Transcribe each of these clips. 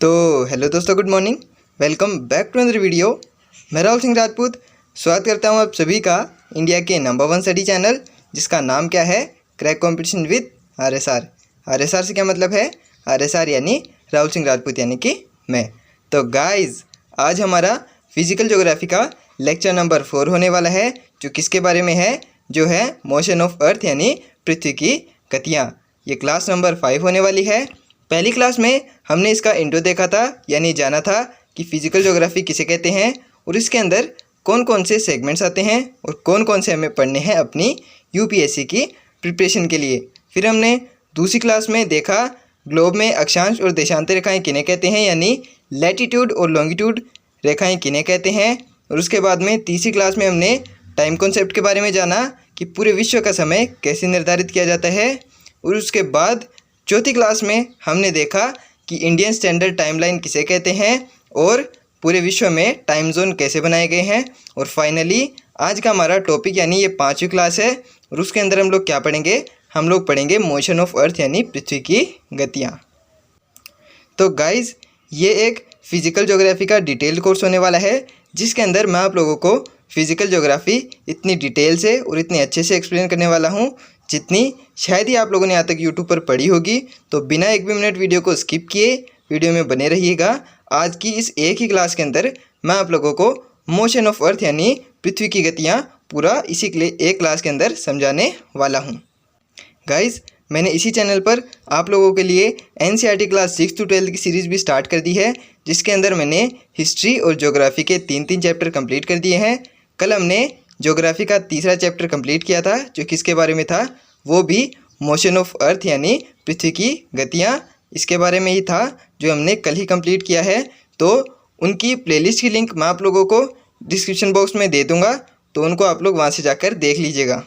तो हेलो दोस्तों, good morning. Welcome back to another video. मैं राहुल सिंह राजपूत स्वागत करता हूं आप सभी का इंडिया के नंबर 1 स्टडी चैनल जिसका नाम क्या है, crack competition with RSR. RSR से क्या मतलब है? आरएसआर यानी राहुल सिंह राजपूत यानी कि मैं। तो गाइस, आज हमारा फिजिकल ज्योग्राफी का लेक्चर नंबर 4 होने वाला है, जो किसके बारे में है? जो है मोशन ऑफ अर्थ यानी पृथ्वी की गतियाँ। ये क्लास नंबर 5 होने वाली है। पहली क्लास में हमने इसका इंट्रो देखा था, यानी जाना था कि फिजिकल ज्योग्राफी किसे कहते हैं और इसके अंदर कौन कौन से सेगमेंट्स आते हैं और कौन कौन से हमें पढ़ने हैं अपनी यूपीएससी की प्रिपरेशन के लिए। फिर हमने दूसरी क्लास में देखा ग्लोब में अक्षांश और देशांतर रेखाएं किन्हें कहते हैं, यानी लैटिट्यूड और लॉन्गिट्यूड रेखाएं किन्हें कहते हैं। और उसके बाद में तीसरी क्लास में हमने टाइम कॉन्सेप्ट के बारे में जाना कि पूरे विश्व का समय कैसे निर्धारित किया जाता है। और उसके बाद चौथी क्लास में हमने देखा कि इंडियन स्टैंडर्ड टाइमलाइन किसे कहते हैं और पूरे विश्व में टाइम जोन कैसे बनाए गए हैं। और फाइनली आज का हमारा टॉपिक यानी ये 5वीं क्लास है और उसके अंदर हम लोग क्या पढ़ेंगे? हम लोग पढ़ेंगे मोशन ऑफ अर्थ यानी पृथ्वी की गतियाँ। तो गाइज़, ये एक फिजिकल ज्योग्राफी का डिटेल्ड कोर्स होने वाला है जिसके अंदर मैं आप लोगों को फिजिकल ज्योग्राफी इतनी डिटेल से और इतने अच्छे से एक्सप्लेन करने वाला हूँ जितनी शायद ही आप लोगों ने यहाँ तक यूट्यूब पर पढ़ी होगी। तो बिना एक भी मिनट वीडियो को स्किप किए वीडियो में बने रहिएगा। आज की इस एक ही क्लास के अंदर मैं आप लोगों को मोशन ऑफ अर्थ यानी पृथ्वी की गतियाँ पूरा इसी के लिए एक क्लास के अंदर समझाने वाला हूँ। गाइज़, मैंने इसी चैनल पर आप लोगों के लिए एनसीईआरटी क्लास 6 to 12 की सीरीज़ भी स्टार्ट कर दी है, जिसके अंदर मैंने हिस्ट्री और ज्योग्राफी के 3 चैप्टर कंप्लीट कर दिए हैं। कल हमने ज्योग्राफी का तीसरा चैप्टर कंप्लीट किया था, जो किसके बारे में था? वो भी मोशन ऑफ अर्थ यानी पृथ्वी की गतियाँ इसके बारे में ही था, जो हमने कल ही कंप्लीट किया है। तो उनकी प्लेलिस्ट की लिंक मैं आप लोगों को डिस्क्रिप्शन बॉक्स में दे दूँगा, तो उनको आप लोग वहाँ से जाकर देख लीजिएगा।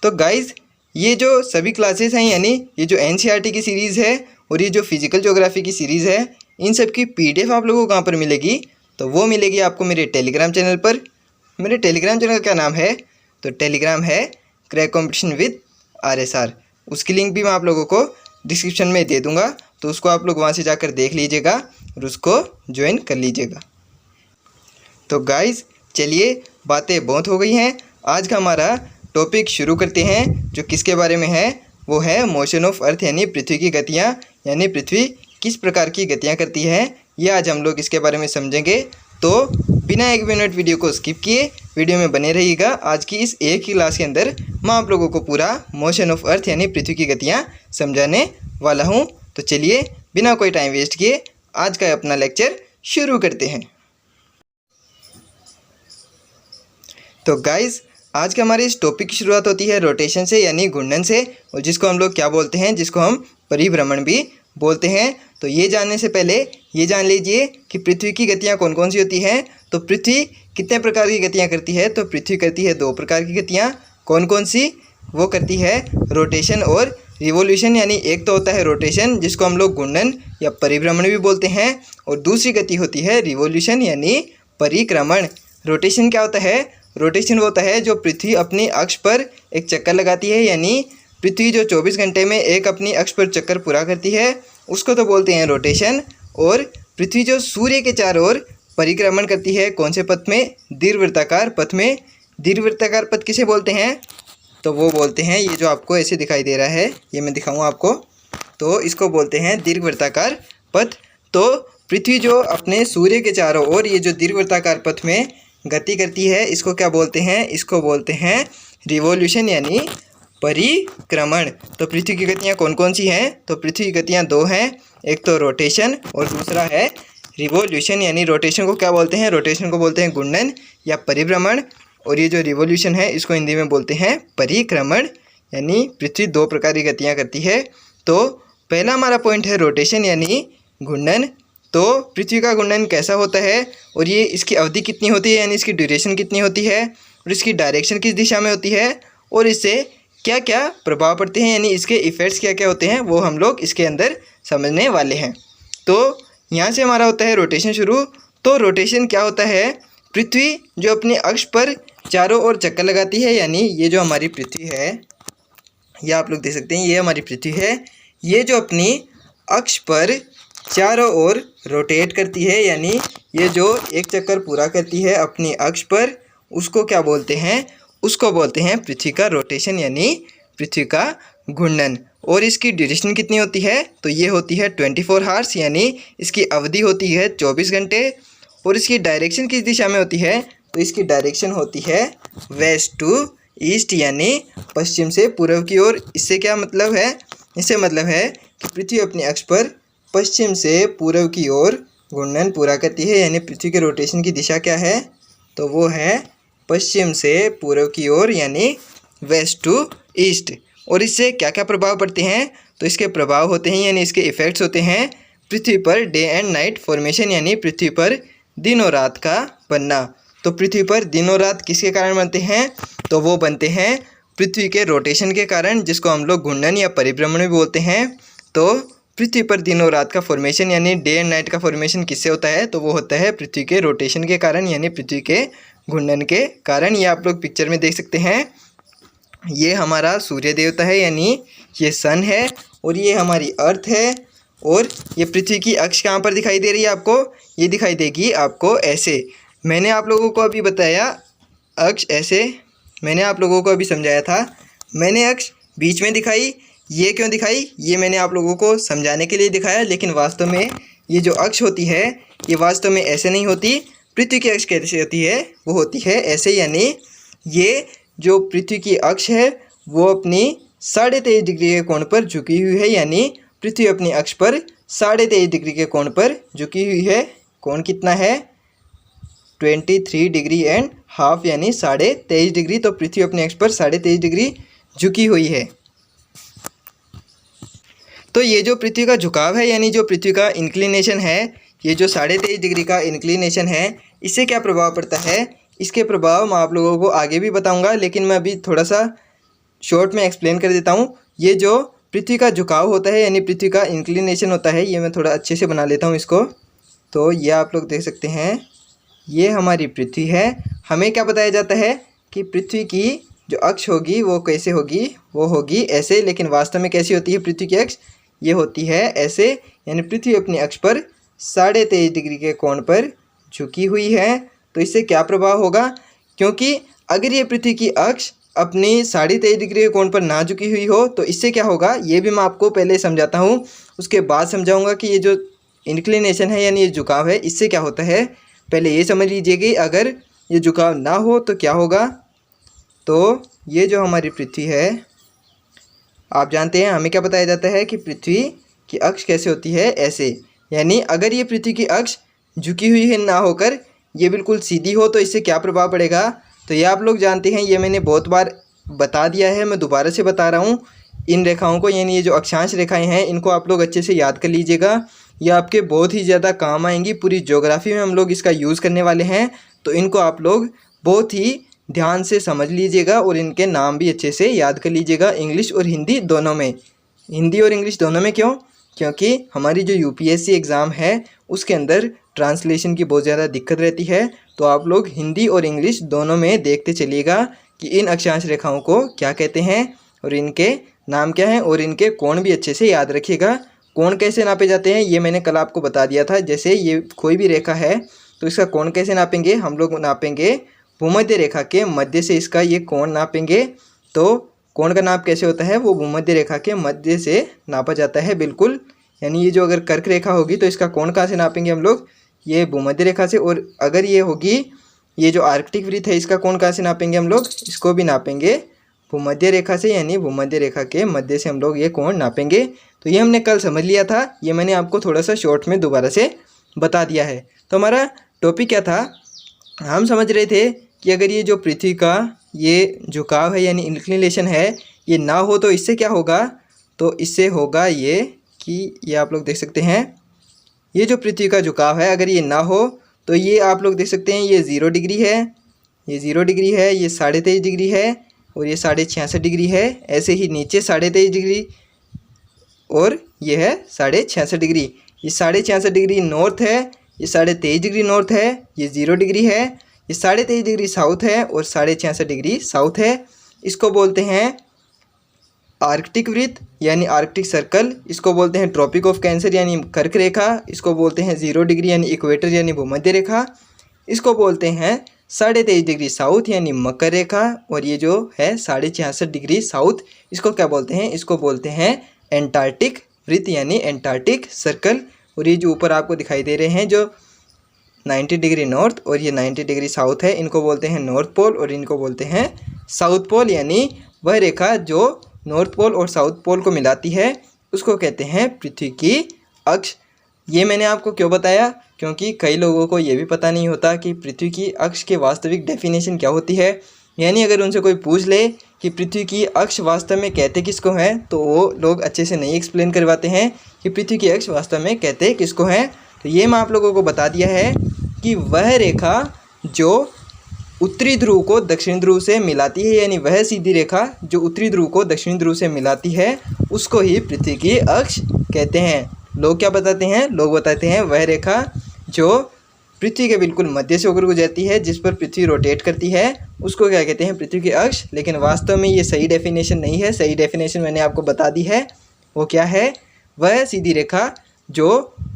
तो गाइज़, ये जो सभी क्लासेस हैं, यानी ये जो एनसीईआरटी की सीरीज़ है और ये जो फिजिकल ज्योग्राफी की सीरीज़ है, इन सब की पीडीएफ आप लोगों को कहाँ पर मिलेगी? तो वो मिलेगी आपको मेरे टेलीग्राम चैनल पर। मेरे टेलीग्राम चैनल का क्या नाम है? तो टेलीग्राम है क्रैक कंपटीशन विद आरएसआर। उसकी लिंक भी मैं आप लोगों को डिस्क्रिप्शन में दे दूँगा, तो उसको आप लोग वहाँ से जाकर देख लीजिएगा और उसको ज्वाइन कर लीजिएगा। तो गाइज़, चलिए, बातें बहुत हो गई हैं। आज का हमारा टॉपिक शुरू करते हैं, जो किसके बारे में है? वो है मोशन ऑफ अर्थ यानी पृथ्वी की गतियाँ, यानी पृथ्वी किस प्रकार की गतियाँ करती है, ये आज हम लोग इसके बारे में समझेंगे। तो बिना एक मिनट वीडियो को स्किप किए वीडियो में बने रहिएगा। आज की इस एक ही क्लास के अंदर मैं आप लोगों को पूरा मोशन ऑफ अर्थ यानी पृथ्वी की गतियाँ समझाने वाला हूँ। तो चलिए, बिना कोई टाइम वेस्ट किए आज का अपना लेक्चर शुरू करते हैं। तो गाइज़, आज के हमारे इस टॉपिक की शुरुआत होती है रोटेशन से यानी घूर्णन से, और जिसको हम लोग क्या बोलते हैं? जिसको हम परिभ्रमण भी बोलते हैं। तो ये जानने से पहले ये जान लीजिए कि पृथ्वी की गतियाँ कौन कौन सी होती हैं। तो पृथ्वी कितने प्रकार की गतियाँ करती है? तो पृथ्वी करती है 2 प्रकार की गतियाँ। कौन कौन सी? वो करती है रोटेशन और रिवोल्यूशन। यानी एक तो होता है रोटेशन, जिसको हम लोग घूर्णन या परिभ्रमण भी बोलते हैं, और दूसरी गति होती है रिवोल्यूशन यानी परिक्रमण। रोटेशन क्या होता है? रोटेशन वो होता है जो पृथ्वी अपनी अक्ष पर एक चक्कर लगाती है, यानी पृथ्वी जो 24 घंटे में एक अपनी अक्ष पर चक्कर पूरा करती है, उसको तो बोलते हैं रोटेशन। और पृथ्वी जो सूर्य के चारों ओर परिक्रमण करती है, कौन से पथ में? दीर्घवृत्ताकार पथ में। दीर्घवृत्ताकार पथ किसे बोलते हैं? तो वो बोलते हैं, ये जो आपको ऐसे दिखाई दे रहा है, ये मैं दिखाऊँ आपको, तो इसको बोलते हैं दीर्घवृत्ताकार पथ। तो पृथ्वी जो अपने सूर्य के चारों ओर ये जो दीर्घवृत्ताकार पथ में गति करती है, इसको क्या बोलते हैं? इसको बोलते हैं रिवॉल्यूशन यानी परिक्रमण। तो पृथ्वी की गतियाँ कौन कौन सी हैं? तो पृथ्वी की गतियाँ 2 हैं, एक तो रोटेशन और दूसरा है रिवॉल्यूशन। यानी रोटेशन को क्या बोलते हैं? रोटेशन को बोलते हैं घूर्णन या परिभ्रमण, और ये जो रिवॉल्यूशन है इसको हिंदी में बोलते हैं परिक्रमण। यानी पृथ्वी 2 प्रकार की गतियाँ करती है। तो पहला हमारा पॉइंट है रोटेशन यानी घूर्णन। तो पृथ्वी का घूर्णन कैसा होता है और ये इसकी अवधि कितनी होती है, यानी इसकी ड्यूरेशन कितनी होती है, और इसकी डायरेक्शन किस दिशा में होती है, और इससे क्या क्या प्रभाव पड़ते हैं, यानी इसके इफ़ेक्ट्स क्या क्या होते हैं, वो हम लोग इसके अंदर समझने वाले हैं। तो यहाँ से हमारा होता है रोटेशन शुरू। तो रोटेशन क्या होता है? पृथ्वी जो अपने अक्ष पर चारों ओर चक्कर लगाती है, यानी ये जो हमारी पृथ्वी है, ये आप लोग देख सकते हैं, ये हमारी पृथ्वी है, ये जो अपनी अक्ष पर चारों ओर रोटेट करती है, यानी ये जो एक चक्कर पूरा करती है अपनी अक्ष पर, उसको क्या बोलते हैं? उसको बोलते हैं पृथ्वी का रोटेशन यानी पृथ्वी का घूर्णन। और इसकी ड्यूरेशन कितनी होती है? तो ये होती है 24 हावर्स, यानी इसकी अवधि होती है 24 घंटे। और इसकी डायरेक्शन किस दिशा में होती है? तो इसकी डायरेक्शन होती है वेस्ट टू ईस्ट, यानी पश्चिम से पूर्व की ओर। इससे क्या मतलब है? इससे मतलब है कि पृथ्वी अपनी अक्ष पर पश्चिम से पूर्व की ओर घूर्णन पूरा करती है, यानी पृथ्वी के रोटेशन की दिशा क्या है? तो वो है पश्चिम से पूर्व की ओर, यानी वेस्ट टू ईस्ट। और इससे क्या क्या प्रभाव पड़ते हैं? तो इसके प्रभाव होते हैं यानी इसके इफ़ेक्ट्स होते हैं पृथ्वी per day and night formation, यानी पृथ्वी पर दिन और रात का बनना। तो पृथ्वी पर दिन और रात किसके कारण बनते हैं? तो वो बनते हैं पृथ्वी के रोटेशन के कारण, जिसको हम लोग घूर्णन या परिभ्रमण भी बोलते हैं। तो पृथ्वी पर दिन और रात का फॉर्मेशन यानी डे एंड नाइट का फॉर्मेशन किससे होता है? तो वो होता है पृथ्वी के रोटेशन के कारण, यानी पृथ्वी के घूर्णन के कारण। ये आप लोग पिक्चर में देख सकते हैं। ये हमारा सूर्य देवता है, यानी ये सन है, और ये हमारी अर्थ है। और ये पृथ्वी की अक्ष कहाँ पर दिखाई दे रही है आपको? ये दिखाई देगी आपको ऐसे। मैंने आप लोगों को अभी बताया अक्ष ऐसे, मैंने आप लोगों को अभी समझाया था। मैंने अक्ष बीच में दिखाई, ये क्यों दिखाई? ये मैंने आप लोगों को समझाने के लिए दिखाया, लेकिन वास्तव में ये जो अक्ष होती है ये वास्तव में ऐसे नहीं होती। पृथ्वी की अक्ष कैसे होती है? वो होती है ऐसे, यानी ये जो पृथ्वी की अक्ष है वो अपनी 23.5 डिग्री के कोण पर झुकी हुई है, यानी पृथ्वी अपनी अक्ष पर 23.5 डिग्री के कोण पर झुकी हुई है। कोण कितना है? 23 डिग्री एंड हाफ, यानी 23.5 डिग्री। तो पृथ्वी अपनी अक्ष पर 23.5 डिग्री झुकी हुई है। तो ये जो पृथ्वी का झुकाव है, यानी जो पृथ्वी का इंक्लिनेशन है, ये जो 23.5 डिग्री का इंक्लिनेशन है, इससे क्या प्रभाव पड़ता है? इसके प्रभाव मैं आप लोगों को आगे भी बताऊंगा, लेकिन मैं अभी थोड़ा सा शॉर्ट में एक्सप्लेन कर देता हूँ। ये जो पृथ्वी का झुकाव होता है यानी पृथ्वी का इंक्लिनेशन होता है, ये मैं थोड़ा अच्छे से बना लेता हूँ इसको। तो ये आप लोग देख सकते हैं, ये हमारी पृथ्वी है। हमें क्या बताया जाता है कि पृथ्वी की जो अक्ष होगी वो कैसे होगी? वो होगी ऐसे, लेकिन वास्तव में कैसी होती है पृथ्वी की अक्ष? ये होती है ऐसे, यानी पृथ्वी अपनी अक्ष पर 23.5 डिग्री के कोण पर झुकी हुई है। तो इससे क्या प्रभाव होगा? क्योंकि अगर ये पृथ्वी की अक्ष अपनी 23.5 डिग्री के कोण पर ना झुकी हुई हो तो इससे क्या होगा, ये भी मैं आपको पहले समझाता हूँ, उसके बाद समझाऊंगा कि ये जो इंक्लिनेशन है यानी ये झुकाव है, इससे क्या होता है। पहले ये समझ लीजिए कि अगर ये झुकाव ना हो तो क्या होगा। तो ये जो हमारी पृथ्वी है, आप जानते हैं हमें क्या बताया जाता है कि पृथ्वी की अक्ष कैसे होती है? ऐसे। यानी अगर ये पृथ्वी की अक्ष झुकी हुई है ना होकर ये बिल्कुल सीधी हो तो इससे क्या प्रभाव पड़ेगा। तो ये आप लोग जानते हैं, ये मैंने बहुत बार बता दिया है, मैं दोबारा से बता रहा हूँ। इन रेखाओं को, यानी ये जो अक्षांश रेखाएं हैं, इनको आप लोग अच्छे से याद कर लीजिएगा। ये आपके बहुत ही ज़्यादा काम आएंगी। पूरी ज्योग्राफी में हम लोग इसका यूज़ करने वाले हैं, तो इनको आप लोग बहुत ही ध्यान से समझ लीजिएगा और इनके नाम भी अच्छे से याद कर लीजिएगा, इंग्लिश और हिंदी दोनों में। हिंदी और इंग्लिश दोनों में क्यों? क्योंकि हमारी जो यूपीएससी एग्ज़ाम है उसके अंदर ट्रांसलेशन की बहुत ज़्यादा दिक्कत रहती है। तो आप लोग हिंदी और इंग्लिश दोनों में देखते चलिएगा कि इन अक्षांश रेखाओं को क्या कहते हैं और इनके नाम क्या हैं, और इनके कोण भी अच्छे से याद रखिएगा। कोण कैसे नापे जाते हैं ये मैंने कल आपको बता दिया था। जैसे ये कोई भी रेखा है तो इसका कोण कैसे नापेंगे? हम लोग नापेंगे भूमध्य रेखा के मध्य से इसका ये कोण नापेंगे। तो कोण का नाप कैसे होता है? वो भूमध्य रेखा के मध्य से नापा जाता है, बिल्कुल। यानी ये जो अगर कर्क रेखा होगी तो इसका कोण कहाँ से नापेंगे हम लोग? ये भूमध्य रेखा से। और अगर ये होगी, ये जो आर्कटिक वृत्त है, इसका कोण कहाँ से नापेंगे हम लोग? इसको भी नापेंगे भूमध्य रेखा से, यानी भूमध्य रेखा के मध्य से हम लोग ये कोण नापेंगे। तो ये हमने कल समझ लिया था, ये मैंने आपको थोड़ा सा शॉर्ट में दोबारा से बता दिया है। तो हमारा टॉपिक क्या था? हम समझ रहे थे कि अगर ये जो पृथ्वी का ये झुकाव है यानी इंक्लिनेशन है, ये ना हो तो इससे क्या होगा? तो इससे होगा ये कि ये आप लोग देख सकते हैं, ये जो पृथ्वी का झुकाव है अगर ये ना हो तो ये आप लोग देख सकते हैं, ये 0 डिग्री है, ये 0 डिग्री है, ये 23.5 डिग्री है और ये 66.5 डिग्री है। ऐसे ही नीचे 23.5 डिग्री और ये है 66.5 डिग्री। ये 66.5 डिग्री नॉर्थ है, ये 23.5 डिग्री नॉर्थ है, ये 0 डिग्री है, ये 23.5 डिग्री साउथ है और 66.5 डिग्री साउथ है। इसको बोलते हैं आर्कटिक वृत्त यानी आर्कटिक सर्कल, इसको बोलते हैं ट्रॉपिक ऑफ कैंसर यानी कर्क रेखा, इसको बोलते हैं 0 डिग्री यानी इक्वेटर यानी भूमध्य रेखा, इसको बोलते हैं 23.5 डिग्री साउथ यानी मकर रेखा, और ये जो है 66.5 डिग्री साउथ, इसको क्या बोलते हैं, इसको बोलते हैं एंटार्क्टिक वृत्त यानी एंटार्क्टिक सर्कल। और ये जो ऊपर आपको दिखाई दे रहे हैं जो 90 डिग्री नॉर्थ और ये 90 डिग्री साउथ है, इनको बोलते हैं नॉर्थ पोल और इनको बोलते हैं साउथ पोल, यानी वह रेखा जो नॉर्थ पोल और साउथ पोल को मिलाती है उसको कहते हैं पृथ्वी की अक्ष। ये मैंने आपको क्यों बताया, क्योंकि कई लोगों को ये भी पता नहीं होता कि पृथ्वी की अक्ष की वास्तविक डेफिनेशन क्या होती है। यानी अगर उनसे कोई पूछ ले कि पृथ्वी की अक्ष वास्तव में कहते किसको हैं, तो वो लोग अच्छे से नहीं एक्सप्लेन करवाते हैं कि पृथ्वी की अक्ष वास्तव में कहते किसको हैं। तो ये मैं आप लोगों को बता दिया है कि वह रेखा जो उत्तरी ध्रुव को दक्षिण ध्रुव से मिलाती है, यानी वह सीधी रेखा जो उत्तरी ध्रुव को दक्षिण ध्रुव से मिलाती है, उसको ही पृथ्वी की अक्ष कहते हैं। लोग क्या बताते हैं, लोग बताते हैं वह रेखा जो पृथ्वी के बिल्कुल मध्य से होकर गुजरती है, जिस पर पृथ्वी रोटेट करती है, उसको क्या कहते हैं, पृथ्वी की अक्ष। लेकिन वास्तव में ये सही डेफिनेशन नहीं है। सही डेफिनेशन मैंने आपको बता दी है। वो क्या है, वह सीधी रेखा जो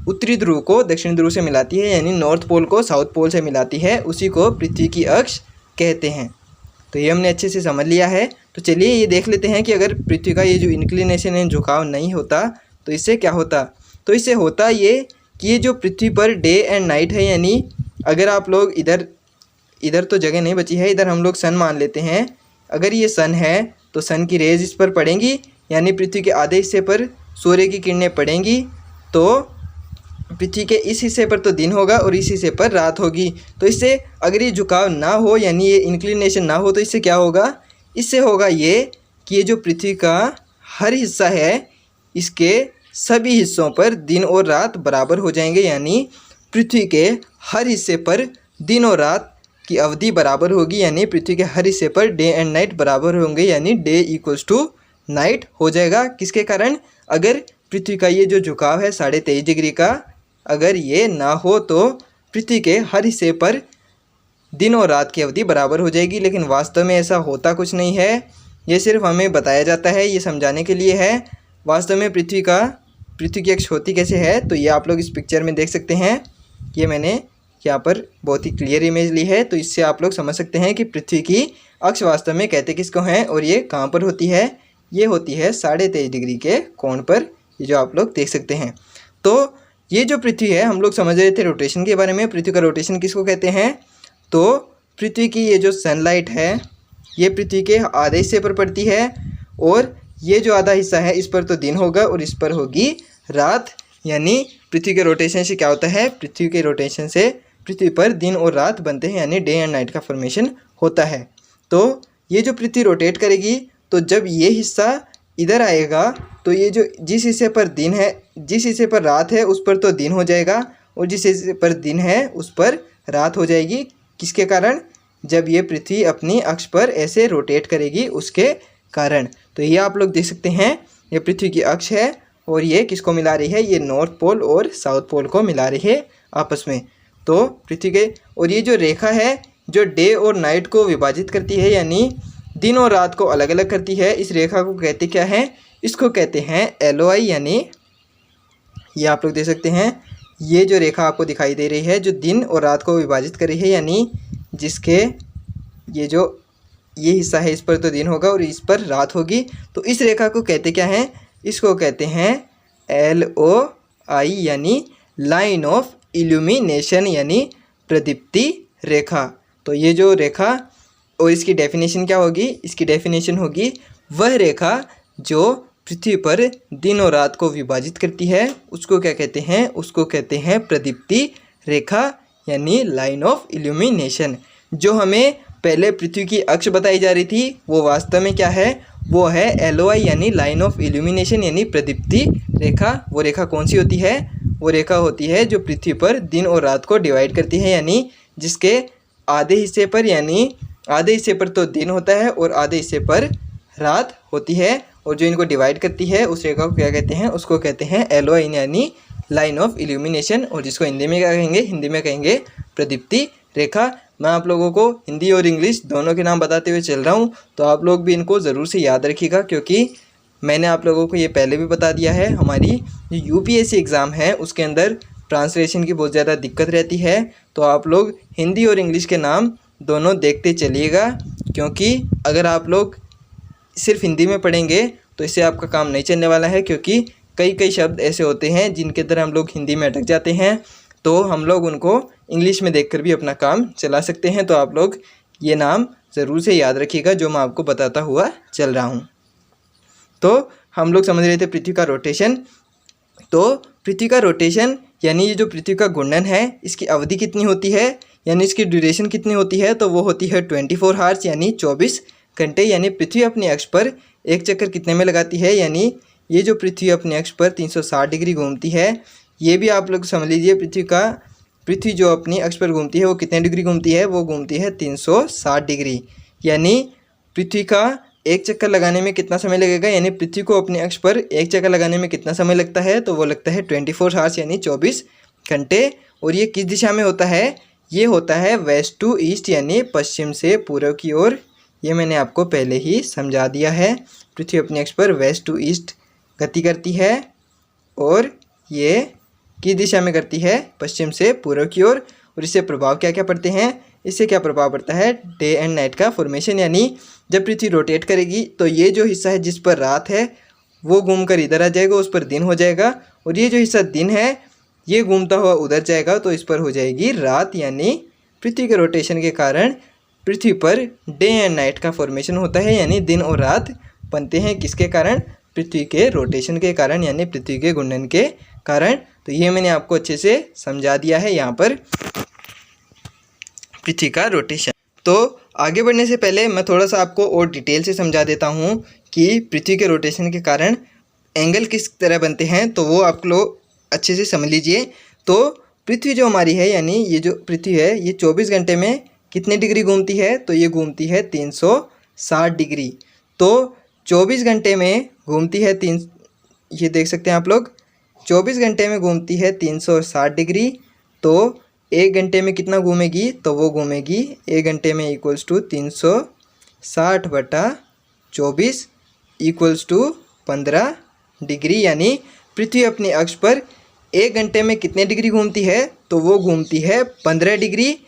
उत्तरी ध्रुव को दक्षिण ध्रुव से मिलाती है, यानी नॉर्थ पोल को साउथ पोल से मिलाती है, उसी को पृथ्वी की अक्ष कहते हैं। तो ये हमने अच्छे से समझ लिया है। तो चलिए ये देख लेते हैं कि अगर पृथ्वी का ये जो इंक्लिनेशन है, झुकाव नहीं होता, तो इससे क्या होता। तो इससे होता ये कि ये जो पृथ्वी पर डे एंड नाइट है, यानी अगर आप लोग इधर तो जगह नहीं बची है, इधर हम लोग सन मान लेते हैं। अगर ये सन है तो सन की रेज इस पर पड़ेंगी, यानी पृथ्वी के आधे हिस्से पर सूर्य की किरणें पड़ेंगी, तो पृथ्वी के इस हिस्से पर तो दिन होगा और इस हिस्से पर रात होगी। तो इससे अगर ये झुकाव ना हो, यानी ये इंक्लिनेशन ना हो, तो इससे क्या होगा, इससे होगा ये कि ये जो पृथ्वी का हर हिस्सा है, इसके सभी हिस्सों पर दिन और रात बराबर हो जाएंगे, यानी पृथ्वी के हर हिस्से पर दिन और रात की अवधि बराबर होगी, यानी पृथ्वी के हर हिस्से पर डे एंड नाइट बराबर होंगे, यानी डे इक्वल्स टू नाइट हो जाएगा। किसके कारण, अगर पृथ्वी का ये जो झुकाव है 23.5 डिग्री का, अगर ये ना हो तो पृथ्वी के हर हिस्से पर दिन और रात की अवधि बराबर हो जाएगी। लेकिन वास्तव में ऐसा होता कुछ नहीं है, ये सिर्फ हमें बताया जाता है, ये समझाने के लिए है। वास्तव में पृथ्वी की अक्ष होती कैसे है, तो ये आप लोग इस पिक्चर में देख सकते हैं। ये मैंने यहाँ पर बहुत ही क्लियर इमेज ली है, तो इससे आप लोग समझ सकते हैं कि पृथ्वी की अक्ष वास्तव में कहते किसको हैं और ये कहाँ पर होती है। ये होती है 23.5 डिग्री के कोण पर, ये जो आप लोग देख सकते हैं। तो ये जो पृथ्वी है, हम लोग समझ रहे थे रोटेशन के बारे में। पृथ्वी का रोटेशन किसको कहते हैं, तो पृथ्वी की ये जो सनलाइट है, ये पृथ्वी के आधे हिस्से पर पड़ती है, और ये जो आधा हिस्सा है इस पर तो दिन होगा और इस पर होगी रात। यानी पृथ्वी के रोटेशन से क्या होता है, पृथ्वी के रोटेशन से पृथ्वी पर दिन और रात बनते हैं, यानी डे एंड नाइट का फॉर्मेशन होता है। तो ये जो पृथ्वी रोटेट करेगी, तो जब ये हिस्सा इधर आएगा, तो ये जो जिस हिस्से पर दिन है, जिस हिस्से पर रात है उस पर तो दिन हो जाएगा, और जिस हिस्से पर दिन है उस पर रात हो जाएगी। किसके कारण, जब ये पृथ्वी अपनी अक्ष पर ऐसे रोटेट करेगी उसके कारण। तो ये आप लोग देख सकते हैं, ये पृथ्वी की अक्ष है और ये किसको मिला रही है, ये नॉर्थ पोल और साउथ पोल को मिला रही है आपस में। तो पृथ्वी के, और ये जो रेखा है जो डे और नाइट को विभाजित करती है, यानी दिन और रात को अलग अलग करती है, इस रेखा को कहते क्या है, इसको कहते हैं LOI। यानी ये आप लोग देख सकते हैं, ये जो रेखा आपको दिखाई दे रही है जो दिन और रात को विभाजित कर रही है, यानी जिसके ये हिस्सा है इस पर तो दिन होगा और इस पर रात होगी, तो इस रेखा को कहते क्या हैं, इसको कहते हैं LOI, यानी लाइन ऑफ इल्यूमिनेशन, यानी प्रदीप्ति रेखा। तो ये जो रेखा, और इसकी डेफिनेशन क्या होगी, इसकी डेफिनेशन होगी वह रेखा जो पृथ्वी पर दिन और रात को विभाजित करती है, उसको क्या कहते हैं, उसको कहते हैं प्रदीप्ति रेखा, यानी लाइन ऑफ इल्यूमिनेशन। जो हमें पहले पृथ्वी की अक्ष बताई जा रही थी, वो वास्तव में क्या है, वो है LOI, यानी लाइन ऑफ इल्यूमिनेशन, यानी प्रदीप्ति रेखा। वो रेखा कौन सी होती है, वो रेखा होती है जो पृथ्वी पर दिन और रात को डिवाइड करती है, यानी जिसके आधे हिस्से पर, यानी आधे हिस्से पर तो दिन होता है और आधे हिस्से पर रात होती है, और जो इनको डिवाइड करती है उस रेखा को क्या कहते हैं, उसको कहते हैं LOI, यानी लाइन ऑफ इल्यूमिनेशन, और जिसको हिंदी में क्या कहेंगे, हिंदी में कहेंगे प्रदीप्ति रेखा। मैं आप लोगों को हिंदी और इंग्लिश दोनों के नाम बताते हुए चल रहा हूँ, तो आप लोग भी इनको ज़रूर से याद रखिएगा, क्योंकि मैंने आप लोगों को ये पहले भी बता दिया है, हमारी जो यूपीएससी एग्ज़ाम है उसके अंदर ट्रांसलेशन की बहुत ज़्यादा दिक्कत रहती है। तो आप लोग हिंदी और इंग्लिश के नाम दोनों देखते चलिएगा, क्योंकि अगर आप लोग सिर्फ हिंदी में पढ़ेंगे तो इससे आपका काम नहीं चलने वाला है, क्योंकि कई कई शब्द ऐसे होते हैं जिनके अंदर हम लोग हिंदी में अटक जाते हैं, तो हम लोग उनको इंग्लिश में देखकर भी अपना काम चला सकते हैं। तो आप लोग ये नाम ज़रूर से याद रखिएगा जो मैं आपको बताता हुआ चल रहा हूँ। तो हम लोग समझ रहे थे पृथ्वी का रोटेशन। तो पृथ्वी का रोटेशन यानी ये जो पृथ्वी का घूर्णन है इसकी अवधि कितनी होती है, यानी इसकी ड्यूरेशन कितनी होती है, तो वो होती है 24 आवर्स यानी 24 घंटे। यानी पृथ्वी अपने अक्ष पर एक चक्कर कितने में लगाती है, यानी ये जो पृथ्वी अपने अक्ष पर 360 डिग्री घूमती है, ये भी आप लोग समझ लीजिए पृथ्वी जो अपनी अक्ष पर घूमती है वो कितने डिग्री घूमती है, वो घूमती है 360 डिग्री। यानी पृथ्वी का एक चक्कर लगाने में कितना समय लगेगा, यानी पृथ्वी को अपने अक्ष पर एक चक्कर लगाने में कितना समय लगता है, तो वो लगता है 24 आवर्स यानी 24 घंटे। और ये किस दिशा में होता है, ये होता है वेस्ट टू ईस्ट यानी पश्चिम से पूर्व की ओर। ये मैंने आपको पहले ही समझा दिया है। पृथ्वी अपने अक्ष पर वेस्ट टू ईस्ट गति करती है और ये किस दिशा में करती है, पश्चिम से पूर्व की ओर। और इससे प्रभाव क्या क्या पड़ते हैं, इससे क्या प्रभाव पड़ता है, डे एंड नाइट का फॉर्मेशन। यानी जब पृथ्वी रोटेट करेगी तो ये जो हिस्सा है जिस पर रात है वो घूमकर इधर आ जाएगा, उस पर दिन हो जाएगा, और ये जो हिस्सा दिन है ये घूमता हुआ उधर जाएगा तो इस पर हो जाएगी रात। यानी पृथ्वी के रोटेशन के कारण पृथ्वी पर डे एंड नाइट का फॉर्मेशन होता है, यानी दिन और रात बनते हैं। किसके कारण, पृथ्वी के रोटेशन के कारण, यानी पृथ्वी के घूर्णन के कारण। तो ये मैंने आपको अच्छे से समझा दिया है यहाँ पर पृथ्वी का रोटेशन। तो आगे बढ़ने से पहले मैं थोड़ा सा आपको और डिटेल से समझा देता हूँ कि पृथ्वी के रोटेशन के कारण एंगल किस तरह बनते हैं, तो वो आप लोग अच्छे से समझ लीजिए। तो पृथ्वी जो हमारी है, यानी ये जो पृथ्वी है ये 24 घंटे में कितने डिग्री घूमती है, तो ये घूमती है 360 डिग्री। तो 24 घंटे में घूमती है ये देख सकते हैं आप लोग, 24 घंटे में घूमती है 360 डिग्री। तो एक घंटे में कितना घूमेगी, तो वो घूमेगी एक घंटे में equals to 360/24 equals to 15 degree. यानी पृथ्वी अपने अक्ष पर एक घंटे में कितने डिग्री घूमती है, तो वो घूमती है 15 डिग्री।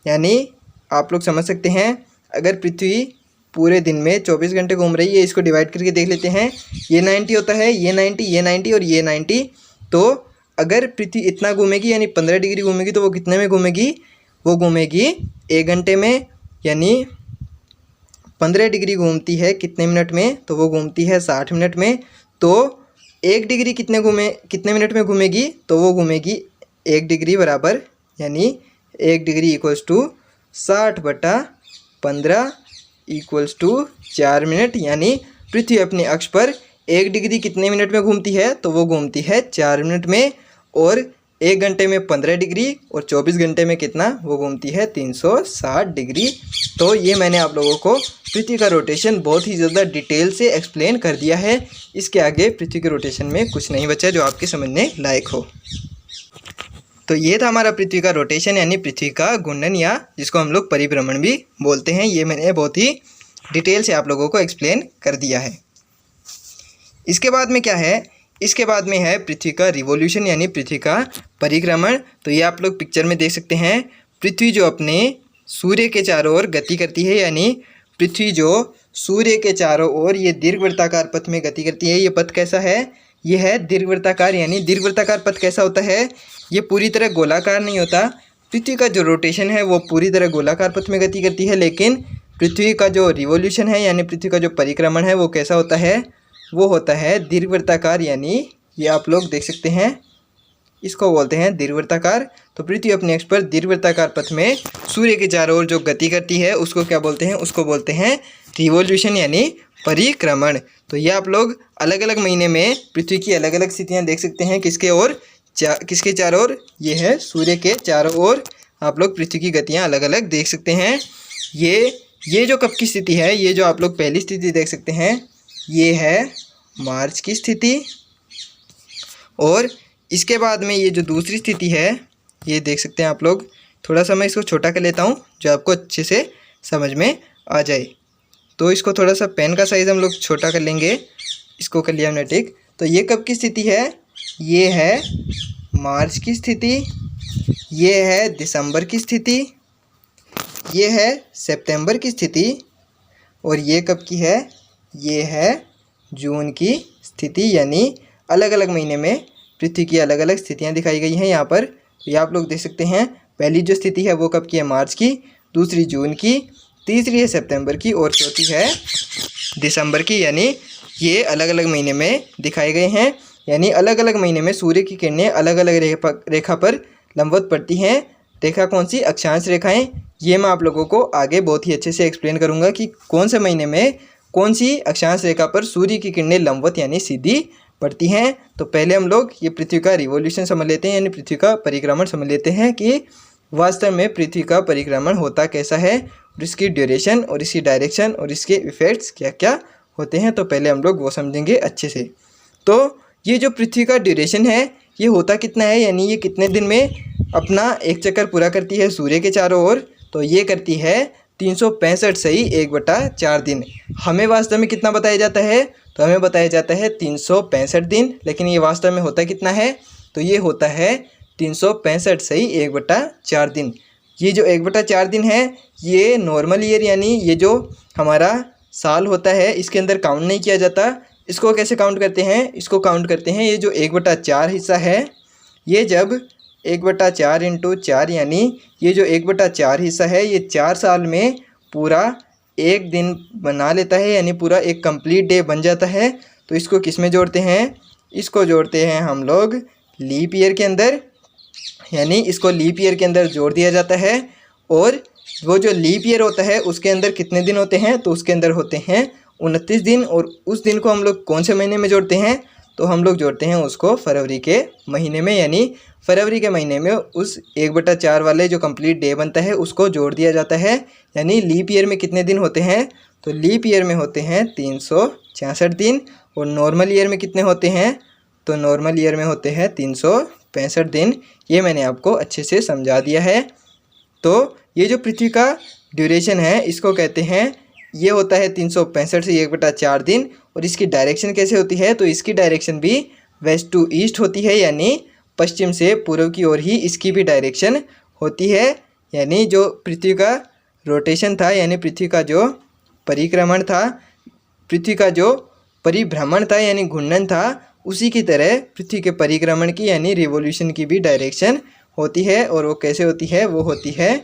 यानी आप लोग समझ सकते हैं, अगर पृथ्वी पूरे दिन में 24 घंटे घूम रही है, इसको डिवाइड करके देख लेते हैं, ये 90 होता है, ये 90, ये 90 और ये 90। तो अगर पृथ्वी इतना घूमेगी यानी 15 डिग्री घूमेगी, तो वो कितने में घूमेगी, वो घूमेगी एक घंटे में। यानी 15 डिग्री घूमती है कितने मिनट में, तो वो घूमती है 60 मिनट में। तो एक डिग्री कितने मिनट में घूमेगी, तो वो घूमेगी 1 डिग्री बराबर, यानी 1 degree equals to 60/15 equals to 4 minute. यानी पृथ्वी अपने अक्ष पर 1 डिग्री कितने मिनट में घूमती है, तो वो घूमती है 4 मिनट में। और एक घंटे में 15 डिग्री और 24 घंटे में कितना, वो घूमती है 360 डिग्री। तो ये मैंने आप लोगों को पृथ्वी का रोटेशन बहुत ही ज़्यादा डिटेल से एक्सप्लेन कर दिया है। इसके आगे पृथ्वी के रोटेशन में कुछ नहीं बचा जो आपके समझने लायक हो। तो ये था हमारा पृथ्वी का रोटेशन यानी पृथ्वी का घूर्णन, या जिसको हम लोग परिभ्रमण भी बोलते हैं। ये मैंने बहुत ही डिटेल से आप लोगों को एक्सप्लेन कर दिया है। इसके बाद में क्या है, इसके बाद में है पृथ्वी का रिवॉल्यूशन यानी पृथ्वी का परिक्रमण। तो ये आप लोग पिक्चर में देख सकते हैं, पृथ्वी जो अपने सूर्य के चारों ओर गति करती है, यानी पृथ्वी जो सूर्य के चारों ओर ये दीर्घवृत्ताकार पथ में गति करती है। ये पथ कैसा है, ये है दीर्घवृत्ताकार। यानी दीर्घवृत्ताकार पथ कैसा होता है, ये पूरी तरह गोलाकार नहीं होता। पृथ्वी का जो रोटेशन है वो पूरी तरह गोलाकार पथ में गति करती है, लेकिन पृथ्वी का जो रिवॉल्यूशन है यानी पृथ्वी का जो परिक्रमण है वो कैसा होता है, वो होता है दीर्घवृत्ताकार। यानी ये आप लोग देख सकते हैं, इसको बोलते हैं दीर्घवृत्ताकार। तो पृथ्वी अपने अक्ष पर दीर्घवृत्ताकार पथ में सूर्य के चारों ओर जो गति करती है उसको क्या बोलते हैं, उसको बोलते हैं रिवॉल्यूशन यानी परिक्रमण। तो ये आप लोग अलग अलग महीने में पृथ्वी की अलग अलग स्थितियाँ देख सकते हैं, किसके चारों ओर, ये है सूर्य के चारों ओर। आप लोग पृथ्वी की गतियाँ अलग अलग देख सकते हैं। ये जो कब की स्थिति है, ये जो आप लोग पहली स्थिति देख सकते हैं, ये है मार्च की स्थिति। और इसके बाद में ये जो दूसरी स्थिति है, ये देख सकते हैं आप लोग। थोड़ा सा मैं इसको छोटा कर लेता हूँ जो आपको अच्छे से समझ में आ जाए। तो इसको थोड़ा सा पेन का साइज़ हम लोग छोटा कर लेंगे, इसको कर लिया हमने टिक। तो ये कब की स्थिति है? ये है मार्च की स्थिति, ये है दिसंबर की स्थिति, ये है सितंबर की स्थिति, और ये कब की है? ये है जून की स्थिति। यानी अलग अलग महीने में पृथ्वी की अलग अलग स्थितियां दिखाई गई हैं यहाँ पर। ये आप लोग देख सकते हैं। पहली जो स्थिति है वो कब की है? मार्च की, दूसरी जून की, तीसरी है सितंबर की, और चौथी है दिसंबर की। यानी ये अलग अलग महीने में दिखाए गए हैं। यानी अलग अलग महीने में सूर्य की किरणें अलग अलग रेखा पर लंबवत पड़ती हैं। रेखा कौन सी? अक्षांश रेखाएं। ये मैं आप लोगों को आगे बहुत ही अच्छे से एक्सप्लेन करूंगा कि कौन से महीने में कौन सी अक्षांश रेखा पर सूर्य की किरणें लंबवत यानी सीधी पड़ती हैं। तो पहले हम लोग ये पृथ्वी का रिवॉल्यूशन समझ लेते हैं, यानी पृथ्वी का परिक्रमण समझ लेते हैं कि वास्तव में पृथ्वी का परिक्रमण होता कैसा है, और इसकी ड्यूरेशन और इसकी डायरेक्शन और इसके इफ़ेक्ट्स क्या क्या होते हैं। तो पहले हम लोग वो समझेंगे अच्छे से। तो ये जो पृथ्वी का ड्यूरेशन है ये होता कितना है, यानी ये कितने दिन में अपना एक चक्कर पूरा करती है सूर्य के चारों ओर? तो ये करती है 365 सही 1/4 दिन। हमें वास्तव में कितना बताया जाता है? तो हमें बताया जाता है 365 दिन, लेकिन ये वास्तव में होता कितना है? तो ये होता है 365 सही 1/4 दिन। ये जो 1/4 दिन है ये नॉर्मल ईयर यानी ये जो हमारा साल होता है इसके अंदर काउंट नहीं किया जाता। इसको कैसे काउंट करते हैं? इसको काउंट करते हैं ये जो 1/4 हिस्सा है, ये जब 1/4 × 4 यानी ये जो 1/4 हिस्सा है ये 4 साल में पूरा एक दिन बना लेता है, यानी पूरा एक कंप्लीट डे बन जाता है। तो इसको किस में जोड़ते हैं? इसको जोड़ते हैं हम लोग लीप ईयर के अंदर, यानी इसको लीप ईयर के अंदर जोड़ दिया जाता है। और वो जो लीप ईयर होता है उसके अंदर कितने दिन होते हैं? तो उसके अंदर होते हैं 29 दिन। और उस दिन को हम लोग कौन से महीने में जोड़ते हैं? तो हम लोग जोड़ते हैं उसको फरवरी के महीने में, यानी फरवरी के महीने में उस 1/4 वाले जो कंप्लीट डे बनता है उसको जोड़ दिया जाता है। यानी लीप ईयर में कितने दिन होते हैं? तो लीप ईयर में होते हैं 366 दिन। और नॉर्मल ईयर में कितने होते हैं? तो नॉर्मल ईयर में होते हैं 365 दिन। ये मैंने आपको अच्छे से समझा दिया है। तो ये जो पृथ्वी का ड्यूरेशन है इसको कहते हैं, ये होता है 365 से 1/4 दिन। और इसकी डायरेक्शन कैसे होती है? तो इसकी डायरेक्शन भी वेस्ट टू ईस्ट होती है, यानी पश्चिम से पूर्व की ओर ही इसकी भी डायरेक्शन होती है। यानी जो पृथ्वी का रोटेशन था, यानी पृथ्वी का जो परिक्रमण था, पृथ्वी का जो परिभ्रमण था यानी घूर्णन था, उसी की तरह पृथ्वी के परिक्रमण की यानी रिवॉल्यूशन की भी डायरेक्शन होती है। और वो कैसे होती है? वो होती है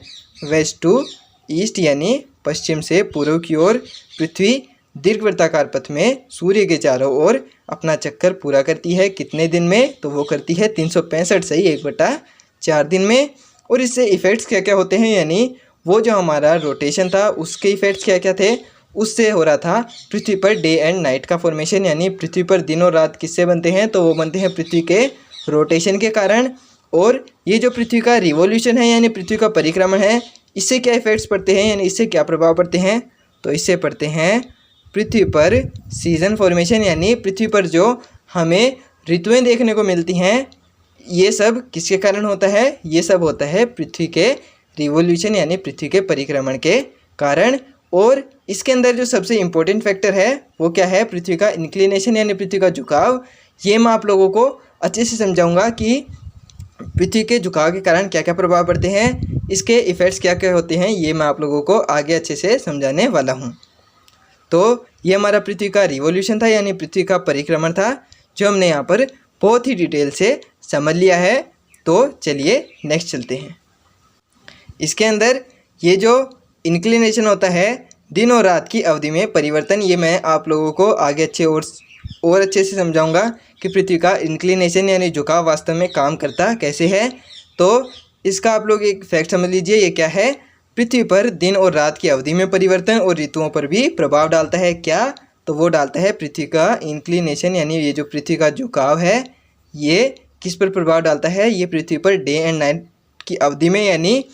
वेस्ट टू ईस्ट, यानी पश्चिम से पूर्व की ओर पृथ्वी दीर्घवृत्ताकार पथ में सूर्य के चारों ओर अपना चक्कर पूरा करती है। कितने दिन में? तो वो करती है 365 सही 1/4 दिन में। और इससे इफ़ेक्ट्स क्या क्या होते हैं, यानी वो जो हमारा रोटेशन था उसके इफ़ेक्ट्स क्या क्या थे? उससे हो रहा था पृथ्वी पर डे एंड नाइट का फॉर्मेशन, यानी पृथ्वी पर दिन और रात किससे बनते हैं? तो वो बनते हैं पृथ्वी के रोटेशन के कारण। और ये जो पृथ्वी का रिवॉल्यूशन है यानी पृथ्वी का परिक्रमण है, इससे क्या इफ़ेक्ट्स पड़ते हैं, यानी इससे क्या प्रभाव पड़ते हैं? तो इससे पड़ते हैं पृथ्वी पर सीजन फॉर्मेशन, यानी पृथ्वी पर जो हमें ऋतुएं देखने को मिलती हैं ये सब किसके कारण होता है? ये सब होता है पृथ्वी के रिवॉल्यूशन यानी पृथ्वी के परिक्रमण के कारण। और इसके अंदर जो सबसे इम्पोर्टेंट फैक्टर है वो क्या है? पृथ्वी का इंक्लिनेशन यानी पृथ्वी का झुकाव। ये मैं आप लोगों को अच्छे से समझाऊंगा कि पृथ्वी के झुकाव के कारण क्या क्या प्रभाव पड़ते हैं, इसके इफ़ेक्ट्स क्या क्या होते हैं, ये मैं आप लोगों को आगे अच्छे से समझाने वाला हूँ। तो ये हमारा पृथ्वी का रिवॉल्यूशन था यानी पृथ्वी का परिक्रमण था, जो हमने यहाँ पर बहुत ही डिटेल से समझ लिया है। तो चलिए नेक्स्ट चलते हैं। इसके अंदर ये जो इंक्लिनेशन होता है, दिन और रात की अवधि में परिवर्तन, ये मैं आप लोगों को आगे अच्छे और अच्छे से समझाऊंगा कि पृथ्वी का इंक्लिनेशन यानी झुकाव वास्तव में काम करता कैसे है। तो इसका आप लोग एक फैक्ट समझ लीजिए, ये क्या है? पृथ्वी पर दिन और रात की अवधि में परिवर्तन और ऋतुओं पर भी प्रभाव डालता है। क्या? तो वो डालता है पृथ्वी का इंक्लिनेशन, यानी ये जो पृथ्वी का झुकाव है ये किस पर प्रभाव डालता है? ये पृथ्वी पर डे एंड नाइट की अवधि में यानी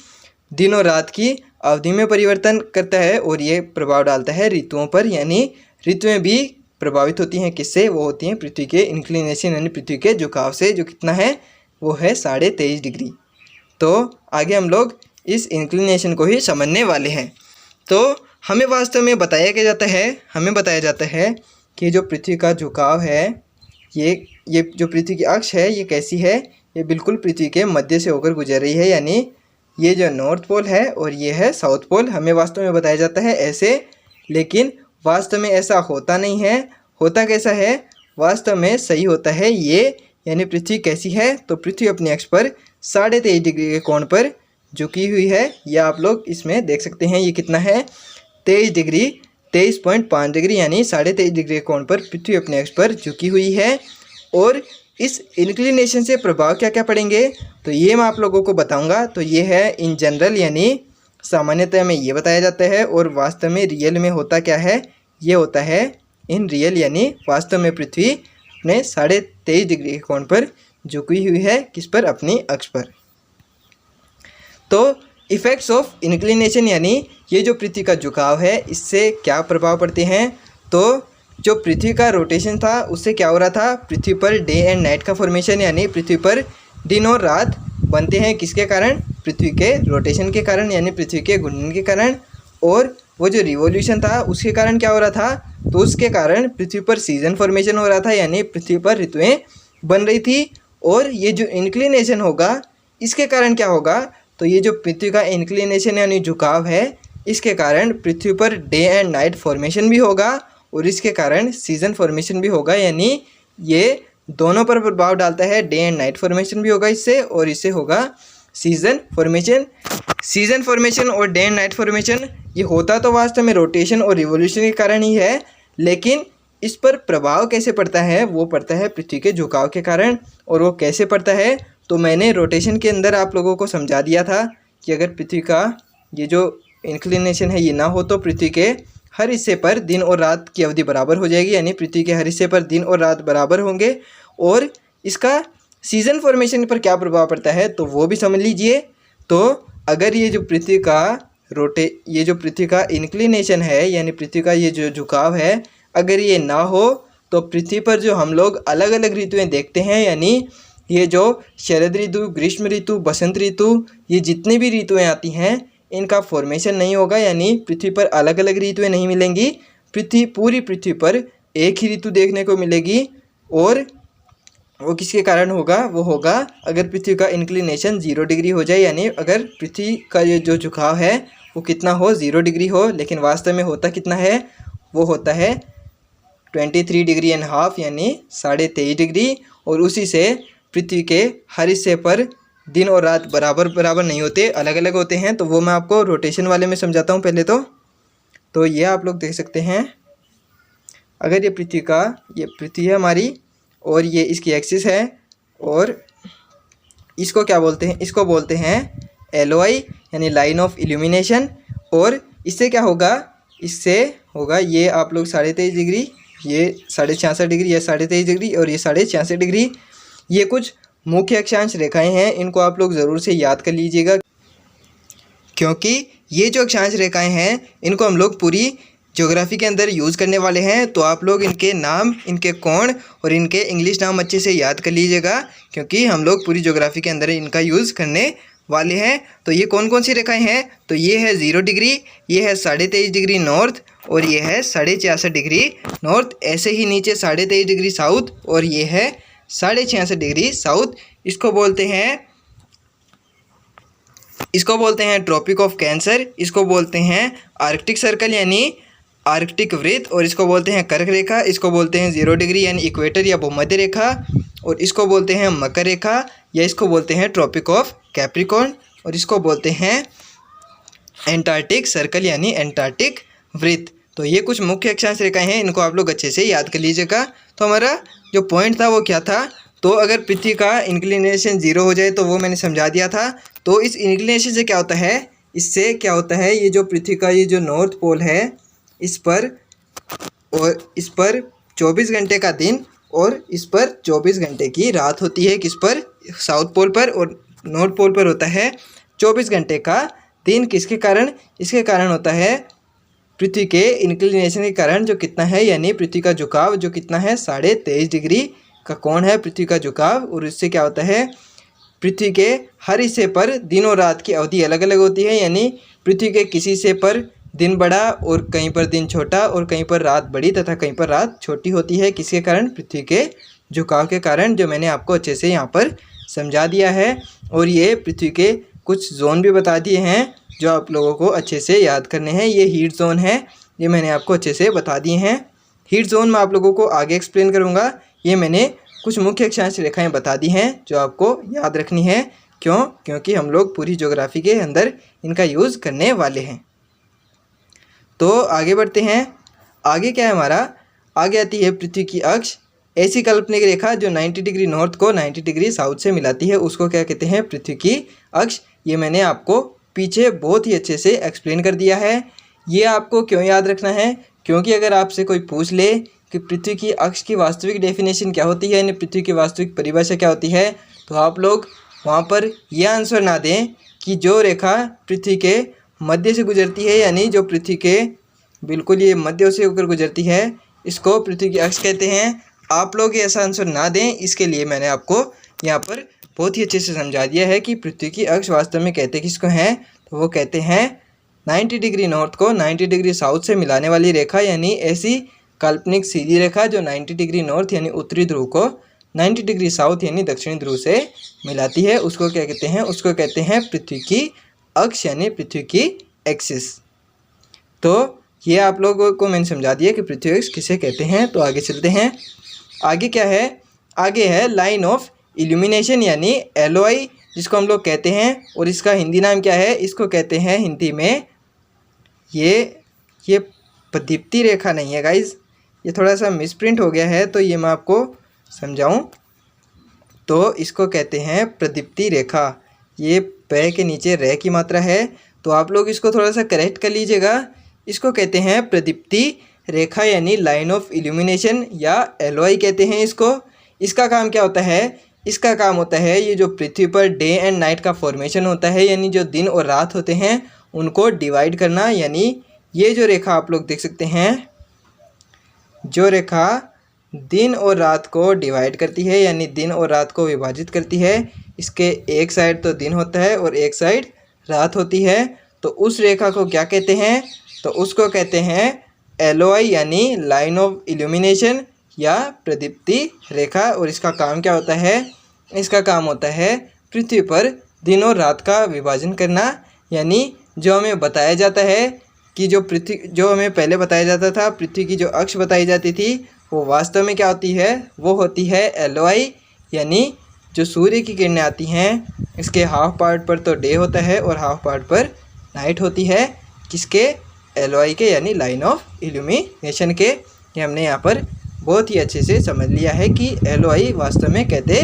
दिन और रात की अवधि में परिवर्तन करता है। और ये प्रभाव डालता है ऋतुओं पर, यानी ऋतुएं भी प्रभावित होती हैं किससे? वो होती हैं पृथ्वी के इंक्लिनेशन यानी पृथ्वी के झुकाव से, जो कितना है? वो है 23.5 डिग्री। तो आगे हम लोग इस इंक्लिनेशन को ही समझने वाले हैं। तो हमें वास्तव में बताया जाता है कि जो पृथ्वी का झुकाव है ये जो पृथ्वी की अक्ष है ये कैसी है, ये बिल्कुल पृथ्वी के मध्य से होकर गुजर रही है, यानी ये जो नॉर्थ पोल है और ये है साउथ पोल। हमें वास्तव में बताया जाता है ऐसे, लेकिन वास्तव में ऐसा होता नहीं है। होता कैसा है, वास्तव में सही होता है ये, यानी पृथ्वी कैसी है, तो पृथ्वी अपनी अक्ष पर 23.5 डिग्री के कोण पर झुकी हुई है। यह आप लोग इसमें देख सकते हैं, ये कितना है 23 डिग्री 23.5 डिग्री, यानी 23.5 डिग्री के कोण पर पृथ्वी अपने अक्ष पर झुकी हुई है। और इस इंक्लिनेशन से प्रभाव क्या क्या पड़ेंगे, तो ये मैं आप लोगों को बताऊंगा। तो ये है इन जनरल, यानी सामान्यतः में ये बताया जाता है, और वास्तव में रियल में होता क्या है, ये होता है इन रियल, यानी वास्तव में पृथ्वी अपने 23.5 डिग्री के कोण पर झुकी हुई है, किस पर, अपनी अक्ष पर। तो इफ़ेक्ट्स ऑफ इंक्लिनेशन, यानी ये जो पृथ्वी का झुकाव है इससे क्या प्रभाव पड़ते हैं। तो जो पृथ्वी का रोटेशन था उससे क्या हो रहा था, पृथ्वी पर डे एंड नाइट का फॉर्मेशन, यानी पृथ्वी पर दिन और रात बनते हैं, किसके कारण, पृथ्वी के रोटेशन के कारण, यानी पृथ्वी के घूमने के कारण। और वो जो रिवॉल्यूशन था उसके कारण क्या हो रहा था, तो उसके कारण पृथ्वी पर सीजन फॉर्मेशन हो रहा था, यानी पृथ्वी पर ऋतुएं बन रही थी। और ये जो इंक्लिनेशन होगा इसके कारण क्या होगा, तो ये जो पृथ्वी का इंक्लिनेशन यानी झुकाव है इसके कारण पृथ्वी per day and night formation भी होगा, और इसके कारण सीजन फॉर्मेशन भी होगा, यानी ये दोनों पर प्रभाव डालता है। डे एंड नाइट फॉर्मेशन भी होगा इससे, और इससे होगा सीजन फॉर्मेशन। सीजन फॉर्मेशन और डे एंड नाइट फॉर्मेशन ये होता तो वास्तव में रोटेशन और रिवोल्यूशन के कारण ही है, लेकिन इस पर प्रभाव कैसे पड़ता है, वो पड़ता है पृथ्वी के झुकाव के कारण। और वो कैसे पड़ता है, तो मैंने रोटेशन के अंदर आप लोगों को समझा दिया था कि अगर पृथ्वी का ये जो इंक्लिनेशन है ये ना हो तो पृथ्वी के हर हिस्से पर दिन और रात की अवधि बराबर हो जाएगी, यानी पृथ्वी के हर हिस्से पर दिन और रात बराबर होंगे। और इसका सीजन फॉर्मेशन पर क्या प्रभाव पड़ता है, तो वो भी समझ लीजिए। तो अगर ये जो पृथ्वी का इंक्लिनेशन है, यानी पृथ्वी का ये जो झुकाव है, अगर ये ना हो तो पृथ्वी पर जो हम लोग अलग अलग ऋतुएं देखते हैं, यानी ये जो शरद ऋतु, ग्रीष्म ऋतु, बसंत ऋतु, ये जितनी भी ऋतुएं आती हैं इनका फॉर्मेशन नहीं होगा, यानी पृथ्वी पर अलग अलग ऋतुएं नहीं मिलेंगी। पूरी पृथ्वी पर एक ही ऋतु देखने को मिलेगी। और वो किसके कारण होगा, वो होगा अगर पृथ्वी का इंक्लिनेशन 0 डिग्री हो जाए, यानी अगर पृथ्वी का ये जो झुकाव है वो कितना हो, 0 डिग्री हो। लेकिन वास्तव में होता कितना है, वो होता है 23 डिग्री एंड हाफ, यानी 23.5 डिग्री। और उसी से पृथ्वी के हर हिस्से पर दिन और रात बराबर नहीं होते, अलग अलग होते हैं। तो वो मैं आपको रोटेशन वाले में समझाता हूँ पहले। तो ये आप लोग देख सकते हैं, अगर ये पृथ्वी है हमारी, और ये इसकी एक्सिस है, और इसको क्या बोलते हैं, इसको बोलते हैं एलओआई, यानी लाइन ऑफ इल्यूमिनेशन। और इससे क्या होगा, इससे होगा ये आप लोग 23.5 डिग्री, ये 66.5 डिग्री, ये 23.5 डिग्री, और ये 66.5 डिग्री। ये कुछ मुख्य अक्षांश रेखाएं हैं, इनको आप लोग ज़रूर से याद कर लीजिएगा, क्योंकि ये जो अक्षांश रेखाएं हैं इनको हम लोग पूरी ज्योग्राफी के अंदर यूज़ करने वाले हैं। तो आप लोग इनके नाम, इनके कोण और इनके इंग्लिश नाम अच्छे से याद कर लीजिएगा, क्योंकि हम लोग पूरी ज्योग्राफी के अंदर इनका यूज़ करने वाले हैं। तो ये कौन कौन सी रेखाएं हैं, तो ये है 0 डिग्री, ये है 23.5 डिग्री नॉर्थ, और ये है 66.5 डिग्री नॉर्थ। ऐसे ही नीचे 23.5 डिग्री साउथ, और ये है 66.5 डिग्री साउथ। इसको बोलते हैं ट्रॉपिक ऑफ कैंसर, इसको बोलते हैं आर्कटिक सर्कल यानी आर्कटिक वृत्त, और इसको बोलते हैं कर्क रेखा, इसको बोलते हैं 0 डिग्री यानी इक्वेटर या भूमध्य रेखा, और इसको बोलते हैं मकर रेखा, या इसको बोलते हैं ट्रॉपिक ऑफ कैप्रिकॉर्न, और इसको बोलते हैं एंटार्क्टिक सर्कल यानी एंटार्क्टिक वृत्त। तो ये कुछ मुख्य अक्षांश रेखाएं हैं, इनको आप लोग अच्छे से याद कर लीजिएगा। तो हमारा जो पॉइंट था वो क्या था, तो अगर पृथ्वी का इंक्लिनेशन 0 हो जाए तो वो मैंने समझा दिया था। तो इस इंक्लिनेशन से क्या होता है, इससे क्या होता है, ये जो पृथ्वी का ये जो नॉर्थ पोल है इस पर 24 घंटे का दिन और इस पर 24 घंटे की रात होती है। किस पर, साउथ पोल पर, और नॉर्थ पोल पर होता है 24 घंटे का दिन। किसके कारण, इसके कारण होता है पृथ्वी के इंक्लिनेशन के कारण, जो कितना है, यानी पृथ्वी का झुकाव जो कितना है 23.5 डिग्री का कोण है पृथ्वी का झुकाव। और इससे क्या होता है, पृथ्वी के हर हिस्से पर दिन और रात की अवधि अलग अलग होती है, यानी पृथ्वी के किसी हिस्से पर दिन बड़ा और कहीं पर दिन छोटा और कहीं पर रात बड़ी तथा कहीं पर रात छोटी होती है। किसके कारण? पृथ्वी के झुकाव के कारण, जो मैंने आपको अच्छे से यहाँ पर समझा दिया है। और ये पृथ्वी के कुछ जोन भी बता दिए हैं जो आप लोगों को अच्छे से याद करने हैं। ये हीट जोन है, ये मैंने आपको अच्छे से बता दिए हैं। हीट जोन मैं आप लोगों को आगे एक्सप्लेन करूँगा। ये मैंने कुछ मुख्य अक्षांश रेखाएं बता दी हैं जो आपको याद रखनी है। क्यों? क्योंकि हम लोग पूरी ज्योग्राफी के अंदर इनका यूज़ करने वाले हैं। तो आगे बढ़ते हैं। आगे क्या है हमारा? आगे आती है पृथ्वी की अक्ष। ऐसी काल्पनिक रेखा जो 90 डिग्री नॉर्थ को 90 डिग्री साउथ से मिलाती है, उसको क्या कहते हैं? पृथ्वी की अक्ष। ये मैंने आपको पीछे बहुत ही अच्छे से एक्सप्लेन कर दिया है। ये आपको क्यों याद रखना है? क्योंकि अगर आपसे कोई पूछ ले कि पृथ्वी की अक्ष की वास्तविक डेफिनेशन क्या होती है, यानी पृथ्वी की वास्तविक परिभाषा क्या होती है, तो आप लोग वहाँ पर यह आंसर ना दें कि जो रेखा पृथ्वी के मध्य से गुजरती है, यानी जो पृथ्वी के बिल्कुल ये मध्य से होकर गुजरती है, इसको पृथ्वी की अक्ष कहते हैं। आप लोग ऐसा आंसर ना दें, इसके लिए मैंने आपको यहाँ पर बहुत ही अच्छे से समझा दिया है कि पृथ्वी की अक्ष वास्तव में कहते किसको हैं। तो वो कहते हैं 90 डिग्री नॉर्थ को 90 डिग्री साउथ से मिलाने वाली रेखा, यानी ऐसी काल्पनिक सीधी रेखा जो 90 डिग्री नॉर्थ यानी उत्तरी ध्रुव को 90 डिग्री साउथ यानी दक्षिणी ध्रुव से मिलाती है, उसको क्या कहते हैं? उसको कहते हैं पृथ्वी की अक्ष, यानी पृथ्वी की एक्सिस। तो ये आप लोगों को मैंने समझा दिया कि पृथ्वी अक्ष किसे कहते हैं। तो आगे चलते हैं। आगे क्या है? आगे है लाइन ऑफ इल्यूमिनेशन, यानी एलओआई, जिसको हम लोग कहते हैं। और इसका हिंदी नाम क्या है? इसको कहते हैं हिंदी में, ये प्रदीप्ति रेखा नहीं है गाइज, ये थोड़ा सा मिसप्रिंट हो गया है, तो ये मैं आपको समझाऊं तो इसको कहते हैं प्रदीप्ति रेखा। ये प के नीचे रे की मात्रा है, तो आप लोग इसको थोड़ा सा करेक्ट कर लीजिएगा। इसको कहते हैं प्रदीप्ति रेखा, यानी लाइन ऑफ इल्यूमिनेशन, या एलओआई कहते हैं इसको। इसका काम क्या होता है? इसका काम होता है ये जो पृथ्वी पर डे एंड नाइट का फॉर्मेशन होता है, यानी जो दिन और रात होते हैं उनको डिवाइड करना। यानी ये जो रेखा आप लोग देख सकते हैं, जो रेखा दिन और रात को डिवाइड करती है, यानी दिन और रात को विभाजित करती है, इसके एक साइड तो दिन होता है और एक साइड रात होती है, तो उस रेखा को क्या कहते हैं? तो उसको कहते हैं एलओआई, यानी लाइन ऑफ इल्यूमिनेशन या प्रदीप्ति रेखा। और इसका काम क्या होता है? इसका काम होता है पृथ्वी पर दिन और रात का विभाजन करना। यानी जो हमें बताया जाता है कि जो हमें पहले बताया जाता था, पृथ्वी की जो अक्ष बताई जाती थी, वो वास्तव में क्या होती है? वो होती है एलओआई, यानी जो सूर्य की किरणें आती हैं, इसके हाफ पार्ट पर तो डे होता है और हाफ पार्ट पर नाइट होती है। किसके? एलओआई के, यानी लाइन ऑफ इल्यूमिनेशन के। ये हमने यहाँ पर बहुत ही अच्छे से समझ लिया है कि एलओआई वास्तव में कहते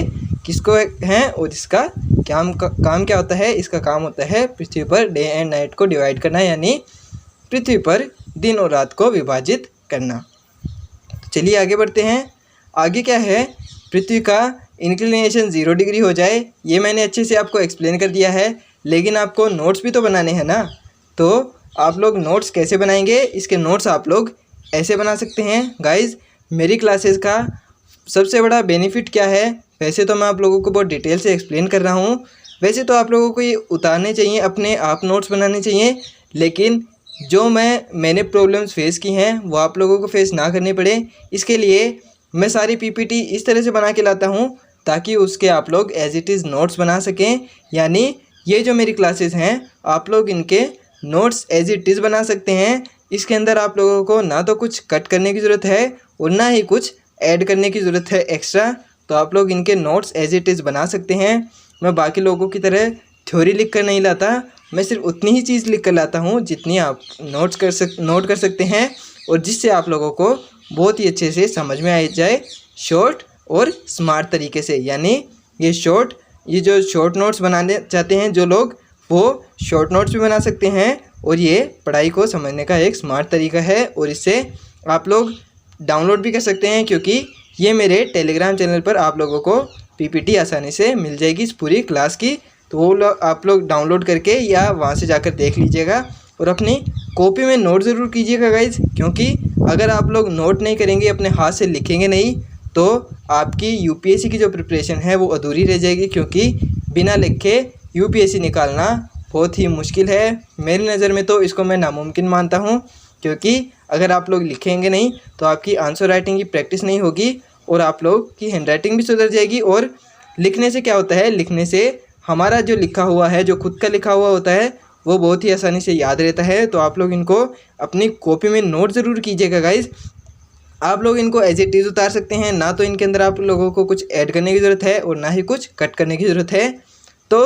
किसको हैं और इसका काम क्या होता है? इसका काम होता है पृथ्वी पर डे एंड नाइट को डिवाइड करना, यानी पृथ्वी पर दिन और रात को विभाजित करना। तो चलिए आगे बढ़ते हैं। आगे क्या है? पृथ्वी का इंक्लिनेशन 0 डिग्री हो जाए, ये मैंने अच्छे से आपको एक्सप्लेन कर दिया है, लेकिन आपको नोट्स भी तो बनाने हैं ना। तो आप लोग नोट्स कैसे बनाएंगे? इसके नोट्स आप लोग ऐसे बना सकते हैं। गाइज़, मेरी क्लासेस का सबसे बड़ा बेनिफिट क्या है? वैसे तो मैं आप लोगों को बहुत डिटेल से एक्सप्लेन कर रहा हूँ, वैसे तो आप लोगों को ये उतारने चाहिए, अपने आप नोट्स बनाने चाहिए, लेकिन जो मैंने प्रॉब्लम्स फेस की हैं वो आप लोगों को फेस ना करनी पड़े, इसके लिए मैं सारी पीपीटी इस तरह से बना के लाता हूँ ताकि उसके आप लोग एज इट इज़ नोट्स बना सकें। यानी ये जो मेरी क्लासेस हैं, आप लोग इनके नोट्स एज इट इज़ बना सकते हैं। इसके अंदर आप लोगों को ना तो कुछ कट करने की ज़रूरत है और ना ही कुछ ऐड करने की ज़रूरत है एक्स्ट्रा। तो आप लोग इनके नोट्स एज इट इज़ बना सकते हैं। मैं बाकी लोगों की तरह थ्योरी लिख कर नहीं लाता, मैं सिर्फ उतनी ही चीज़ लिख कर लाता हूँ जितनी आप नोट कर सकते हैं और जिससे आप लोगों को बहुत ही अच्छे से समझ में आ जाए, शॉर्ट और स्मार्ट तरीके से। यानी ये जो शॉर्ट नोट्स बनाने चाहते हैं जो लोग, वो शॉर्ट नोट्स भी बना सकते हैं और ये पढ़ाई को समझने का एक स्मार्ट तरीका है। और इससे आप लोग डाउनलोड भी कर सकते हैं, क्योंकि ये मेरे टेलीग्राम चैनल पर आप लोगों को पीपीटी आसानी से मिल जाएगी इस पूरी क्लास की। तो वो आप लोग डाउनलोड करके या वहाँ से जाकर देख लीजिएगा और अपनी कॉपी में नोट ज़रूर कीजिएगा गाइज, क्योंकि अगर आप लोग नोट नहीं करेंगे, अपने हाथ से लिखेंगे नहीं, तो आपकी यूपीएससी की जो प्रिपरेशन है वो अधूरी रह जाएगी। क्योंकि बिना लिखे यूपीएससी निकालना बहुत ही मुश्किल है। मेरी नज़र में तो इसको मैं नामुमकिन मानता हूँ, क्योंकि अगर आप लोग लिखेंगे नहीं तो आपकी आंसर राइटिंग की प्रैक्टिस नहीं होगी और आप लोग की हैंड राइटिंग भी सुधर जाएगी। और लिखने से क्या होता है, लिखने से हमारा जो लिखा हुआ है, जो खुद का लिखा हुआ होता है, वो बहुत ही आसानी से याद रहता है। तो आप लोग इनको अपनी कॉपी में नोट ज़रूर कीजिएगा गाइज़। आप लोग इनको एज इट इज़ उतार सकते हैं, ना तो इनके अंदर आप लोगों को कुछ ऐड करने की ज़रूरत है और ना ही कुछ कट करने की ज़रूरत है। तो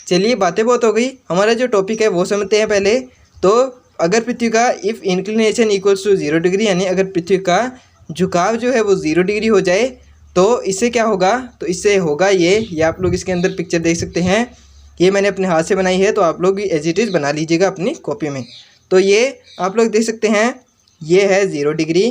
चलिए, बातें बहुत हो गई, हमारा जो टॉपिक है वो समझते हैं पहले। तो अगर पृथ्वी का if inclination equals to 0 degree, यानी अगर पृथ्वी का झुकाव जो है वो 0 डिग्री हो जाए तो इससे क्या होगा, तो इससे होगा ये आप लोग इसके अंदर पिक्चर देख सकते हैं। ये मैंने अपने हाथ से बनाई है, तो आप लोग भी एज इट इज़ बना लीजिएगा अपनी कॉपी में। तो ये आप लोग देख सकते हैं, ये है 0 डिग्री,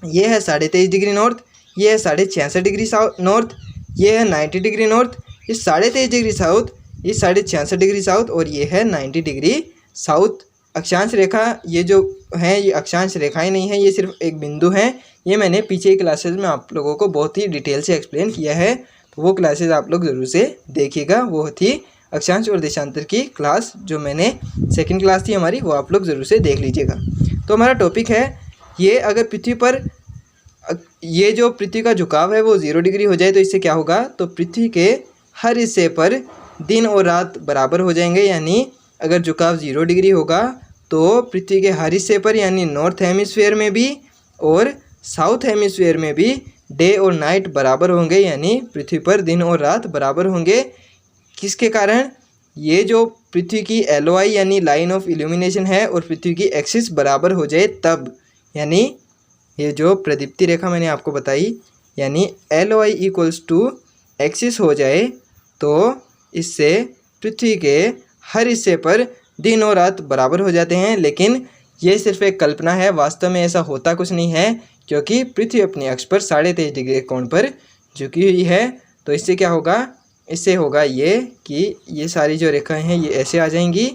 ये है 23.5 डिग्री नॉर्थ, ये है 66.5 डिग्री साउथ नॉर्थ, ये है 90 डिग्री नॉर्थ, ये 23.5 डिग्री साउथ, ये 66.5 डिग्री साउथ, और ये है 90 डिग्री साउथ। अक्षांश रेखा ये जो है, ये अक्षांश रेखाएं नहीं है, ये सिर्फ एक बिंदु है। ये मैंने पीछे की क्लासेस में आप लोगों को बहुत ही डिटेल से एक्सप्लेन किया है, तो वो क्लासेस आप लोग ज़रूर से देखिएगा। वो थी अक्षांश और देशांतर की क्लास, जो मैंने सेकंड क्लास थी हमारी, वो आप लोग ज़रूर से देख लीजिएगा। तो हमारा टॉपिक है ये, अगर पृथ्वी पर ये जो पृथ्वी का झुकाव है वो 0 डिग्री हो जाए तो इससे क्या होगा, तो पृथ्वी के हर हिस्से पर दिन और रात बराबर हो जाएंगे। यानी अगर झुकाव 0 डिग्री होगा तो पृथ्वी के हर हिस्से पर, यानी नॉर्थ हेमिस्फीयर में भी और साउथ हेमिस्फीयर में भी डे और नाइट बराबर होंगे, यानी पृथ्वी पर दिन और रात बराबर होंगे। किसके कारण, ये जो पृथ्वी की LOI यानी लाइन ऑफ इल्यूमिनेशन है और पृथ्वी की एक्सिस बराबर हो जाए तब, यानी ये जो प्रदीप्ति रेखा मैंने आपको बताई, यानी LOI इक्वल्स टू एक्सिस हो जाए तो इससे पृथ्वी के हर हिस्से पर दिन और रात बराबर हो जाते हैं। लेकिन ये सिर्फ एक कल्पना है, वास्तव में ऐसा होता कुछ नहीं है, क्योंकि पृथ्वी अपनी अक्ष पर 23.5 डिग्री कोण पर झुकी हुई है। तो इससे क्या होगा, इससे होगा ये कि ये सारी जो रेखाएं हैं ये ऐसे आ जाएंगी।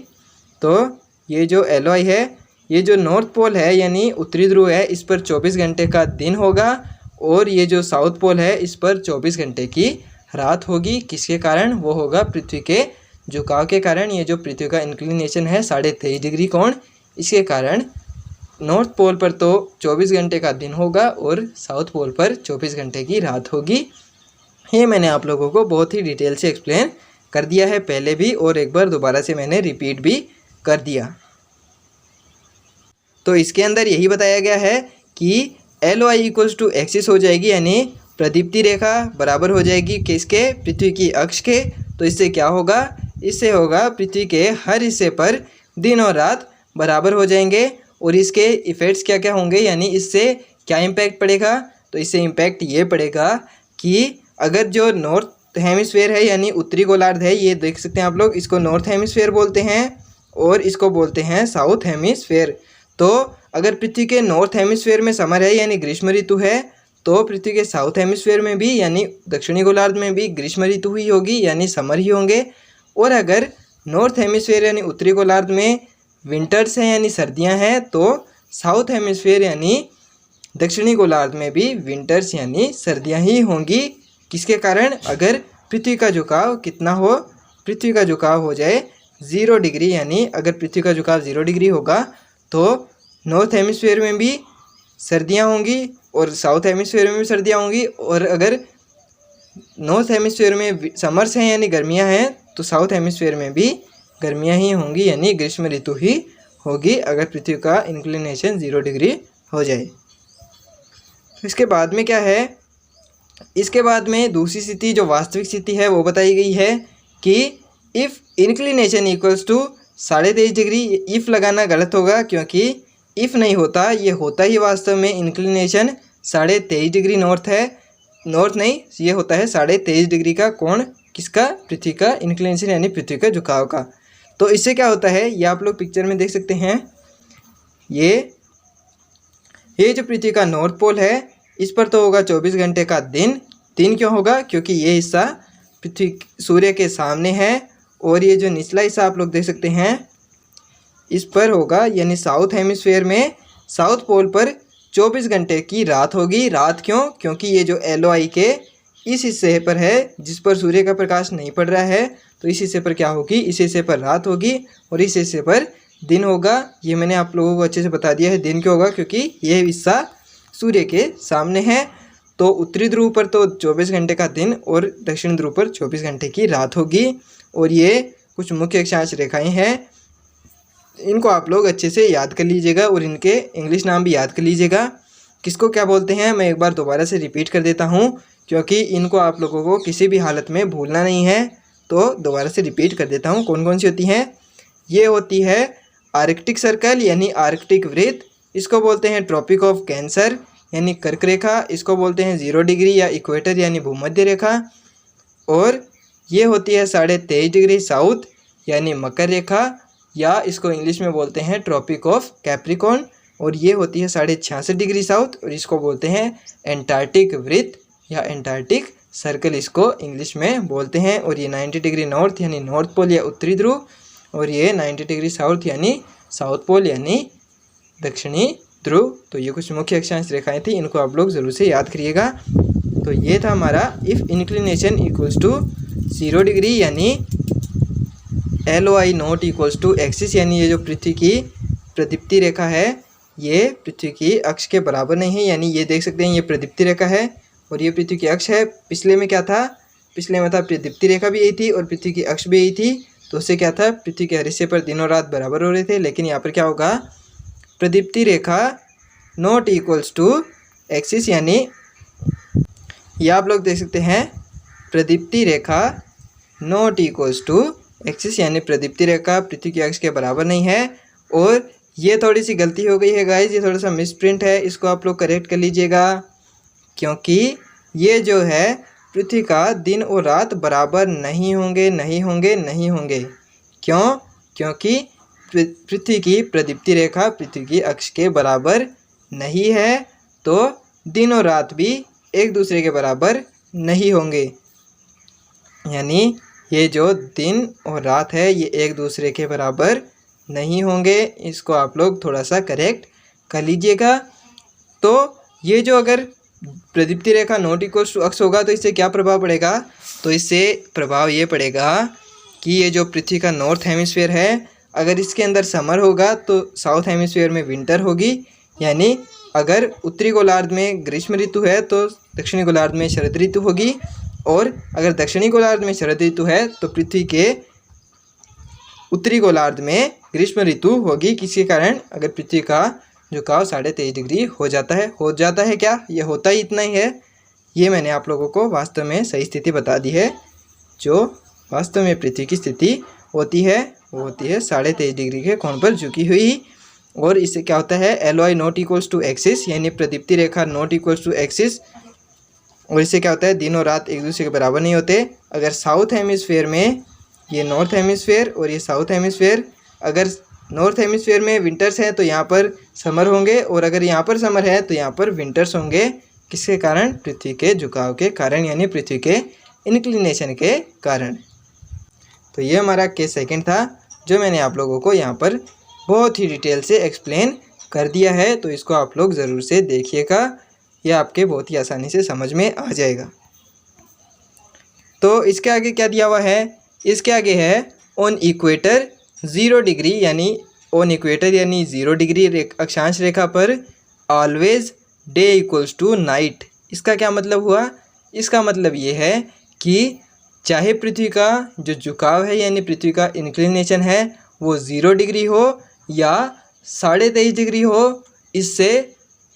तो ये जो LOI है, ये जो नॉर्थ पोल है यानी उत्तरी ध्रुव है, इस पर 24 घंटे का दिन होगा, और ये जो साउथ पोल है इस पर 24 घंटे की रात होगी। किसके कारण, वो होगा पृथ्वी के झुकाव के कारण। ये जो पृथ्वी का इंक्लिनेशन है 23.5 डिग्री कोण, इसके कारण नॉर्थ पोल पर तो 24 घंटे का दिन होगा और साउथ पोल पर 24 घंटे की रात होगी। ये मैंने आप लोगों को बहुत ही डिटेल से एक्सप्लेन कर दिया है पहले भी, और एक बार दोबारा से मैंने रिपीट भी कर दिया। तो इसके अंदर यही बताया गया है कि LOI इक्वल्स टू एक्सिस हो जाएगी, यानी प्रदीप्ति रेखा बराबर हो जाएगी किसके, पृथ्वी की अक्ष के। तो इससे क्या होगा, इससे होगा पृथ्वी के हर हिस्से पर दिन और रात बराबर हो जाएंगे। और इसके इफ़ेक्ट्स क्या क्या होंगे, यानी इससे क्या इम्पैक्ट पड़ेगा, तो इससे इम्पैक्ट ये पड़ेगा कि अगर जो नॉर्थ हेमिस्फीयर है यानी उत्तरी गोलार्ध है, ये देख सकते हैं आप लोग, इसको नॉर्थ हेमिस्फीयर बोलते हैं और इसको बोलते हैं साउथ हेमिस्फीयर। तो अगर पृथ्वी के नॉर्थ हेमिस्फीयर में समर है यानी ग्रीष्म ऋतु है, तो पृथ्वी के साउथ हेमिस्फीयर में भी यानी दक्षिणी गोलार्ध में भी ग्रीष्म ऋतु ही होगी, यानी समर ही होंगे। और अगर नॉर्थ हेमिस्फीयर यानी उत्तरी गोलार्ध में विंटर्स हैं यानी सर्दियां हैं, तो साउथ हेमिस्फीयर यानी दक्षिणी गोलार्ध में भी विंटर्स यानी सर्दियां ही होंगी। किसके कारण, अगर पृथ्वी का झुकाव कितना हो, पृथ्वी का झुकाव हो जाए 0 डिग्री, यानी अगर पृथ्वी का झुकाव 0 डिग्री होगा तो नॉर्थ हेमिस्फीयर में भी सर्दियां होंगी और साउथ हेमिस्फीयर में भी सर्दियां होंगी। और अगर नॉर्थ हेमिस्फीयर में समर्स हैं यानी गर्मियां हैं, तो साउथ हेमिस्फीयर में भी गर्मियां ही होंगी, यानी ग्रीष्म ऋतु ही होगी अगर पृथ्वी का इंक्लिनेशन 0 डिग्री हो जाए। इसके बाद में क्या है, इसके बाद में दूसरी स्थिति जो वास्तविक स्थिति है वो बताई गई है कि if inclination equals to 23.5 degree. If लगाना गलत होगा, क्योंकि इफ़ नहीं होता, ये होता ही वास्तव में इंक्लिनेशन 23.5 डिग्री नॉर्थ है, नॉर्थ नहीं, ये होता है 23.5 डिग्री का कोण, किसका, पृथ्वी का इंक्लिनेशन यानी पृथ्वी का झुकाव का। तो इससे क्या होता है, ये आप लोग पिक्चर में देख सकते हैं, ये जो पृथ्वी का नॉर्थ पोल है इस पर तो होगा 24 घंटे का दिन। दिन क्यों होगा, क्योंकि ये हिस्सा पृथ्वी सूर्य के सामने है, और ये जो निचला हिस्सा आप लोग देख सकते हैं इस पर होगा, यानी साउथ हेमिस्फीयर में साउथ पोल पर 24 घंटे की रात होगी। रात क्यों, क्योंकि ये जो LOI के इस हिस्से पर है जिस पर सूर्य का प्रकाश नहीं पड़ रहा है, तो इस हिस्से पर क्या होगी, इस हिस्से पर रात होगी और इस हिस्से पर दिन होगा। ये मैंने आप लोगों को अच्छे से बता दिया है। दिन क्यों होगा, क्योंकि यह हिस्सा सूर्य के सामने है। तो उत्तरी ध्रुव पर तो 24 घंटे का दिन और दक्षिण ध्रुव पर 24 घंटे की रात होगी। और ये कुछ मुख्य अक्षांश रेखाएं हैं, इनको आप लोग अच्छे से याद कर लीजिएगा और इनके इंग्लिश नाम भी याद कर लीजिएगा। किसको क्या बोलते हैं मैं एक बार दोबारा से रिपीट कर देता हूँ, क्योंकि इनको आप लोगों को किसी भी हालत में भूलना नहीं है। तो दोबारा से रिपीट कर देता हूँ कौन कौन सी होती हैं। ये होती है आर्कटिक सर्कल यानी आर्कटिक वृत्त, इसको बोलते हैं ट्रॉपिक ऑफ कैंसर यानी कर्क रेखा, इसको बोलते हैं 0 डिग्री या इक्वेटर यानी भूमध्य रेखा। और ये होती है 23.5 डिग्री साउथ यानी मकर रेखा, या इसको इंग्लिश में बोलते हैं ट्रॉपिक ऑफ कैप्रिकॉर्न। और ये होती है 66.5 डिग्री साउथ और इसको बोलते हैं एंटार्क्टिक वृत्त या एंटार्क्टिक सर्कल, इसको इंग्लिश में बोलते हैं। और ये 90 डिग्री नॉर्थ यानी नॉर्थ पोल या उत्तरी ध्रुव, और ये 90 डिग्री साउथ यानी साउथ पोल यानी दक्षिणी ध्रुव। तो ये कुछ मुख्य अक्षांश रेखाएं थी, इनको आप लोग ज़रूर से याद करिएगा। तो ये था हमारा if inclination equals to 0 degree यानी LOI not equals to axis, यानी ये जो पृथ्वी की प्रदीप्ति रेखा है ये पृथ्वी की अक्ष के बराबर नहीं है। यानी ये देख सकते हैं ये प्रदीप्ति रेखा है और ये पृथ्वी की अक्ष है। पिछले में क्या था, पिछले में था प्रदीप्ति रेखा भी यही थी और पृथ्वी की अक्ष भी यही थी। तो उससे क्या था, पृथ्वी के हर हिस्से पर दिन और रात बराबर हो रहे थे। लेकिन यहाँ पर क्या होगा, प्रदीप्ति रेखा नॉट इक्वल्स टू एक्सिस, यानी ये आप लोग देख सकते हैं प्रदीप्ति रेखा नॉट इक्वल्स टू एक्सिस, यानी प्रदीप्ति रेखा पृथ्वी की अक्ष के बराबर नहीं है। और ये थोड़ी सी गलती हो गई है गाइज, ये थोड़ा सा मिसप्रिंट है, इसको आप लोग करेक्ट कर लीजिएगा। क्योंकि ये जो है पृथ्वी का दिन और रात बराबर नहीं होंगे, नहीं होंगे, नहीं होंगे। क्यों? क्योंकि पृथ्वी की प्रदीप्ति रेखा पृथ्वी की अक्ष के बराबर नहीं है, तो दिन और रात भी एक दूसरे के बराबर नहीं होंगे। यानी ये जो दिन और रात है ये एक दूसरे के बराबर नहीं होंगे, इसको आप लोग थोड़ा सा करेक्ट कर लीजिएगा। तो ये जो अगर प्रदीप्ति रेखा नॉट इक्वल्स टू अक्ष होगा तो इससे क्या प्रभाव पड़ेगा, तो इससे प्रभाव ये पड़ेगा कि ये जो पृथ्वी का नॉर्थ हेमिस्फीयर है अगर इसके अंदर समर होगा तो साउथ हेमिस्फीयर में विंटर होगी। यानी अगर उत्तरी गोलार्ध में ग्रीष्म ऋतु है तो दक्षिणी गोलार्ध में शरद ऋतु होगी, और अगर दक्षिणी गोलार्ध में शरद ऋतु है तो पृथ्वी के उत्तरी गोलार्ध में ग्रीष्म ऋतु होगी। किसके कारण, अगर पृथ्वी का झुकाव 23.5 डिग्री हो जाता है क्या, ये होता ही इतना ही है। ये मैंने आप लोगों को वास्तव में सही स्थिति बता दी है। जो वास्तव में पृथ्वी की स्थिति होती है वो होती है 23.5 डिग्री के कोण पर झुकी हुई। और इससे क्या होता है, LOI not equals to axis, यानी प्रदीप्ति रेखा नॉट इक्वल्स टू एक्सिस। और इससे क्या होता है, दिन और रात एक दूसरे के बराबर नहीं होते। अगर साउथ हेमिस्फीयर में ये नॉर्थ हेमिस्फीयर और ये साउथ हेमिस्फीयर, अगर नॉर्थ हेमिस्फीयर में विंटर्स हैं तो यहाँ पर समर होंगे, और अगर यहाँ पर समर है तो यहाँ पर विंटर्स होंगे। किसके कारण, पृथ्वी के झुकाव के कारण, यानी पृथ्वी के इंक्लिनेशन के कारण। तो ये हमारा केस सेकंड था जो मैंने आप लोगों को यहाँ पर बहुत ही डिटेल से एक्सप्लेन कर दिया है। तो इसको आप लोग ज़रूर से देखिएगा, यह आपके बहुत ही आसानी से समझ में आ जाएगा। तो इसके आगे क्या दिया हुआ है, इसके आगे है ऑन इक्वेटर 0 डिग्री, यानी ऑन इक्वेटर यानी 0 डिग्री अक्षांश रेखा पर always day equals to night. इसका क्या मतलब हुआ, इसका मतलब ये है कि चाहे पृथ्वी का जो झुकाव है यानी पृथ्वी का इंक्लिनेशन है वो 0 डिग्री हो या 23.5 डिग्री हो, इससे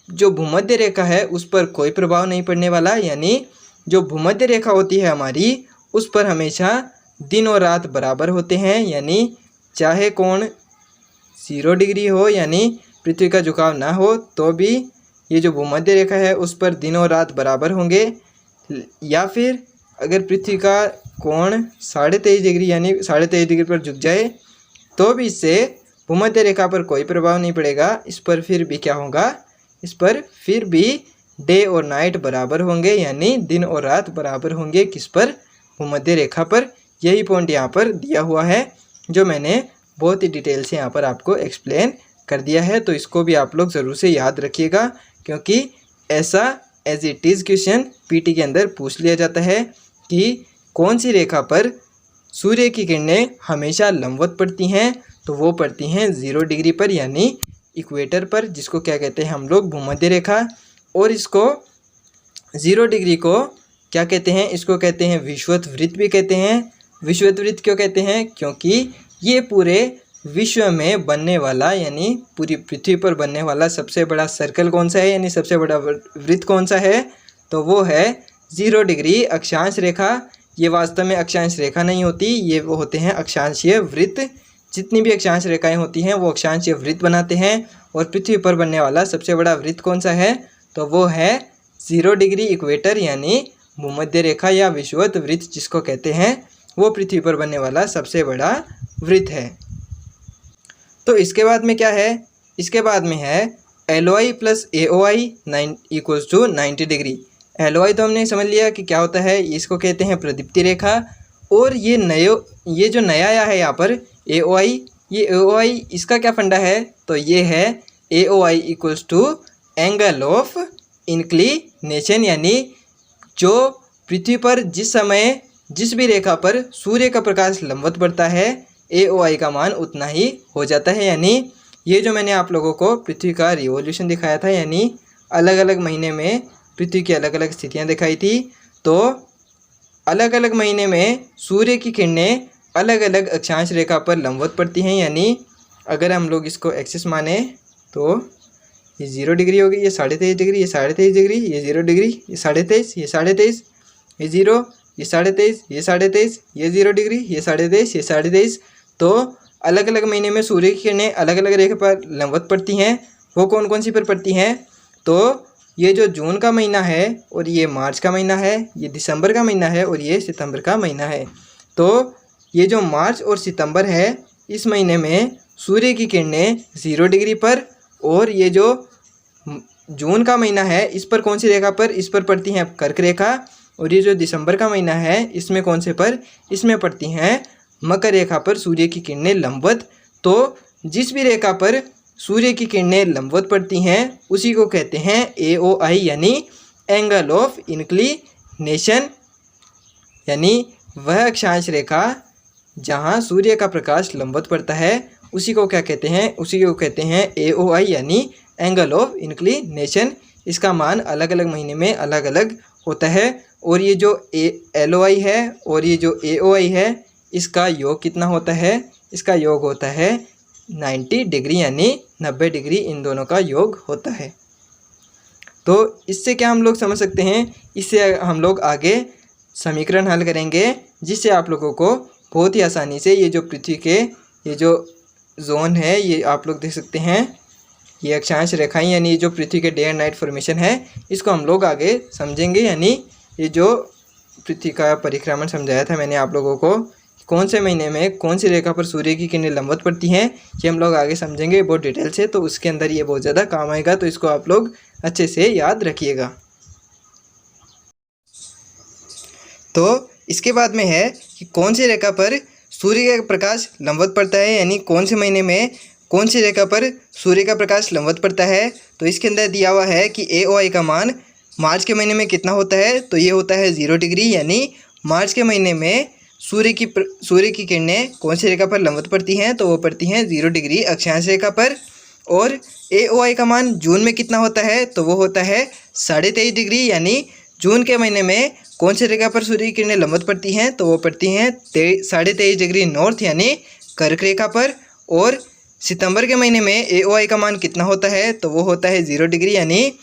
जो भूमध्य रेखा है उस पर कोई प्रभाव नहीं पड़ने वाला। यानी जो भूमध्य रेखा होती है हमारी उस पर हमेशा दिन और रात बराबर होते हैं। यानी चाहे कोण 0 डिग्री हो यानी पृथ्वी का झुकाव ना हो तो भी ये जो भूमध्य रेखा है उस पर दिन और रात बराबर होंगे। या फिर अगर पृथ्वी का कोण 23.5 डिग्री यानी 23.5 डिग्री पर झुक जाए तो भी इससे भूमध्य रेखा पर कोई प्रभाव नहीं पड़ेगा। इस पर फिर भी क्या होगा, इस पर फिर भी डे और नाइट बराबर होंगे, यानी दिन और रात बराबर होंगे। किस पर, भूमध्य रेखा पर। यही पॉइंट यहाँ पर दिया हुआ है जो मैंने बहुत ही डिटेल से यहाँ पर आपको एक्सप्लेन कर दिया है। तो इसको भी आप लोग ज़रूर से याद रखिएगा, क्योंकि ऐसा as it is question PT के अंदर पूछ लिया जाता है कि कौन सी रेखा पर सूर्य की किरणें हमेशा लंबवत पड़ती हैं, तो वो पड़ती हैं 0 डिग्री पर यानी इक्वेटर पर, जिसको क्या कहते हैं हम लोग भूमध्य रेखा। और इसको 0 डिग्री को क्या कहते हैं, इसको कहते हैं विषुवत वृत्त भी कहते हैं। विषुवत वृत्त क्यों कहते हैं, क्योंकि ये पूरे विश्व में बनने वाला यानी पूरी पृथ्वी पर बनने वाला सबसे बड़ा सर्कल कौन सा है यानी सबसे बड़ा वृत्त कौन सा है, तो वो है 0 डिग्री अक्षांश रेखा। ये वास्तव में अक्षांश रेखा नहीं होती, ये वो होते हैं अक्षांशीय वृत्त। जितनी भी अक्षांश रेखाएं होती हैं वो अक्षांशीय वृत्त बनाते हैं। और पृथ्वी पर बनने वाला सबसे बड़ा वृत्त कौन सा है, तो वो है 0 डिग्री इक्वेटर यानी भूमध्य रेखा या विषुवत वृत्त जिसको कहते हैं, वो पृथ्वी पर बनने वाला सबसे बड़ा वृत्त है। तो इसके बाद में क्या है, इसके बाद में है LOI plus AOI equals to 90 degree. LOI तो हमने समझ लिया कि क्या होता है, इसको कहते हैं प्रदीप्ति रेखा। और ये जो नया आया है यहाँ पर AOI, ये AOI इसका क्या फंडा है, तो ये है AOI equals to angle of inclination, यानी जो पृथ्वी पर जिस समय जिस भी रेखा पर सूर्य का प्रकाश लंबवत पड़ता है AOI का मान उतना ही हो जाता है। यानी ये जो मैंने आप लोगों को पृथ्वी का रिवॉल्यूशन दिखाया था, यानी अलग अलग महीने में पृथ्वी की अलग अलग स्थितियाँ दिखाई थी, तो अलग अलग महीने में सूर्य की किरणें अलग अलग अक्षांश रेखा पर लंबवत पड़ती हैं। यानी अगर हम लोग इसको एक्सिस माने तो ये 0 डिग्री होगी, ये 23.5 डिग्री, ये 23.5 डिग्री, ये 0 डिग्री, ये 23.5, ये 23.5, ये 0, ये 23.5, ये 23.5, ये 0 डिग्री, ये 23.5, ये 23.5। तो अलग अलग महीने में सूर्य की किरणें अलग अलग रेखा पर लंबवत पड़ती हैं। वो कौन कौन सी पर पड़ती हैं, तो ये जो जून का महीना है और ये मार्च का महीना है, ये दिसंबर का महीना है और ये सितंबर का महीना है। तो ये जो मार्च और सितंबर है, इस महीने में सूर्य की किरणें 0 डिग्री पर, और ये जो जून का महीना है इस पर कौन सी रेखा पर, इस पर पड़ती हैं कर्क रेखा। और ये जो दिसंबर का महीना है इसमें कौन से पर, इसमें पड़ती हैं मकर रेखा पर सूर्य की किरणें लंबवत। तो जिस भी रेखा पर सूर्य की किरणें लंबवत पड़ती हैं उसी को कहते हैं AOI यानी एंगल ऑफ इंक्लिनेशन, यानी वह अक्षांश रेखा जहां सूर्य का प्रकाश लंबवत पड़ता है उसी को क्या कहते हैं, उसी को कहते हैं AOI यानी एंगल ऑफ इंक्लिनेशन। इसका मान अलग अलग महीने में अलग अलग होता है। और ये जो LOI है और ये जो AOI है इसका योग कितना होता है, इसका योग होता है 90 डिग्री यानी 90 डिग्री, इन दोनों का योग होता है। तो इससे क्या हम लोग समझ सकते हैं, इससे हम लोग आगे समीकरण हल करेंगे जिससे आप लोगों को बहुत ही आसानी से ये जो पृथ्वी के ये जो जोन है ये आप लोग देख सकते हैं, ये अक्षांश रेखाएं यानी जो पृथ्वी के डे एंड नाइट फॉर्मेशन है इसको हम लोग आगे समझेंगे। यानी ये जो पृथ्वी का परिक्रमण समझाया था मैंने आप लोगों को, कौन से महीने में कौन सी रेखा पर सूर्य की किरणें लंबवत पड़ती हैं, ये हम लोग आगे समझेंगे बहुत डिटेल से। तो उसके अंदर ये बहुत ज़्यादा काम आएगा, तो इसको आप लोग अच्छे से याद रखिएगा। तो इसके बाद में है कि कौन सी रेखा पर सूर्य का प्रकाश लंबवत पड़ता है, यानी कौन से महीने में कौन सी रेखा पर सूर्य का प्रकाश लंबवत पड़ता है। तो इसके अंदर दिया हुआ है कि AOI का मान मार्च के महीने में कितना होता है, तो ये होता है 0 डिग्री, यानी मार्च के महीने में सूर्य की किरणें कौन सी रेखा पर लंबवत पड़ती हैं, तो वो पड़ती हैं 0 डिग्री अक्षांश रेखा पर। और AOI का मान जून में कितना होता है, तो वो होता है 23.5 डिग्री, यानी जून के महीने में कौन सी रेखा पर सूर्य की किरणें लंबवत पड़ती हैं, तो वो पड़ती हैं 23.5 डिग्री नॉर्थ यानी कर्क रेखा पर। और सितंबर के महीने में AOI का मान कितना होता है, तो वो होता है 0 डिग्री, यानी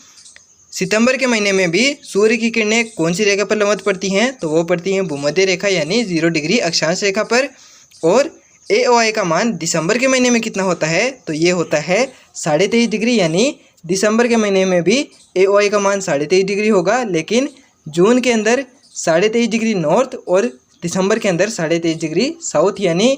सितंबर के महीने में भी सूर्य की किरणें कौन सी रेखा पर लंबवत पड़ती हैं, तो वो पड़ती हैं भूमध्य रेखा यानी 0 डिग्री अक्षांश रेखा पर। और AOI का मान दिसंबर के महीने में कितना होता है, तो ये होता है 23.5 डिग्री, यानी दिसंबर के महीने में भी AOI का मान 23.5 डिग्री होगा, लेकिन जून के अंदर 23.5 डिग्री नॉर्थ और दिसंबर के अंदर 23.5 डिग्री साउथ, यानी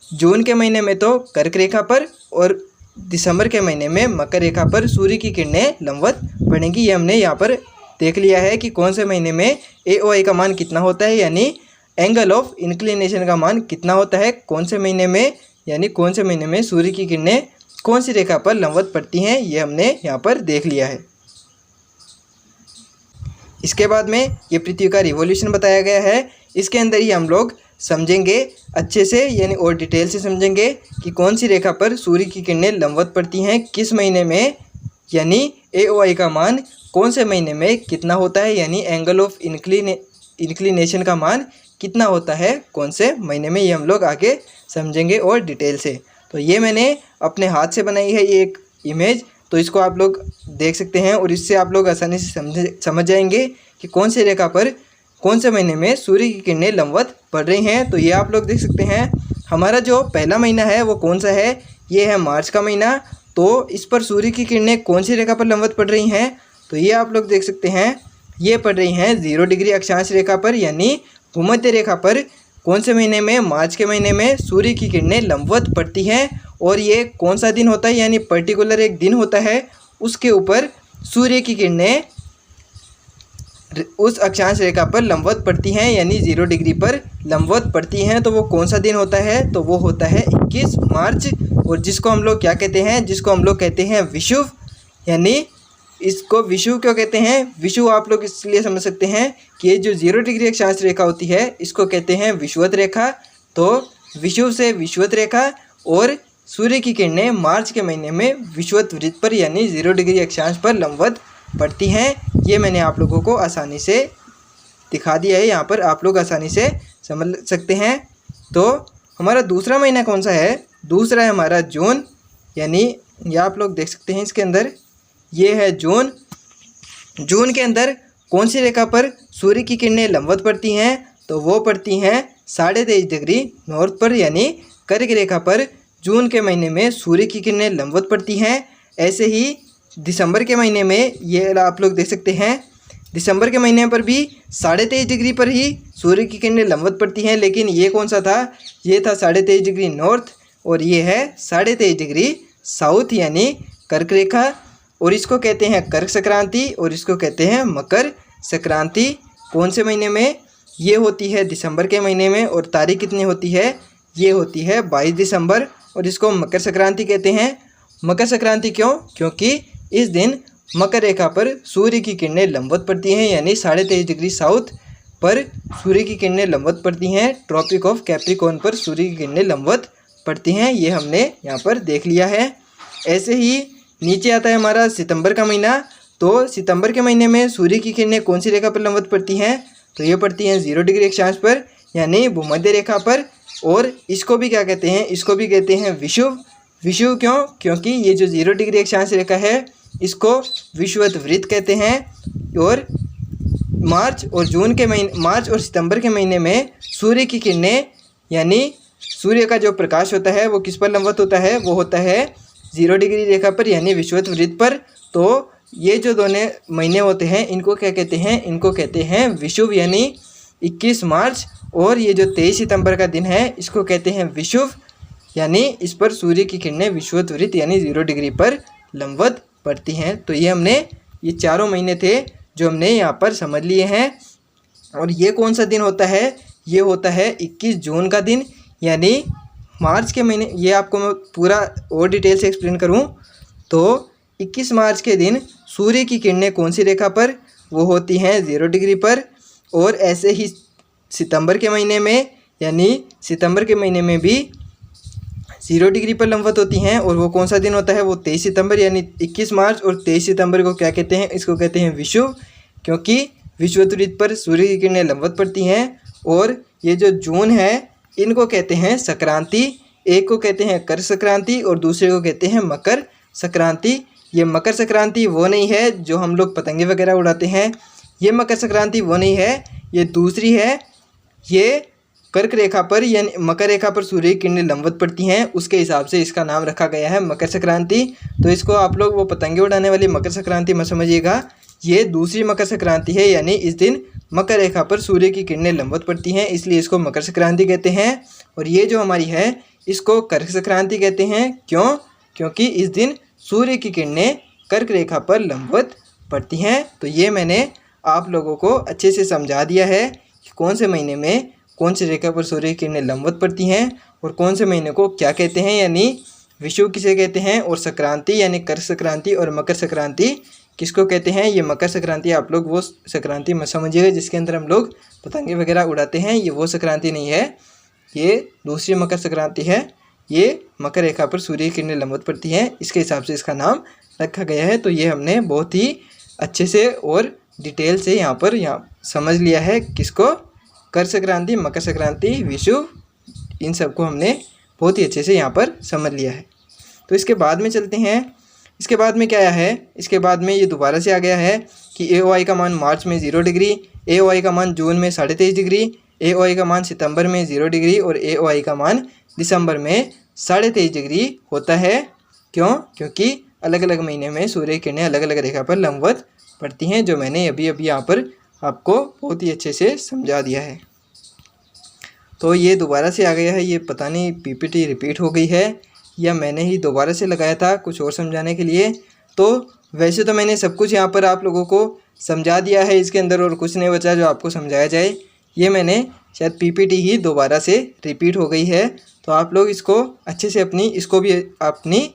जून के महीने में तो कर्क रेखा पर और दिसंबर के महीने में मकर रेखा पर सूर्य की किरणें लंबवत पड़ेंगी। ये हमने यहाँ पर देख लिया है कि कौन से महीने में AOI का मान कितना होता है, यानी एंगल ऑफ इंक्लिनेशन का मान कितना होता है कौन से महीने में, यानी कौन से महीने में सूर्य की किरणें कौन सी रेखा पर लंबवत पड़ती हैं, ये हमने यहाँ पर देख लिया है। इसके बाद में ये पृथ्वी का रिवॉल्यूशन बताया गया है, इसके अंदर ही हम लोग समझेंगे अच्छे से यानी और डिटेल से समझेंगे कि कौन सी रेखा पर सूर्य की किरणें लंबवत पड़ती हैं, किस महीने में, यानी ए ओ आई का मान कौन से महीने में कितना होता है, यानी एंगल ऑफ इंक्लिनेशन का मान कितना होता है कौन से महीने में, ये हम लोग आगे समझेंगे और डिटेल से। तो ये मैंने अपने हाथ से बनाई है ये एक इमेज, तो इसको आप लोग देख सकते हैं और इससे आप लोग आसानी से समझ जाएंगे कि कौन सी रेखा पर कौन से महीने में सूर्य की किरणें लंबवत पड़ रही हैं। तो ये आप लोग देख सकते हैं हमारा जो पहला महीना है वो कौन सा है, ये है मार्च का महीना। तो इस पर सूर्य की किरणें कौन सी रेखा पर लंबवत पड़ रही हैं, तो ये आप लोग देख सकते हैं ये पड़ रही हैं 0 डिग्री अक्षांश रेखा पर, यानी भूमध्य रेखा पर। कौन से महीने में, मार्च के महीने में सूर्य की किरणें लंबवत पड़ती हैं। और ये कौन सा दिन होता है, यानी पर्टिकुलर एक दिन होता है, उसके ऊपर सूर्य की किरणें उस अक्षांश रेखा पर लंबवत पड़ती हैं, यानी 0 डिग्री पर लंबवत पड़ती हैं। तो वो कौन सा दिन होता है, तो वो होता है 21 मार्च। और जिसको हम लोग क्या कहते हैं, जिसको हम लोग कहते हैं विषुव, यानी इसको विषुव क्यों कहते हैं, विषुव आप लोग इसलिए समझ सकते हैं कि ये जो 0 डिग्री अक्षांश रेखा होती है इसको कहते हैं विषुवत रेखा। तो विषुव से विषुवत रेखा और सूर्य की किरणें मार्च के महीने में विषुवत वृत्त पर यानी 0 डिग्री अक्षांश पर लंबवत पड़ती हैं। ये मैंने आप लोगों को आसानी से दिखा दिया है, यहाँ पर आप लोग आसानी से समझ सकते हैं। तो हमारा दूसरा महीना कौन सा है, दूसरा है हमारा जून, यानी ये आप लोग देख सकते हैं इसके अंदर ये है जून। जून के अंदर कौन सी रेखा पर सूर्य की किरणें लंबवत पड़ती हैं, तो वो पड़ती हैं 23.5 डिग्री नॉर्थ पर, यानी कर्क रेखा पर जून के महीने में सूर्य की किरणें लंबवत पड़ती हैं। ऐसे ही दिसंबर के महीने में ये आप लोग देख सकते हैं दिसंबर के महीने पर भी 23.5 डिग्री पर ही सूर्य की किरणें लंबवत पड़ती हैं, लेकिन ये कौन सा था, ये था 23.5 डिग्री नॉर्थ और ये है 23.5 डिग्री साउथ, यानी कर्क रेखा। और इसको कहते हैं कर्क संक्रांति और इसको कहते हैं मकर संक्रांति। कौन से महीने में, ये होती है दिसंबर के महीने में और तारीख कितनी होती है, ये होती है 22 दिसंबर और इसको मकर संक्रांति कहते हैं। मकर संक्रांति क्यों, क्योंकि इस दिन मकर रेखा पर सूर्य की किरणें लंबवत पड़ती हैं, यानी 23.5 डिग्री साउथ पर सूर्य की किरणें लंबवत पड़ती हैं। ट्रॉपिक ऑफ कैप्रिकॉर्न पर सूर्य की किरणें लंबवत पड़ती हैं, ये हमने यहाँ पर देख लिया है। ऐसे ही नीचे आता है हमारा सितंबर का महीना। तो सितंबर के महीने में सूर्य की किरणें कौन सी रेखा पर लंबवत पड़ती हैं, तो ये पड़ती हैं 0 डिग्री अक्षांश पर, यानी भूमध्य रेखा पर। और इसको भी क्या कहते हैं, इसको भी कहते हैं विषुव। विषुव क्यों, क्योंकि ये जो 0 डिग्री अक्षांश रेखा है इसको विषुवत वृत्त कहते हैं। और मार्च और सितंबर के महीने में सूर्य की किरणें यानी सूर्य का जो प्रकाश होता है वो किस पर लंबवत होता है, वो होता है 0 डिग्री रेखा पर, यानी विषुवत वृत्त पर। तो ये जो दोनों महीने होते हैं इनको क्या कहते हैं, इनको कहते हैं विषुव, यानी 21 मार्च और ये जो 23 सितंबर का दिन है इसको कहते हैं विषुव, यानी इस पर सूर्य की किरणें विषुवत वृत्त यानी 0 डिग्री पर लंबवत पड़ती हैं। तो ये चारों महीने थे जो हमने यहाँ पर समझ लिए हैं। और ये कौन सा दिन होता है, ये होता है 21 जून का दिन, यानी मार्च के महीने। ये आपको मैं पूरा और डिटेल से एक्सप्लेन करूँ तो 21 मार्च के दिन सूर्य की किरणें कौन सी रेखा पर, वो होती हैं 0 डिग्री पर। और ऐसे ही सितंबर के महीने में, यानी सितंबर के महीने में भी 0 डिग्री पर लंबवत होती हैं। और वो कौन सा दिन होता है, वो 23 सितंबर, यानी 21 मार्च और 23 सितंबर को क्या कहते हैं, इसको कहते हैं विषुव, क्योंकि विषुवत वृत्त पर सूर्य की किरणें लंबवत पड़ती हैं। और ये जो जून है इनको कहते हैं संक्रांति। एक को कहते हैं कर संक्रांति और दूसरे को कहते हैं मकर संक्रांति। ये मकर संक्रांति वो नहीं है जो हम लोग पतंगे वगैरह उड़ाते हैं, ये मकर संक्रांति वो नहीं है, ये दूसरी है। ये कर्क रेखा पर यानी मकर रेखा पर सूर्य की किरणें लंबवत पड़ती हैं, उसके हिसाब से इसका नाम रखा गया है मकर संक्रांति। तो इसको आप लोग वो पतंगे उड़ाने वाली मकर संक्रांति मत समझिएगा, ये दूसरी मकर संक्रांति है, यानी इस दिन मकर रेखा पर सूर्य की किरणें लंबवत पड़ती हैं, इसलिए इसको मकर संक्रांति कहते हैं। और ये जो हमारी है इसको कर्क संक्रांति कहते हैं। क्यों, क्योंकि इस दिन सूर्य की किरणें कर्क रेखा पर लंबवत पड़ती हैं। तो ये मैंने आप लोगों को अच्छे से समझा दिया है कि कौन से महीने में कौन सी रेखा पर सूर्य की किरणें लंबवत पड़ती हैं और कौन से महीने को क्या कहते हैं, यानी विषुव किसे कहते हैं, और संक्रांति यानी कर्क संक्रांति और मकर संक्रांति किसको कहते हैं, ये मकर संक्रांति। आप लोग वो संक्रांति मत समझिएगा जिसके अंदर हम लोग पतंगे वगैरह उड़ाते हैं, ये वो संक्रांति नहीं है, ये दूसरी मकर संक्रांति है। ये मकर रेखा पर सूर्य की किरणें लंबवत पड़ती हैं, इसके हिसाब से इसका नाम रखा गया है। तो ये हमने बहुत ही अच्छे से और डिटेल से यहाँ समझ लिया है किसको, कर संक्रांति, मकर संक्रांति, विषु, इन सबको हमने बहुत ही अच्छे से यहाँ पर समझ लिया है। तो इसके बाद में चलते हैं। इसके बाद में क्या आया है, इसके बाद में ये दोबारा से आ गया है कि AOI का मान मार्च में 0 डिग्री, AOI का मान जून में 23.5 डिग्री, AOI का मान सितंबर में 0 डिग्री और AOI का मान दिसंबर में 23.5 डिग्री होता है। क्यों? क्योंकि अलग अलग महीने में सूर्य की किरणें अलग अलग रेखा पर लंबवत पड़ती हैं, जो मैंने अभी यहाँ पर आपको बहुत ही अच्छे से समझा दिया है। तो ये दोबारा से आ गया है, ये पता नहीं PPT रिपीट हो गई है या मैंने ही दोबारा से लगाया था कुछ और समझाने के लिए। तो वैसे तो मैंने सब कुछ यहाँ पर आप लोगों को समझा दिया है इसके अंदर, और कुछ नहीं बचा जो आपको समझाया जाए। ये मैंने शायद PPT ही दोबारा से रिपीट हो गई है। तो आप लोग इसको अच्छे से इसको भी अपनी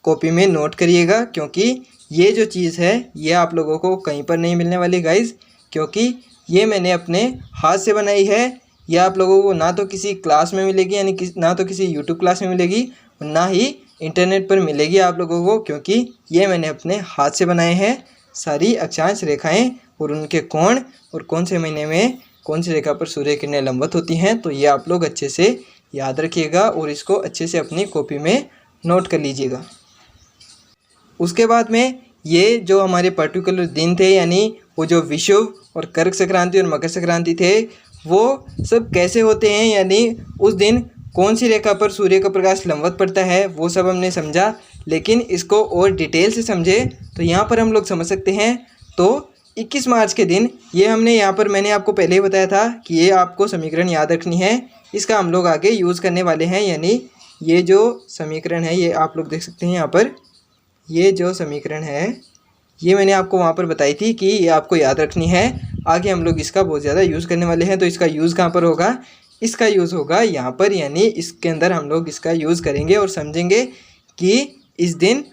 कॉपी में नोट करिएगा, क्योंकि ये जो चीज़ है ये आप लोगों को कहीं पर नहीं मिलने वाली गाइज़, क्योंकि ये मैंने अपने हाथ से बनाई है। ये आप लोगों को ना तो किसी क्लास में मिलेगी, यानी ना तो किसी यूट्यूब क्लास में मिलेगी, ना ही इंटरनेट पर मिलेगी आप लोगों को, क्योंकि ये मैंने अपने हाथ से बनाए हैं सारी अक्षांश रेखाएं और उनके कोण, और कौन से महीने में कौन सी रेखा पर सूर्य किरणें लंबवत होती हैं। तो ये आप लोग अच्छे से याद रखिएगा और इसको अच्छे से अपनी कॉपी में नोट कर लीजिएगा। उसके बाद में ये जो हमारे पर्टिकुलर दिन थे, यानी वो जो विषुव और कर्क संक्रांति और मकर संक्रांति थे, वो सब कैसे होते हैं, यानी उस दिन कौन सी रेखा पर सूर्य का प्रकाश लंबवत पड़ता है, वो सब हमने समझा। लेकिन इसको और डिटेल से समझे तो यहाँ पर हम लोग समझ सकते हैं। तो 21 मार्च के दिन ये हमने यहाँ पर, मैंने आपको पहले ही बताया था कि ये आपको समीकरण याद रखनी है, इसका हम लोग आगे यूज़ करने वाले हैं। यानी ये जो समीकरण है, ये आप लोग देख सकते हैं यहाँ पर, ये जो समीकरण है ये मैंने आपको वहाँ पर बताई थी कि ये आपको याद रखनी है। आगे हम लोग इसका बहुत ज़्यादा यूज़ करने वाले हैं। तो इसका यूज़ कहाँ पर होगा, इसका यूज़ होगा यहाँ पर, यानी इसके अंदर हम लोग इसका यूज़ करेंगे और समझेंगे कि इस दिन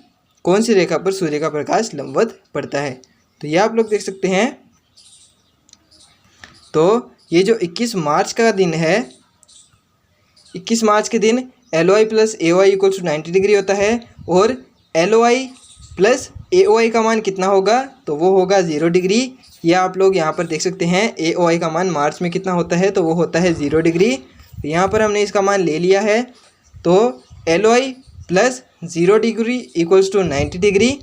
कौन सी रेखा पर सूर्य का प्रकाश लंबवत पड़ता है। तो ये आप लोग देख सकते हैं। तो ये जो 21 मार्च का दिन है, 21 मार्च के दिन LOI plus AOI equal to 90 degree होता है, और LOI प्लस AOI का मान कितना होगा, तो वो होगा 0 डिग्री। ये आप लोग यहाँ पर देख सकते हैं। AOI का मान मार्च में कितना होता है, तो वो होता है 0 डिग्री। तो यहाँ पर हमने इसका मान ले लिया है। तो LOI plus 0 degree equals to 90 degree,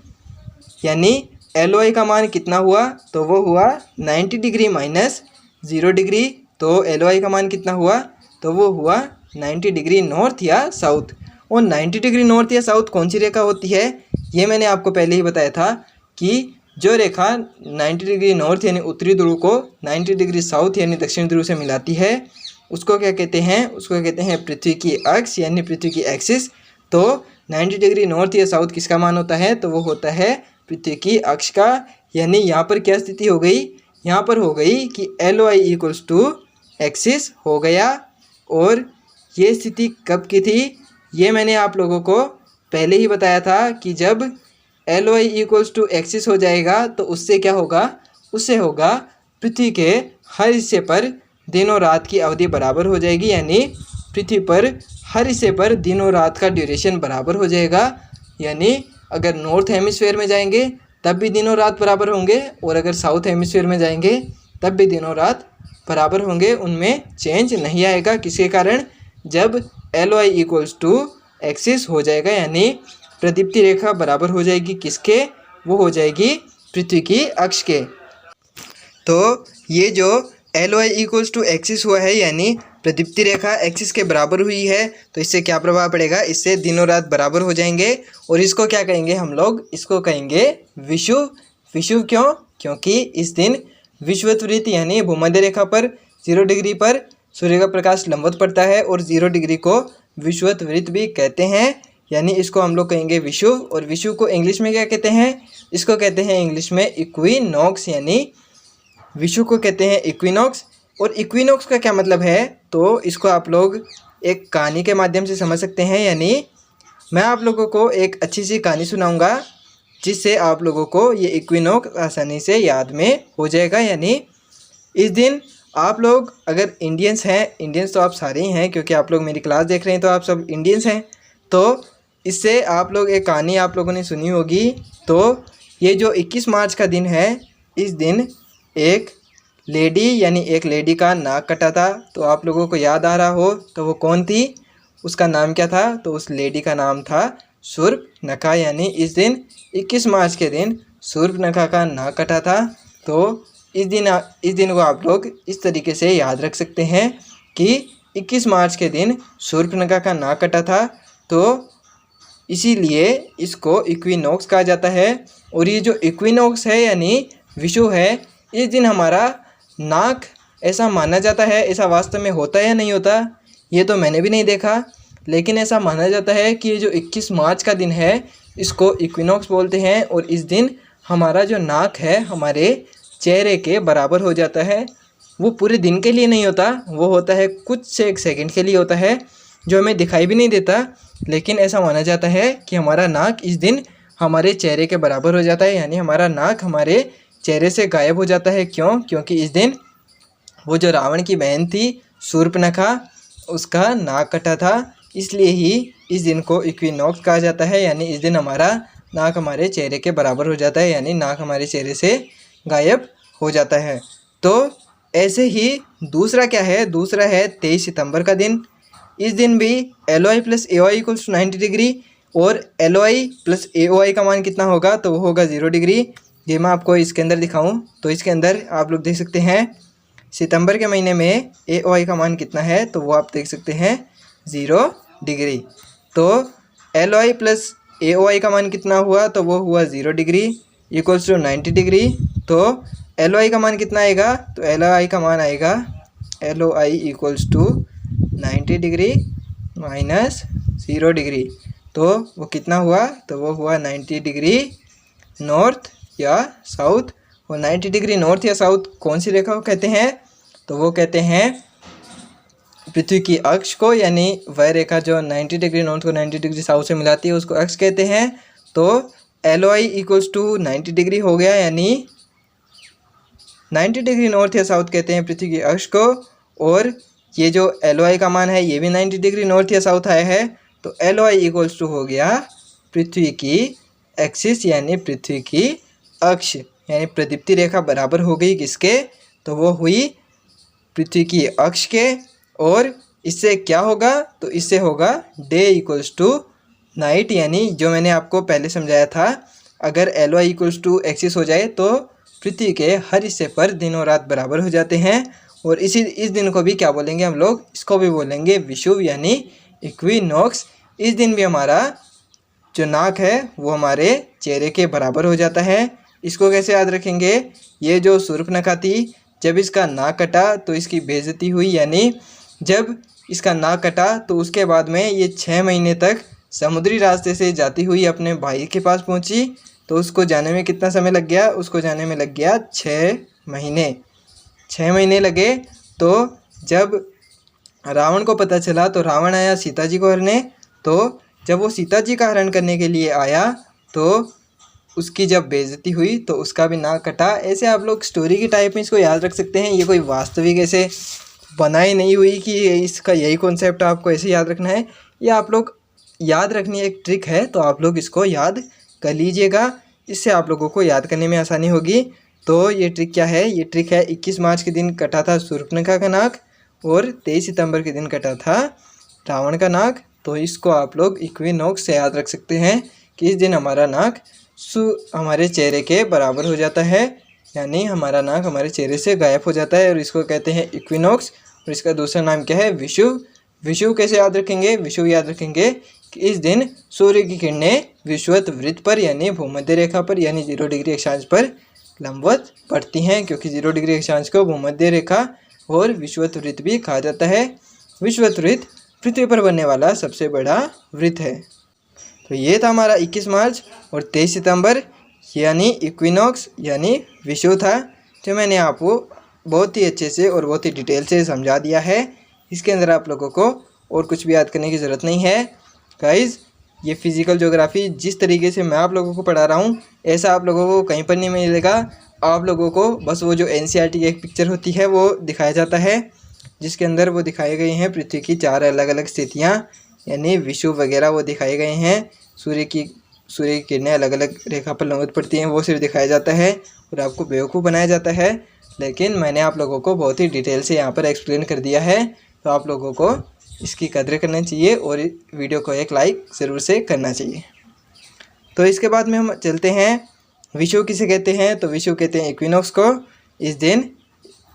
यानी LOI का मान कितना हुआ, तो वो हुआ 90 डिग्री माइनस 0 डिग्री। तो LOI का मान कितना हुआ, तो वो हुआ 90 डिग्री नॉर्थ या साउथ। और 90 डिग्री नॉर्थ या साउथ कौन सी रेखा होती है, ये मैंने आपको पहले ही बताया था कि जो रेखा 90 डिग्री नॉर्थ यानी उत्तरी ध्रुव को 90 डिग्री साउथ यानी दक्षिण ध्रुव से मिलाती है, उसको क्या कहते हैं, उसको कहते हैं पृथ्वी की अक्ष यानी पृथ्वी की एक्सिस। तो 90 डिग्री नॉर्थ या साउथ किसका मान होता है, तो वो होता है पृथ्वी की अक्ष का। यानी यहाँ पर क्या स्थिति हो गई, यहाँ पर हो गई कि LOI इक्वल्स टू एक्सिस हो गया। और ये स्थिति कब की थी, ये मैंने आप लोगों को पहले ही बताया था कि जब LOI इक्वल्स टू एक्सिस हो जाएगा तो उससे क्या होगा, उससे होगा पृथ्वी के हर हिस्से पर दिनों रात की अवधि बराबर हो जाएगी। यानी पृथ्वी पर हर हिस्से पर दिनों रात का ड्यूरेशन बराबर हो जाएगा। यानी अगर नॉर्थ हेमिस्फीयर में जाएंगे तब भी दिनों रात बराबर होंगे, और अगर साउथ हेमिस्फीयर में जाएंगे तब भी दिनों रात बराबर होंगे, उनमें चेंज नहीं आएगा। किसके कारण, जब LOI इक्वल्स टू एक्सिस हो जाएगा, यानी प्रदीप्ति रेखा बराबर हो जाएगी किसके, वो हो जाएगी पृथ्वी की अक्ष के। तो ये जो LOI इक्वल्स टू एक्सिस हुआ है, यानी प्रदीप्ति रेखा एक्सिस के बराबर हुई है, तो इससे क्या प्रभाव पड़ेगा, इससे दिनों रात बराबर हो जाएंगे। और इसको क्या कहेंगे हम लोग, इसको कहेंगे विषुव। विषुव क्यों, क्योंकि इस दिन विषुवत वृत्त यानी भूमध्य रेखा पर 0 डिग्री पर सूर्य का प्रकाश लंबवत पड़ता है, और 0 डिग्री को विषुवत वृत्त भी कहते हैं। यानी इसको हम लोग कहेंगे विषुव। और विषुव को इंग्लिश में क्या कहते हैं, इसको कहते हैं इंग्लिश में इक्विनॉक्स, यानी विषुव को कहते हैं इक्विनॉक्स। और इक्विनॉक्स का क्या मतलब है, तो इसको आप लोग एक कहानी के माध्यम से समझ सकते हैं। यानी मैं आप लोगों को एक अच्छी सी कहानी सुनाऊंगा, जिससे आप लोगों को ये इक्विनॉक्स आसानी से याद में हो जाएगा। यानी इस दिन आप लोग अगर इंडियंस हैं, इंडियंस तो आप सारे ही हैं क्योंकि आप लोग मेरी क्लास देख रहे हैं तो आप सब इंडियंस हैं, तो इससे आप लोग एक कहानी आप लोगों ने सुनी होगी। तो ये जो 21 मार्च का दिन है, इस दिन एक लेडी यानी एक लेडी का नाक कटा था। तो आप लोगों को याद आ रहा हो तो वो कौन थी, उसका नाम क्या था? तो उस लेडी का नाम था शूर्पनखा। यानी इस दिन 21 मार्च के दिन शूर्पनखा का नाक कटा था। तो इस दिन को आप लोग इस तरीके से याद रख सकते हैं कि 21 मार्च के दिन शूर्पनखा का नाक कटा था, तो इसीलिए इसको इक्विनॉक्स कहा जाता है। और ये जो इक्विनॉक्स है यानी विषुव है, इस दिन हमारा नाक ऐसा माना जाता है। ऐसा वास्तव में होता है या नहीं होता ये तो मैंने भी नहीं देखा, लेकिन ऐसा माना जाता है कि ये जो 21 मार्च का दिन है इसको इक्विनॉक्स बोलते हैं। और इस दिन हमारा जो नाक है हमारे चेहरे के बराबर हो जाता है। वो पूरे दिन के लिए नहीं होता, वो होता है कुछ से एक सेकंड के लिए होता है, जो हमें दिखाई भी नहीं देता, लेकिन ऐसा माना जाता है कि हमारा नाक इस दिन हमारे चेहरे के बराबर हो जाता है। यानी हमारा नाक हमारे चेहरे से गायब हो जाता है। क्यों? क्योंकि इस दिन वो जो रावण की बहन थी शूर्पनखा, उसका नाक कटा था, इसलिए ही इस दिन को इक्विनॉक्स कहा जाता है। यानी इस दिन हमारा नाक हमारे चेहरे के बराबर हो जाता है, यानी नाक हमारे चेहरे से गायब हो जाता है। तो ऐसे ही दूसरा क्या है, दूसरा है 23 सितंबर का दिन। इस दिन भी LOI + AOI = 90 डिग्री, और LOI + AOI का मान कितना होगा? तो वो होगा 0 डिग्री। ये मैं आपको इसके अंदर दिखाऊं तो इसके अंदर आप लोग देख सकते हैं सितंबर के महीने में AOI का मान कितना है, तो वो आप देख सकते हैं 0 डिग्री। तो LOI + AOI का मान कितना हुआ? तो वो हुआ 0 डिग्री = 90 डिग्री। तो LOI का मान कितना आएगा? तो LOI का मान आएगा LOI = 90 डिग्री माइनस 0 डिग्री। तो वो कितना हुआ? तो वो हुआ 90 डिग्री नॉर्थ या साउथ। और 90 डिग्री नॉर्थ या साउथ कौन सी रेखा को कहते हैं? तो वो कहते हैं पृथ्वी की अक्ष को, यानी वह रेखा जो 90 डिग्री नॉर्थ को 90 डिग्री साउथ से मिलाती है उसको अक्ष कहते हैं। तो LOI = 90 डिग्री हो गया, यानी 90 डिग्री नॉर्थ या साउथ कहते हैं पृथ्वी की अक्ष को। और ये जो LOI का मान है ये भी 90 डिग्री नॉर्थ या साउथ आया है। तो LOI = हो गया पृथ्वी की एक्सिस, यानी पृथ्वी की अक्ष, यानी प्रदीप्ति रेखा बराबर हो गई किसके? तो वो हुई पृथ्वी की अक्ष के। और इससे क्या होगा? तो इससे होगा डे = नाइट, यानी जो मैंने आपको पहले समझाया था, अगर LOI = एक्सिस हो जाए तो पृथ्वी के हर हिस्से पर दिन और रात बराबर हो जाते हैं। और इस दिन को भी क्या बोलेंगे हम लोग? इसको भी बोलेंगे विषुव यानी इक्विनॉक्स। इस दिन भी हमारा जो नाक है वो हमारे चेहरे के बराबर हो जाता है। इसको कैसे याद रखेंगे? ये जो शूर्पनखा थी, जब इसका नाक कटा तो इसकी बेइज्जती हुई, यानी जब इसका नाक कटा तो उसके बाद में ये 6 महीने तक समुद्री रास्ते से जाती हुई अपने भाई के पास पहुंची। तो उसको जाने में कितना समय लग गया? उसको जाने में लग गया 6 महीने। 6 महीने लगे। तो जब रावण को पता चला तो रावण आया सीता जी को हरने। तो जब वो सीता जी का हरण करने के लिए आया तो उसकी जब बेइज्जती हुई तो उसका भी नाक कटा। ऐसे आप लोग स्टोरी की टाइप में इसको याद रख सकते हैं। ये कोई वास्तविक ऐसे बनाई नहीं हुई कि इसका यही कॉन्सेप्ट आपको ऐसे याद रखना है। ये आप लोग याद रखनी एक ट्रिक है, तो आप लोग इसको याद कर लीजिएगा, इससे आप लोगों को याद करने में आसानी होगी। तो ये ट्रिक क्या है? ये ट्रिक है 21 मार्च के दिन कटा था शूर्पनखा का नाक, और 23 सितंबर के दिन कटा था रावण का नाक। तो इसको आप लोग इक्विनॉक्स से याद रख सकते हैं कि इस दिन हमारा नाक हमारे चेहरे के बराबर हो जाता है, यानी हमारा नाक हमारे चेहरे से गायब हो जाता है, और इसको कहते हैं इक्विनॉक्स। और इसका दूसरा नाम क्या है? विषुव। विषुव कैसे याद रखेंगे? विषुव याद रखेंगे कि इस दिन सूर्य की किरणें विषुवत वृत्त पर यानी भूमध्य रेखा पर यानी 0 डिग्री अक्षांश पर लंबवत पड़ती हैं, क्योंकि 0 डिग्री अक्षांश को भूमध्य रेखा और विषुवत वृत्त भी कहा जाता है। विषुवत वृत्त पृथ्वी पर बनने वाला सबसे बड़ा वृत्त है। तो ये था हमारा 21 मार्च और 23 सितंबर यानी इक्विनॉक्स यानी विषुव था, जो मैंने आपको बहुत ही अच्छे से और बहुत ही डिटेल से समझा दिया है। इसके अंदर आप लोगों को और कुछ भी याद करने की ज़रूरत नहीं है। गाइज़, ये फिज़िकल ज्योग्राफी जिस तरीके से मैं आप लोगों को पढ़ा रहा हूँ ऐसा आप लोगों को कहीं पर नहीं मिलेगा। आप लोगों को बस वो जो NCERT की एक पिक्चर होती है वो दिखाया जाता है, जिसके अंदर वो दिखाए गए हैं पृथ्वी की 4 अलग अलग स्थितियाँ यानी विषुव वगैरह वो दिखाए गए हैं। सूर्य की किरणें अलग अलग रेखा पर लंबवत पड़ती हैं वो सिर्फ दिखाया जाता है और आपको बेवकूफ़ बनाया जाता है। लेकिन मैंने आप लोगों को बहुत ही डिटेल से यहाँ पर एक्सप्लेन कर दिया है, तो आप लोगों को इसकी कदर करनी चाहिए और वीडियो को एक लाइक ज़रूर से करना चाहिए। तो इसके बाद में हम चलते हैं विषुव किसे कहते हैं। तो विषुव कहते हैं इक्विनॉक्स को इस दिन।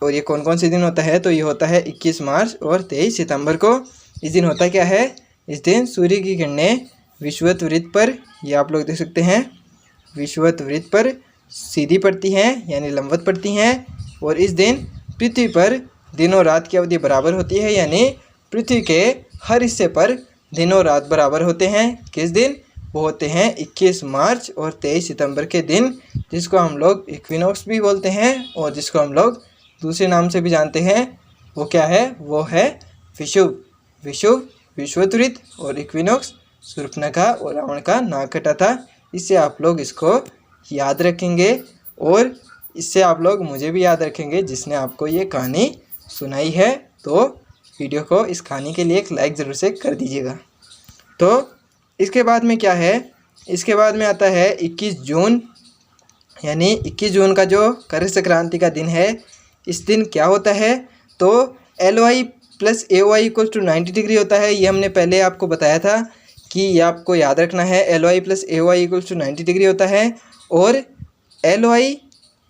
और ये कौन कौन से दिन होता है, तो ये होता है 21 मार्च और 23 सितंबर को। इस दिन होता क्या है, इस दिन सूर्य की किरणें विषुवत वृत्त पर, ये आप लोग देख सकते हैं, विषुवत वृत्त पर सीधी पड़ती हैं यानी लंबवत पड़ती हैं। और इस दिन पृथ्वी पर दिन और रात की अवधि बराबर होती है, यानी पृथ्वी के हर हिस्से पर दिन और रात बराबर होते हैं। किस दिन, वो होते हैं 21 मार्च और 23 सितंबर के दिन, जिसको हम लोग इक्विनॉक्स भी बोलते हैं और जिसको हम लोग दूसरे नाम से भी जानते हैं। वो क्या है, वो है विषुव। विषुव विषुवत वृत्त और इक्विनॉक्स शूर्पणखा और रावण का नाक कटा था। इससे आप लोग इसको याद रखेंगे और इससे आप लोग मुझे भी याद रखेंगे जिसने आपको ये कहानी सुनाई है। तो वीडियो को इस कहानी के लिए एक लाइक ज़रूर से कर दीजिएगा। तो इसके बाद में क्या है, इसके बाद में आता है 21 जून, यानी 21 जून का जो कर संक्रांति का दिन है। इस दिन क्या होता है, तो LY + AOI = 90 डिग्री होता है। ये हमने पहले आपको बताया था कि ये आपको याद रखना है, LY + AOI = 90 डिग्री होता है। और LY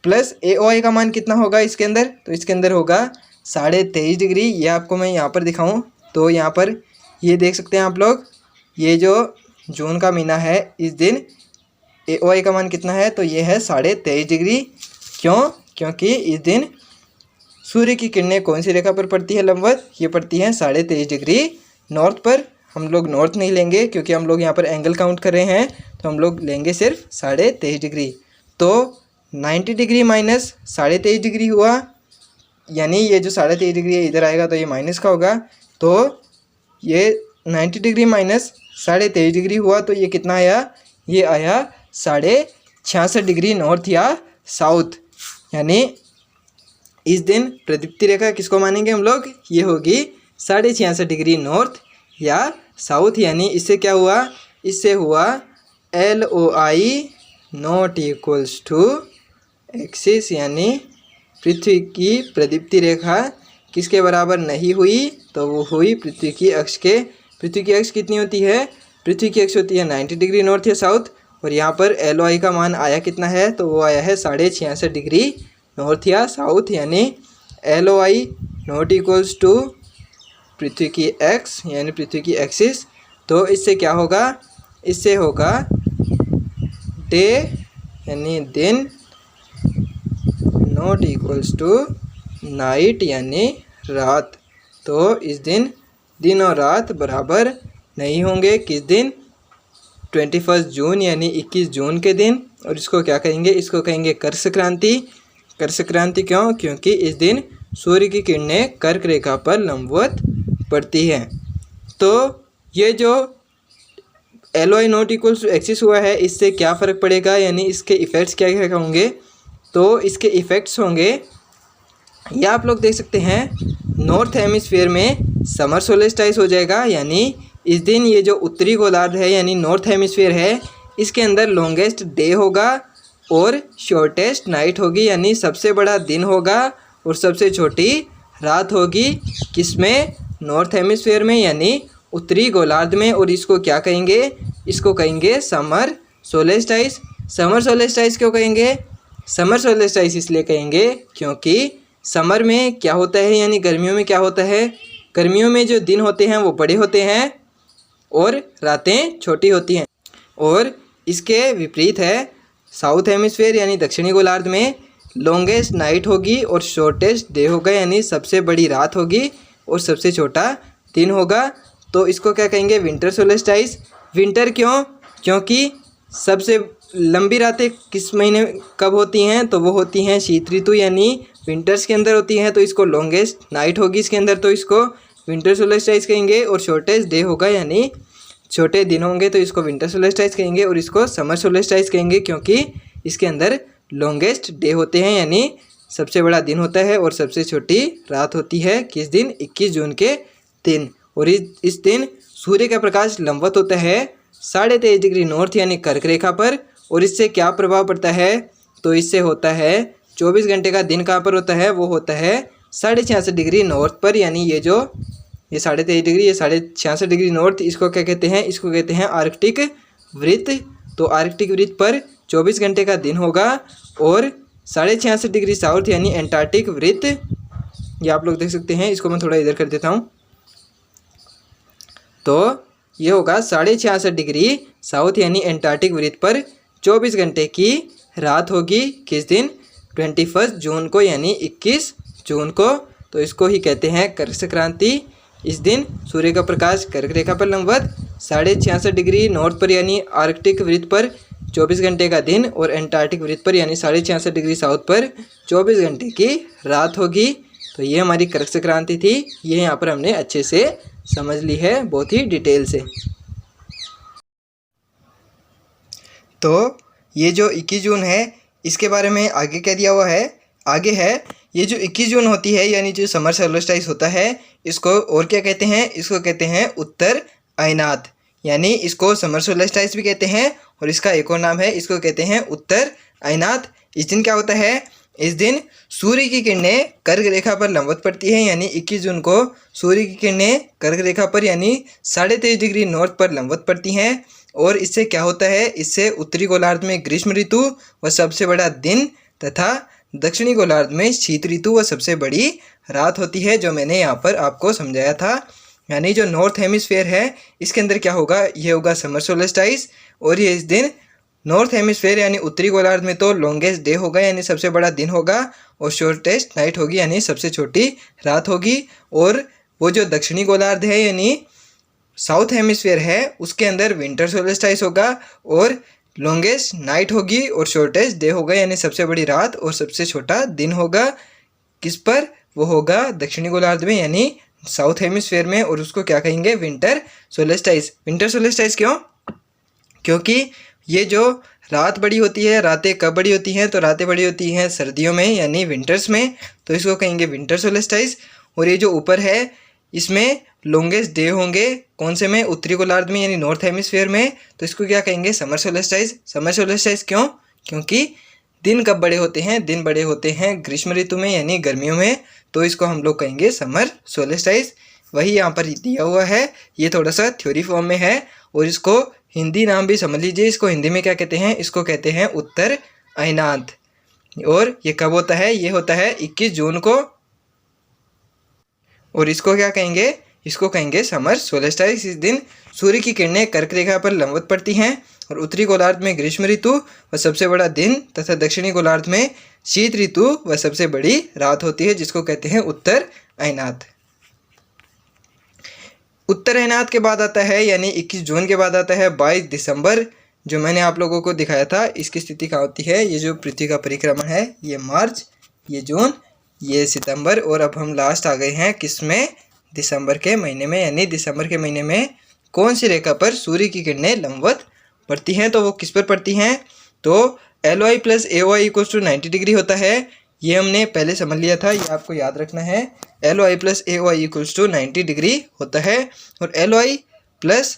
+ AOI का मान कितना होगा इसके अंदर, तो इसके अंदर होगा 23.5 डिग्री। ये आपको मैं यहाँ पर दिखाऊँ तो यहाँ पर ये देख सकते हैं आप लोग, ये जो जून का महीना है इस दिन AOI का मान कितना है, तो ये है 23.5 डिग्री। क्यों, क्योंकि इस दिन सूर्य की किरणें कौन सी रेखा पर पड़ती है लंबवत, ये पड़ती हैं 23.5 डिग्री नॉर्थ पर। हम लोग नॉर्थ नहीं लेंगे क्योंकि हम लोग यहाँ पर एंगल काउंट कर रहे हैं, तो हम लोग लेंगे सिर्फ 23.5 डिग्री। तो 90 डिग्री माइनस 23.5 डिग्री हुआ, यानी ये जो 23.5 डिग्री है इधर आएगा तो ये माइनस का होगा। तो ये 90 डिग्री माइनस 23.5 डिग्री हुआ, तो ये कितना आया, ये आया 66.5 डिग्री नॉर्थ या साउथ। यानी इस दिन प्रदीप्ति रेखा किसको मानेंगे हम लोग, ये होगी 66.5 डिग्री नॉर्थ या साउथ। यानी इससे क्या हुआ, इससे हुआ LOI ≠ एक्सिस, यानी पृथ्वी की प्रदीप्ति रेखा किसके बराबर नहीं हुई, तो वो हुई पृथ्वी की अक्ष के। पृथ्वी की अक्ष कितनी होती है, पृथ्वी की अक्ष होती है 90 डिग्री नॉर्थ या साउथ। और यहाँ पर LOI का मान आया कितना है, तो वो आया है 66.5 डिग्री नॉर्थ या साउथ। यानी LOI ≠ पृथ्वी की एक्स यानी पृथ्वी की एक्सिस। तो इससे क्या होगा, इससे होगा डे यानी दिन ≠ नाइट यानी रात। तो इस दिन दिन और रात बराबर नहीं होंगे। किस दिन, 21 जून यानी 21 जून के दिन। और इसको क्या कहेंगे, इसको कहेंगे कर संक्रांति। कर संक्रांति क्यों, क्योंकि इस दिन सूर्य की किरणें कर्क रेखा पर लंबवत पड़ती हैं। तो ये जो LOI ≠ एक्सिस हुआ है, इससे क्या फ़र्क पड़ेगा, यानी इसके इफ़ेक्ट्स क्या क्या होंगे, तो इसके इफ़ेक्ट्स होंगे, ये आप लोग देख सकते हैं, नॉर्थ हेमिस्फीयर में समर सोलेस्टाइस हो जाएगा। यानी इस दिन ये जो उत्तरी गोलार्ध है यानी नॉर्थ हेमिस्फीयर है, इसके अंदर लॉन्गेस्ट डे होगा और शॉर्टेस्ट नाइट होगी, यानी सबसे बड़ा दिन होगा और सबसे छोटी रात होगी। किसमें, नॉर्थ हेमिस्फीयर में यानी उत्तरी गोलार्ध में। और इसको क्या कहेंगे, इसको कहेंगे समर सोलेस्टाइस। समर सोलेस्टाइस क्यों कहेंगे, समर सोलेस्टाइस इसलिए कहेंगे क्योंकि समर में क्या होता है, यानी गर्मियों में क्या होता है, गर्मियों में जो दिन होते हैं वो बड़े होते हैं और रातें छोटी होती हैं। और इसके विपरीत है साउथ हेमिस्फीयर यानी दक्षिणी गोलार्ध में लॉन्गेस्ट नाइट होगी और शॉर्टेस्ट डे होगा, यानी सबसे बड़ी रात होगी और सबसे छोटा दिन होगा। तो इसको क्या कहेंगे, विंटर सोलेस्टाइस। विंटर क्यों, क्योंकि सबसे लंबी रातें किस महीने कब होती हैं, तो वो होती हैं शीत ऋतु यानी विंटर्स के अंदर होती हैं। तो इसको लॉन्गेस्ट नाइट होगी इसके अंदर, तो इसको विंटर सोलेस्टाइस कहेंगे। और शॉर्टेस्ट डे होगा यानी छोटे दिन होंगे तो इसको विंटर सोलेस्टाइस कहेंगे और इसको समर सोलेस्टाइस कहेंगे, क्योंकि इसके अंदर लॉन्गेस्ट डे होते हैं यानी सबसे बड़ा दिन होता है और सबसे छोटी रात होती है। किस दिन? 21 जून के दिन। और इस दिन सूर्य का प्रकाश लंबवत होता है 23.5 डिग्री नॉर्थ यानी कर्क रेखा पर। और इससे क्या प्रभाव पड़ता है? तो इससे होता है 24 घंटे का दिन कहाँ पर होता है? वो होता है 66.5 डिग्री नॉर्थ पर, यानी ये 23.5 डिग्री, ये 66.5 डिग्री नॉर्थ, इसको क्या कहते हैं? इसको कहते हैं आर्कटिक वृत्त। तो आर्कटिक वृत्त पर 24 घंटे का दिन होगा और 66.5 डिग्री साउथ यानी एंटार्क्टिक वृत्त, ये आप लोग देख सकते हैं। इसको मैं थोड़ा इधर कर देता हूँ। तो ये होगा 66.5 डिग्री साउथ यानी एंटार्क्टिक वृत्त पर 24 घंटे की रात होगी। किस दिन? 21 जून को यानी 21 जून को। तो इसको ही कहते हैं कर्क संक्रांति। इस दिन सूर्य का प्रकाश कर्क रेखा पर लंबवत 66.5 डिग्री नॉर्थ पर यानी आर्कटिक वृत्त पर 24 घंटे का दिन और एंटार्क्टिक वृत्त पर यानी 66.5 डिग्री साउथ पर 24 घंटे की रात होगी। तो ये हमारी कर्क संक्रांति थी। ये यहाँ पर हमने अच्छे से समझ ली है, बहुत ही डिटेल से। तो ये जो 21 जून है इसके बारे में आगे क्या दिया हुआ है? आगे है ये जो 21 जून होती है यानी जो समर सोलेस्टाइस होता है, इसको और क्या कहते हैं? इसको कहते हैं उत्तर अयनात, यानी इसको समर सोलेस्टाइस भी कहते हैं और इसका एक और नाम है, इसको कहते हैं उत्तर अयनात। इस दिन क्या होता है? इस दिन सूर्य की किरणें कर्क रेखा पर लंबवत पड़ती है, यानी 21 जून को सूर्य की किरणें कर्क रेखा पर यानी 23.5 डिग्री नॉर्थ पर लंबवत पड़ती हैं। और इससे क्या होता है? इससे उत्तरी गोलार्ध में ग्रीष्म ऋतु व सबसे बड़ा दिन तथा दक्षिणी गोलार्ध में शीत ऋतु व सबसे बड़ी रात होती है, जो मैंने यहाँ पर आपको समझाया था। यानी जो नॉर्थ हेमिस्फेयर है इसके अंदर क्या होगा? ये होगा समर सोलेस्टाइस। और ये इस दिन नॉर्थ हेमिस्फेयर यानी उत्तरी गोलार्ध में तो लॉन्गेस्ट डे होगा यानी सबसे बड़ा दिन होगा और शॉर्टेस्ट नाइट होगी यानी सबसे छोटी रात होगी। और वो जो दक्षिणी गोलार्ध है यानी साउथ हेमिस्फेयर है उसके अंदर विंटर सोलेस्टाइस होगा और लॉन्गेस्ट नाइट होगी और शॉर्टेस्ट डे होगा यानी सबसे बड़ी रात और सबसे छोटा दिन होगा। किस पर? वो होगा दक्षिणी गोलार्ध में यानी साउथ हेमिस्फेयर में, और उसको क्या कहेंगे? विंटर सोलेस्टाइस। विंटर सोलेस्टाइस क्यों? क्योंकि ये जो रात बड़ी होती है, रातें कब बड़ी होती हैं? तो रातें बड़ी होती हैं सर्दियों में यानी विंटर्स में, तो इसको कहेंगे विंटर सोलेस्टाइस। और ये जो ऊपर है इसमें लॉन्गेस्ट डे होंगे, कौन से में? उत्तरी गोलार्ध में यानी नॉर्थ हेमिस्फेयर में, तो इसको क्या कहेंगे? समर सोलेस्टाइस। समर सोलेस्टाइस क्यों? क्योंकि दिन कब बड़े होते हैं? दिन बड़े होते हैं ग्रीष्म ऋतु में यानी गर्मियों में, तो इसको हम लोग कहेंगे समर सोलेस्टाइस। वही यहाँ पर दिया हुआ है, ये थोड़ा सा थ्योरी फॉर्म में है और इसको हिंदी नाम भी समझ लीजिए। इसको हिंदी में क्या कहते हैं? इसको कहते हैं उत्तर अयनात। और ये कब होता है? ये होता है 21 जून को। और इसको क्या कहेंगे? इसको कहेंगे समर सोलेस्टाइस। इस दिन सूर्य की किरणें कर्क रेखा पर लंबवत पड़ती हैं और उत्तरी गोलार्ध में ग्रीष्म ऋतु व सबसे बड़ा दिन तथा दक्षिणी गोलार्ध में शीत ऋतु व सबसे बड़ी रात होती है, जिसको कहते हैं उत्तर अयनात। उत्तर अयनात के बाद आता है यानी 21 जून के बाद आता है 22 दिसंबर, जो मैंने आप लोगों को दिखाया था। इसकी स्थिति कहाँ होती है? ये जो पृथ्वी का परिक्रमण है ये मार्च, ये जून, ये सितंबर, और अब हम लास्ट आ गए हैं किसमें? दिसंबर के महीने में। यानी दिसंबर के महीने में कौन सी रेखा पर सूर्य की किरणें लंबवत पड़ती हैं? तो वो किस पर पड़ती हैं? तो LOI + AOI = 90 डिग्री होता है। ये हमने पहले समझ लिया था, ये आपको याद रखना है। LOI + AOI = 90 डिग्री होता है। और LOI +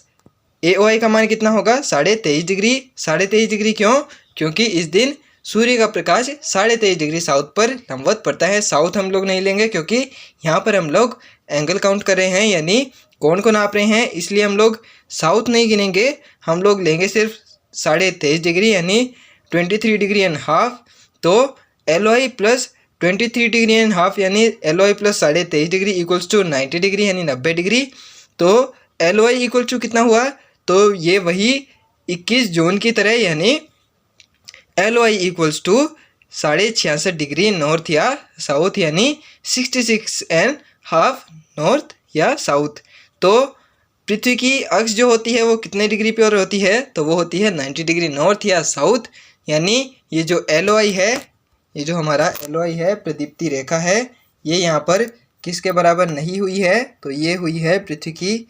AOI का मान कितना होगा? 23.5 डिग्री। 23.5 डिग्री क्यों? क्योंकि इस दिन सूर्य का प्रकाश 23.5 डिग्री साउथ पर लंबवत पड़ता है। साउथ हम लोग नहीं लेंगे क्योंकि यहाँ पर हम लोग एंगल काउंट कर रहे हैं यानी कोण को नाप रहे हैं, इसलिए हम लोग साउथ नहीं गिनेंगे। हम लोग लेंगे सिर्फ 23.5 डिग्री यानी 23 डिग्री एंड हाफ। तो LOI + 23 डिग्री एंड हाफ यानी LOI + 23.5 डिग्री = 90 डिग्री यानी 90 डिग्री। तो LOI = कितना हुआ? तो ये वही 21 जून की तरह यानी LOI = 66.5 डिग्री नॉर्थ या साउथ यानी 66.5 नॉर्थ या साउथ। तो पृथ्वी की अक्ष जो होती है वो कितने डिग्री पर होती है? तो वो होती है 90 डिग्री नॉर्थ या साउथ। यानी ये जो LOI है, ये जो हमारा LOI है प्रदीप्ति रेखा है, ये यहाँ पर किसके बराबर नहीं हुई है? तो ये हुई है पृथ्वी की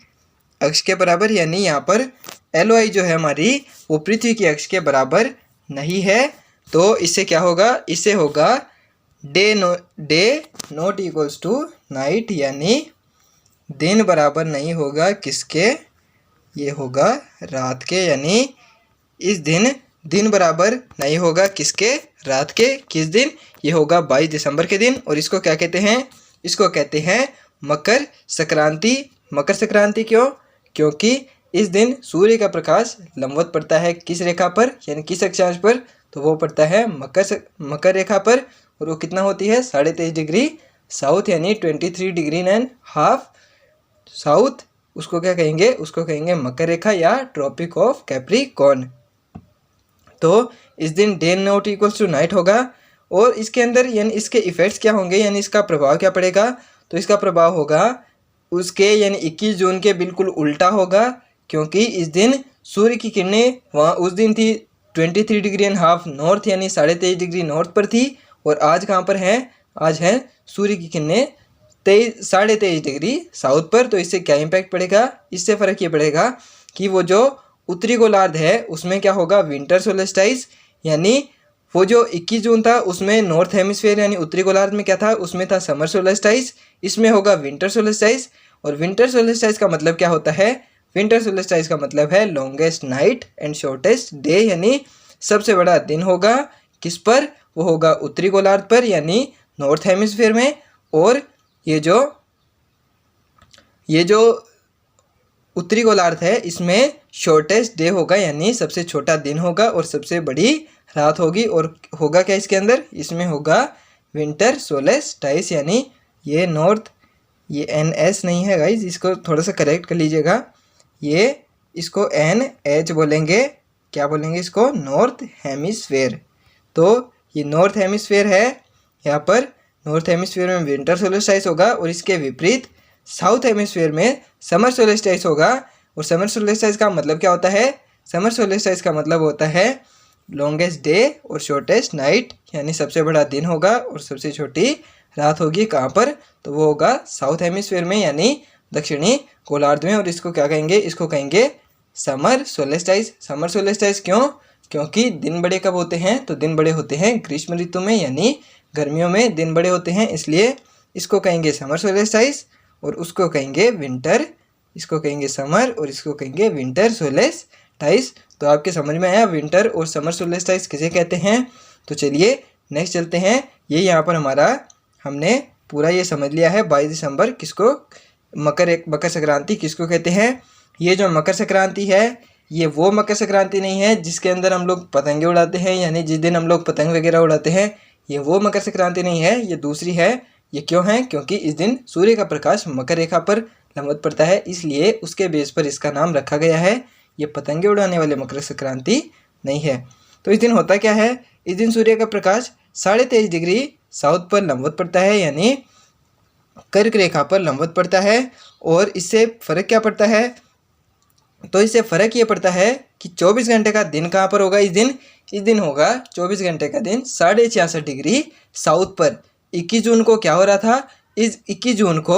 अक्ष के बराबर, यानी यहाँ पर LOI जो है हमारी वो पृथ्वी की अक्ष के बराबर नहीं है। तो इससे क्या होगा, इससे होगा day not equals to night, यानी दिन बराबर नहीं होगा किसके, ये होगा रात के। यानी इस दिन बराबर नहीं होगा किसके, रात के। किस दिन, ये होगा 22 दिसंबर के दिन। और इसको क्या कहते हैं, इसको कहते हैं मकर संक्रांति। मकर संक्रांति क्यों, क्योंकि इस दिन सूर्य का प्रकाश लंबवत पड़ता है किस रेखा पर, यानी किस अक्षांश पर, तो वो पड़ता है मकर रेखा पर। और वो कितना होती है, 23.5 डिग्री साउथ, यानी 23 डिग्री एंड हाफ साउथ। उसको क्या कहेंगे, उसको कहेंगे मकर रेखा या ट्रॉपिक ऑफ कैप्रिकॉर्न। तो इस दिन day not equals to night होगा। और इसके अंदर यानी इसके इफेक्ट्स क्या होंगे, यानी इसका प्रभाव क्या पड़ेगा, तो इसका प्रभाव होगा उसके यानी 21 जून के बिल्कुल उल्टा होगा। क्योंकि इस दिन सूर्य की किरणें वहाँ उस दिन थी 23 डिग्री एंड हाफ नॉर्थ, यानी 23.5 डिग्री नॉर्थ पर थी। और आज कहाँ पर हैं, आज हैं सूर्य की किरणें 23.5 डिग्री साउथ पर। तो इससे क्या इम्पैक्ट पड़ेगा, इससे फ़र्क ये पड़ेगा कि वो जो उत्तरी गोलार्ध है उसमें क्या होगा, विंटर सोलेस्टाइस। यानी वो जो 21 जून था उसमें नॉर्थ हेमिस्फीयर यानी उत्तरी गोलार्ध में क्या था, उसमें था समर सोलेस्टाइस, इसमें होगा विंटर सोलेस्टाइस। और विंटर सोलेस्टाइस का मतलब क्या होता है, विंटर सोलेस्टाइस का मतलब है longest night and shortest day, यानी सबसे बड़ा दिन होगा किस पर, वो होगा उत्तरी गोलार्ध पर यानी नॉर्थ हेमिस्फीयर में। और ये जो उत्तरी गोलार्ध है इसमें शॉर्टेस्ट डे होगा, यानी सबसे छोटा दिन होगा और सबसे बड़ी रात होगी। और होगा क्या इसके अंदर, इसमें होगा विंटर सोलेस्टाइस। यानी ये नॉर्थ, ये NS नहीं है गाइज, इसको थोड़ा सा करेक्ट कर लीजिएगा। ये इसको NH बोलेंगे, क्या बोलेंगे इसको, नॉर्थ हेमिस्फीयर। तो ये नॉर्थ हेमिस्फीयर है, यहाँ पर नॉर्थ हेमिस्फीयर में विंटर सोलेस्टाइस होगा। और इसके विपरीत साउथ हेमिस्फीयर में समर सोलेस्टाइस होगा। और समर सोलेस्टाइस का मतलब क्या होता है, समर सोलेस्टाइस का मतलब होता है लॉन्गेस्ट डे और शॉर्टेस्ट नाइट, यानी सबसे बड़ा दिन होगा और सबसे छोटी रात होगी। कहाँ पर, तो वो होगा साउथ हेमिस्फीयर में यानी दक्षिणी गोलार्ध में। और इसको क्या कहेंगे, इसको कहेंगे समर सोलेस्टाइस। समर सोलेस्टाइस क्यों, क्योंकि दिन बड़े कब होते हैं, तो दिन बड़े होते हैं ग्रीष्म ऋतु में, यानी गर्मियों में दिन बड़े होते हैं, इसलिए इसको कहेंगे समर सोलेस्टाइस। और उसको कहेंगे विंटर, इसको कहेंगे समर और इसको कहेंगे विंटर सोलेस्टाइस। तो आपके समझ में आया विंटर और समर सोलेस्टाइस किसे कहते हैं। तो चलिए नेक्स्ट चलते हैं। ये यहाँ पर हमारा हमने पूरा ये समझ लिया है 22 दिसंबर किसको, मकर संक्रांति किसको कहते हैं। ये जो मकर संक्रांति है ये वो मकर संक्रांति नहीं है जिसके अंदर हम लोग पतंगे उड़ाते हैं, यानी जिस दिन हम लोग पतंग वगैरह उड़ाते हैं, ये वो मकर संक्रांति नहीं है, ये दूसरी है। ये क्यों है, क्योंकि इस दिन सूर्य का प्रकाश मकर रेखा पर लंबवत पड़ता है, इसलिए उसके बेस पर इसका नाम रखा गया है। ये पतंगे उड़ाने वाले मकर संक्रांति नहीं है। तो इस दिन होता क्या है, इस दिन सूर्य का प्रकाश 23.5 डिग्री साउथ पर लंबवत पड़ता है, यानी कर्क रेखा पर लंबवत पड़ता है। और इससे फ़र्क क्या पड़ता है, तो इससे फ़र्क ये पड़ता है कि 24 घंटे का दिन कहाँ पर होगा, इस दिन होगा 24 घंटे का दिन 66.5 डिग्री साउथ पर। 21 जून को क्या हो रहा था, इस 21 जून को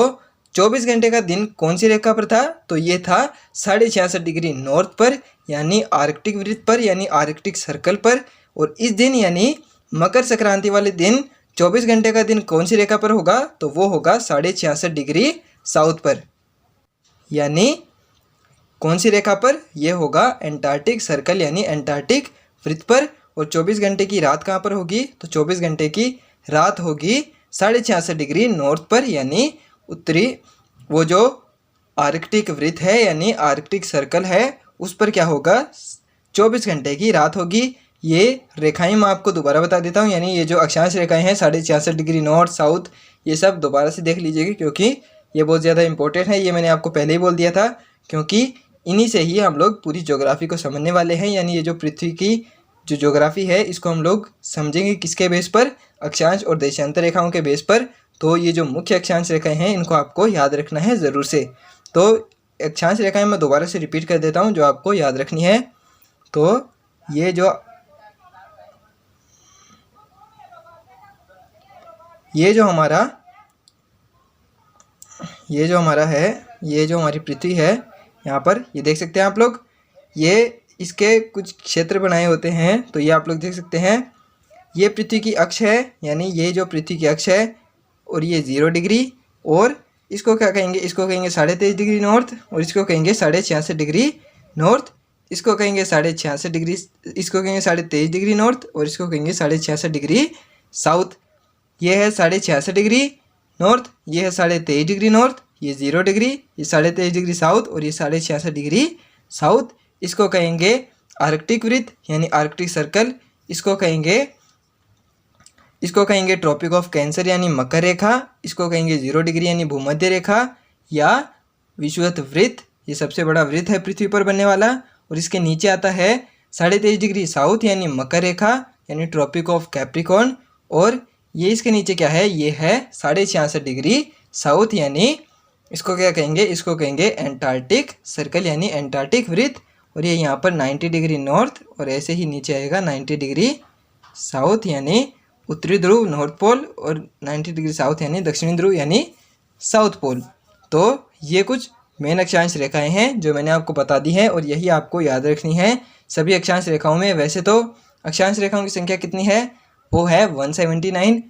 24 घंटे का दिन कौन सी रेखा पर था, तो ये था 66.5 डिग्री नॉर्थ पर, यानी आर्कटिक वृत्त पर, यानी आर्कटिक सर्कल पर। और इस दिन यानी मकर संक्रांति वाले दिन 24 घंटे का दिन कौन सी रेखा पर होगा, तो वो होगा 66.5 डिग्री साउथ पर, यानी कौन सी रेखा पर, ये होगा एंटार्क्टिक सर्कल यानी एंटार्क्टिक वृत्त पर। और 24 घंटे की रात कहाँ पर होगी, तो 24 घंटे की रात होगी 66.5 डिग्री नॉर्थ पर, यानी उत्तरी वो जो आर्कटिक वृत्त है यानी आर्कटिक सर्कल है उस पर क्या होगा, 24 घंटे की रात होगी। ये रेखाएं मैं आपको दोबारा बता देता हूँ, यानी ये जो अक्षांश रेखाएं हैं 66.5 डिग्री नॉर्थ साउथ, ये सब दोबारा से देख लीजिएगा क्योंकि ये बहुत ज़्यादा इंपॉर्टेंट है। ये मैंने आपको पहले ही बोल दिया था, क्योंकि इन्हीं से ही हम लोग पूरी ज्योग्राफी को समझने वाले हैं। यानी ये जो पृथ्वी की जो ज्योग्राफी है इसको हम लोग समझेंगे किसके बेस पर, अक्षांश और देशांतर रेखाओं के बेस पर। तो ये जो मुख्य अक्षांश रेखाएं हैं इनको आपको याद रखना है ज़रूर से। तो अक्षांश रेखाएं मैं दोबारा से रिपीट कर देता हूँ जो आपको याद रखनी है। तो ये जो हमारा है, ये जो हमारी पृथ्वी है, यहाँ पर ये देख सकते हैं आप लोग, ये इसके कुछ क्षेत्र बनाए होते हैं। तो ये आप लोग देख सकते हैं, ये पृथ्वी की अक्ष है, यानी ये जो पृथ्वी की अक्ष है, और ये 0 डिग्री, और इसको क्या कहेंगे, इसको कहेंगे 23.5 डिग्री नॉर्थ, और इसको कहेंगे 66.5 डिग्री नॉर्थ, इसको कहेंगे 66.5 डिग्री, इसको कहेंगे 23.5 डिग्री नॉर्थ, और इसको कहेंगे 66.5 डिग्री साउथ। ये है 66.5 डिग्री नॉर्थ, ये है 23.5 डिग्री नॉर्थ, ये 0 डिग्री, ये 23.5 डिग्री साउथ, और ये 66.5 डिग्री साउथ। इसको कहेंगे आर्कटिक वृत्त यानी आर्कटिक सर्कल, इसको कहेंगे ट्रॉपिक ऑफ कैंसर यानी मकर रेखा, इसको कहेंगे 0 डिग्री यानी भूमध्य रेखा या विषुवत वृत्त, ये सबसे बड़ा वृत्त है पृथ्वी पर बनने वाला। और इसके नीचे आता है 23.5 डिग्री साउथ यानी मकर रेखा यानी ट्रॉपिक ऑफ कैप्रिकॉर्न, और ये इसके नीचे क्या है, ये है 66.5 डिग्री साउथ यानी इसको क्या कहेंगे, इसको कहेंगे एंटार्क्टिक सर्कल यानी एंटार्क्टिक वृत्त। और ये यहाँ पर 90 डिग्री नॉर्थ, और ऐसे ही नीचे आएगा 90 डिग्री साउथ यानी उत्तरी ध्रुव नॉर्थ पोल, और 90 डिग्री साउथ यानी दक्षिणी ध्रुव यानी साउथ पोल। तो ये कुछ मेन अक्षांश रेखाएं हैं जो मैंने आपको बता दी हैं, और यही आपको याद रखनी है सभी अक्षांश रेखाओं में। वैसे तो अक्षांश रेखाओं की संख्या कितनी है, वो है 179।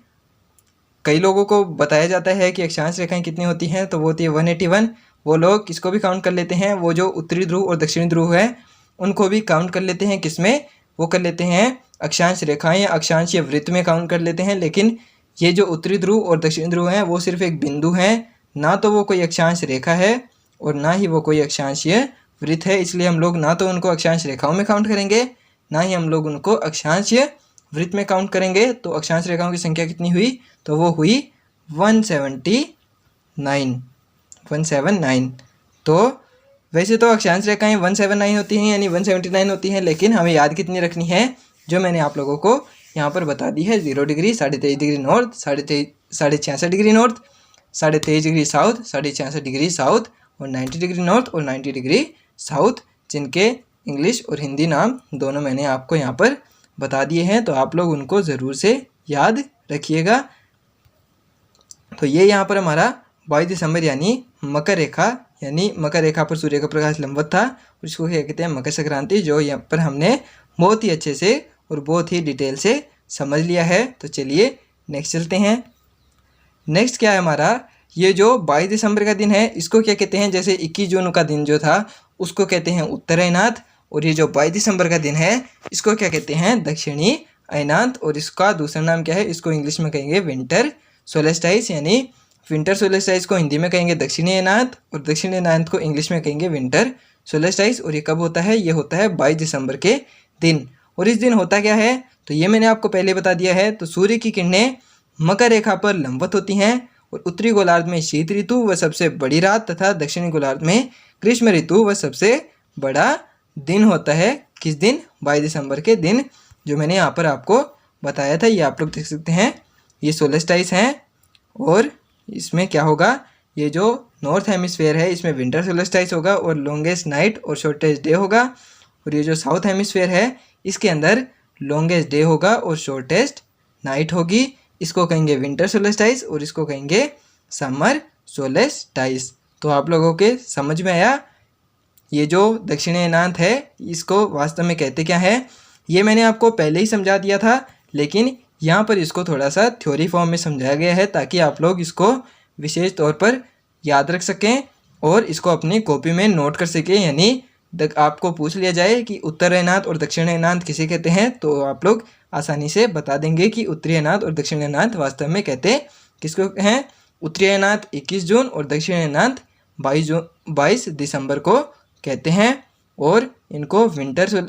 कई लोगों को बताया जाता है कि अक्षांश रेखाएं कितनी होती हैं, तो वो होती है 181। वो लोग किसको भी काउंट कर लेते हैं, वो जो उत्तरी ध्रुव और दक्षिणी ध्रुव है उनको भी काउंट कर लेते हैं, किसमें, वो कर लेते हैं अक्षांश रेखाएं या अक्षांश या वृत्त में काउंट कर लेते हैं। लेकिन ये जो उत्तरी ध्रुव और दक्षिणी ध्रुव हैं वो सिर्फ एक बिंदु हैं, ना तो वो कोई अक्षांश रेखा है और ना ही वो कोई अक्षांशीय वृत्त है। इसलिए हम लोग ना तो उनको अक्षांश रेखाओं में काउंट करेंगे, ना ही हम लोग उनको अक्षांशीय वृत्त में काउंट करेंगे। तो अक्षांश रेखाओं की संख्या कितनी हुई, तो वो हुई 179। तो वैसे तो अक्षांश रेखाएं 179 होती हैं यानी 179 होती हैं, लेकिन हमें याद कितनी रखनी है, जो मैंने आप लोगों को यहाँ पर बता दी है, 0 degree, 23.5 degree north, 66.5 degree north, 23.5 degree south, 66 degree south, और 90 डिग्री नॉर्थ और 90 डिग्री साउथ, जिनके इंग्लिश और हिंदी नाम दोनों मैंने आपको यहाँ पर बता दिए हैं। तो आप लोग उनको ज़रूर से याद रखिएगा। तो ये यहाँ पर हमारा 22 दिसंबर यानी मकर रेखा, यानी मकर रेखा पर सूर्य का प्रकाश लंबवत था, और इसको क्या कहते हैं, मकर संक्रांति, जो यहाँ पर हमने बहुत ही अच्छे से और बहुत ही डिटेल से समझ लिया है। तो चलिए नेक्स्ट चलते हैं। नेक्स्ट क्या है हमारा, ये जो 22 दिसंबर का दिन है इसको क्या कहते हैं, जैसे 21 जून का दिन जो था उसको कहते हैं उत्तरायणात, और ये जो 22 दिसंबर का दिन है इसको क्या कहते हैं, दक्षिणी अयनांत, और इसका दूसरा नाम क्या है, इसको इंग्लिश में कहेंगे विंटर सोलेस्टाइस, यानी विंटर सोलेस्टाइस को हिंदी में कहेंगे दक्षिणी अयनांत, और दक्षिणी अयनांत को इंग्लिश में कहेंगे विंटर सोलेस्टाइस। और ये कब होता है, ये होता है 22 दिसंबर के दिन। और इस दिन होता क्या है, तो ये मैंने आपको पहले बता दिया है। तो सूर्य की किरणें मकर रेखा पर लंबवत होती हैं, और उत्तरी गोलार्ध में शीत ऋतु व सबसे बड़ी रात तथा दक्षिणी गोलार्ध में ग्रीष्म ऋतु व सबसे बड़ा दिन होता है। किस दिन, 22 दिसंबर के दिन, जो मैंने यहाँ पर आपको बताया था। ये आप लोग देख सकते हैं, ये सोलेस्टाइस हैं, और इसमें क्या होगा, ये जो नॉर्थ हेमिस्फेयर है इसमें विंटर सोलेस्टाइस होगा और लॉन्गेस्ट नाइट और शॉर्टेस्ट डे होगा। और ये जो साउथ हेमिस्फेयर है इसके अंदर लॉन्गेस्ट डे होगा और शॉर्टेस्ट नाइट होगी। इसको कहेंगे विंटर सोलेस्टाइस और इसको कहेंगे समर सोलेस्टाइस। तो आप लोगों के समझ में आया। ये जो दक्षिणी अयनांत है इसको वास्तव में कहते क्या है, ये मैंने आपको पहले ही समझा दिया था, लेकिन यहाँ पर इसको थोड़ा सा थ्योरी फॉर्म में समझाया गया है ताकि आप लोग इसको विशेष तौर पर याद रख सकें और इसको अपनी कॉपी में नोट कर सकें। यानी आपको पूछ लिया जाए कि उत्तर अयनांत और दक्षिण अयनांत किसे कहते हैं, तो आप लोग आसानी से बता देंगे कि उत्तरी अयनांत और दक्षिण अयनांत वास्तव में कहते किसको हैं। उत्तरी अयनांत 21 जून और दक्षिण अयनांत 22 दिसंबर को कहते हैं, और इनको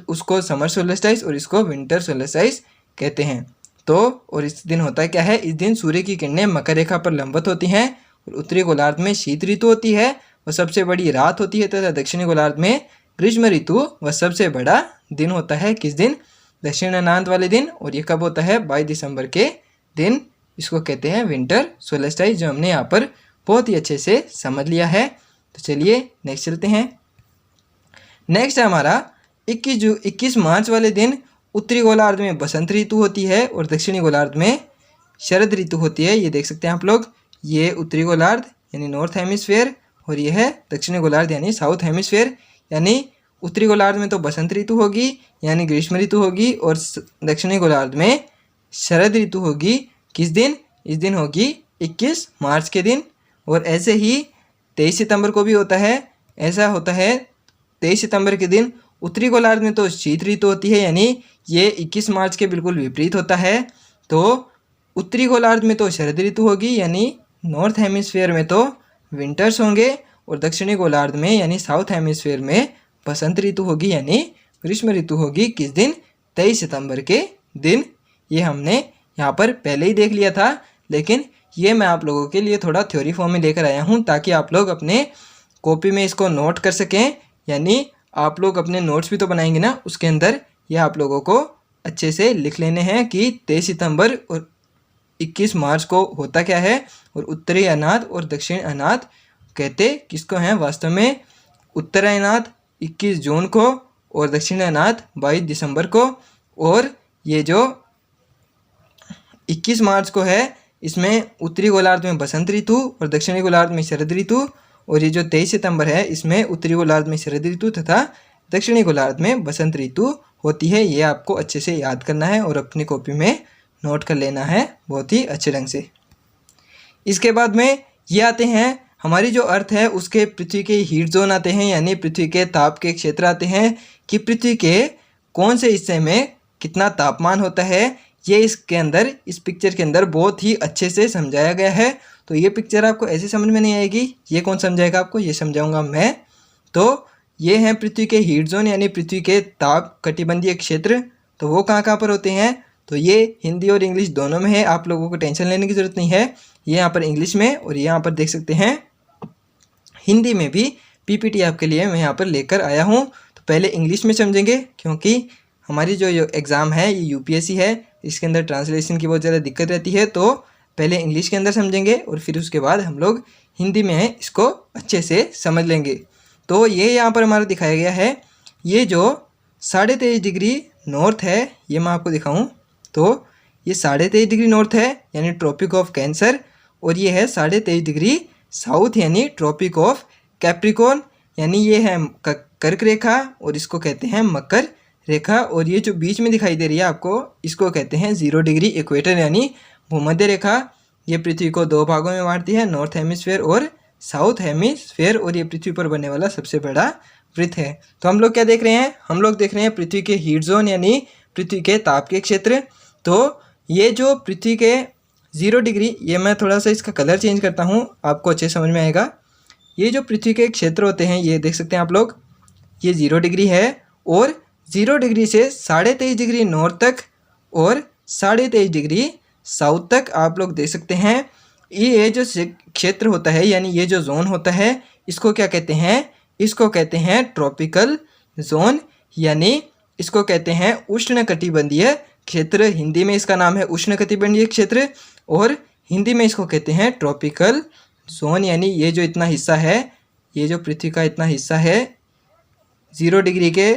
उसको समर सोलेस्टाइस और इसको विंटर सोलेस्टाइस कहते हैं। तो और इस दिन होता है क्या है, इस दिन सूर्य की किरणें मकर रेखा पर लंबवत होती हैं और उत्तरी गोलार्ध में शीत ऋतु होती है और सबसे बड़ी रात होती है, तथा दक्षिणी गोलार्ध में ग्रीष्म ऋतु व सबसे बड़ा दिन होता है। किस दिन, दक्षिण अयनांत वाले दिन। और ये कब होता है, 22 दिसंबर के दिन। इसको कहते हैं विंटर सोलेस्टाइस, जो हमने यहाँ पर बहुत ही अच्छे से समझ लिया है। तो चलिए नेक्स्ट चलते हैं। नेक्स्ट है हमारा 21 मार्च वाले दिन उत्तरी गोलार्ध में बसंत ऋतु होती है और दक्षिणी गोलार्ध में शरद ऋतु होती है। ये देख सकते हैं आप लोग, ये उत्तरी गोलार्ध यानी नॉर्थ हेमिस्फेयर और ये है दक्षिणी गोलार्ध यानी साउथ हेमिस्फेयर। यानी उत्तरी गोलार्ध में तो बसंत ऋतु होगी यानी ग्रीष्म ऋतु होगी, और दक्षिणी गोलार्ध में शरद ऋतु होगी। किस दिन? इस दिन होगी 21 मार्च के दिन। और ऐसे ही 23 सितंबर को भी होता है। ऐसा होता है 23 सितंबर के दिन उत्तरी गोलार्ध में तो शीत ऋतु होती है, यानी ये 21 मार्च के बिल्कुल विपरीत होता है। तो उत्तरी गोलार्ध में तो शरद ऋतु होगी यानी नॉर्थ हेमिस्फीयर में तो विंटर्स होंगे, और दक्षिणी गोलार्ध में यानी साउथ हेमिस्फीयर में बसंत ऋतु होगी यानी ग्रीष्म ऋतु होगी। किस दिन? 23 सितंबर के दिन। ये हमने यहाँ पर पहले ही देख लिया था, लेकिन ये मैं आप लोगों के लिए थोड़ा थ्योरी फॉर्म में लेकर आया हूँ ताकि आप लोग अपने कॉपी में इसको नोट कर सकें। यानी आप लोग अपने नोट्स भी तो बनाएंगे ना, उसके अंदर यह आप लोगों को अच्छे से लिख लेने हैं कि 23 सितंबर और 21 मार्च को होता क्या है, और उत्तरी अनाथ और दक्षिण अनाथ कहते किसको हैं। वास्तव में उत्तरी अनाथ 21 जून को और दक्षिण अनाथ 22 दिसंबर को, और ये जो 21 मार्च को है इसमें उत्तरी गोलार्ध में बसंत ऋतु और दक्षिणी गोलार्ध में शरद ऋतु, और ये जो 23 सितंबर है इसमें उत्तरी गोलार्ध में शरद ऋतु तथा दक्षिणी गोलार्ध में बसंत ऋतु होती है। ये आपको अच्छे से याद करना है और अपनी कॉपी में नोट कर लेना है बहुत ही अच्छे ढंग से। इसके बाद में ये आते हैं हमारी जो अर्थ है उसके पृथ्वी के हीट जोन आते हैं, यानी पृथ्वी के ताप के क्षेत्र आते हैं कि पृथ्वी के कौन से हिस्से में कितना तापमान होता है। ये इसके अंदर इस पिक्चर के अंदर बहुत ही अच्छे से समझाया गया है। तो ये पिक्चर आपको ऐसे समझ में नहीं आएगी, ये कौन समझाएगा आपको, ये समझाऊंगा मैं। तो ये हैं पृथ्वी के हीट जोन यानी पृथ्वी के ताप कटिबंधीय क्षेत्र। तो वो कहाँ कहाँ पर होते हैं, तो ये हिंदी और इंग्लिश दोनों में है, आप लोगों को टेंशन लेने की ज़रूरत नहीं है। ये यहाँ पर इंग्लिश में और यहाँ पर देख सकते हैं हिंदी में भी पीपीटी आपके लिए मैं यहाँ पर लेकर आया हूँ। तो पहले इंग्लिश में समझेंगे क्योंकि हमारी जो एग्ज़ाम है ये यूपीएससी है, इसके अंदर ट्रांसलेशन की बहुत ज़्यादा दिक्कत रहती है। तो पहले इंग्लिश के अंदर समझेंगे और फिर उसके बाद हम लोग हिंदी में इसको अच्छे से समझ लेंगे। तो ये यहाँ पर हमारा दिखाया गया है, ये जो 23.5 डिग्री नॉर्थ है ये मैं आपको दिखाऊं तो ये 23.5 डिग्री नॉर्थ है यानी ट्रॉपिक ऑफ कैंसर, और ये है 23.5 डिग्री साउथ यानी ट्रॉपिक ऑफ कैप्रिकॉर्न, यानी ये है कर्क रेखा और इसको कहते हैं मकर रेखा। और ये जो बीच में दिखाई दे रही है आपको इसको कहते हैं 0 डिग्री इक्वेटर यानी भूमध्य रेखा। ये पृथ्वी को दो भागों में बांटती है, नॉर्थ हेमिस्फीयर और साउथ हेमिस्फीयर, और ये पृथ्वी पर बनने वाला सबसे बड़ा वृत्त है। तो हम लोग क्या देख रहे हैं, हम लोग देख रहे हैं पृथ्वी के हीट जोन यानी पृथ्वी के ताप के क्षेत्र। तो ये जो पृथ्वी के 0 डिग्री, ये मैं थोड़ा सा इसका कलर चेंज करता हूँ आपको अच्छे समझ में आएगा। ये जो पृथ्वी के क्षेत्र होते हैं ये देख सकते हैं आप लोग, ये 0 डिग्री है, और 0 डिग्री से 23.5 डिग्री नॉर्थ तक और 23.5 डिग्री साउथ तक आप लोग देख सकते हैं। ये जो क्षेत्र होता है यानी ये जो जोन होता है इसको क्या कहते हैं, इसको कहते हैं ट्रॉपिकल जोन, यानी इसको कहते हैं उष्णकटिबंधीय क्षेत्र। हिंदी में इसका नाम है उष्णकटिबंधीय क्षेत्र और हिंदी में इसको कहते हैं ट्रॉपिकल जोन। यानी ये जो इतना हिस्सा है, ये जो पृथ्वी का इतना हिस्सा है 0 डिग्री के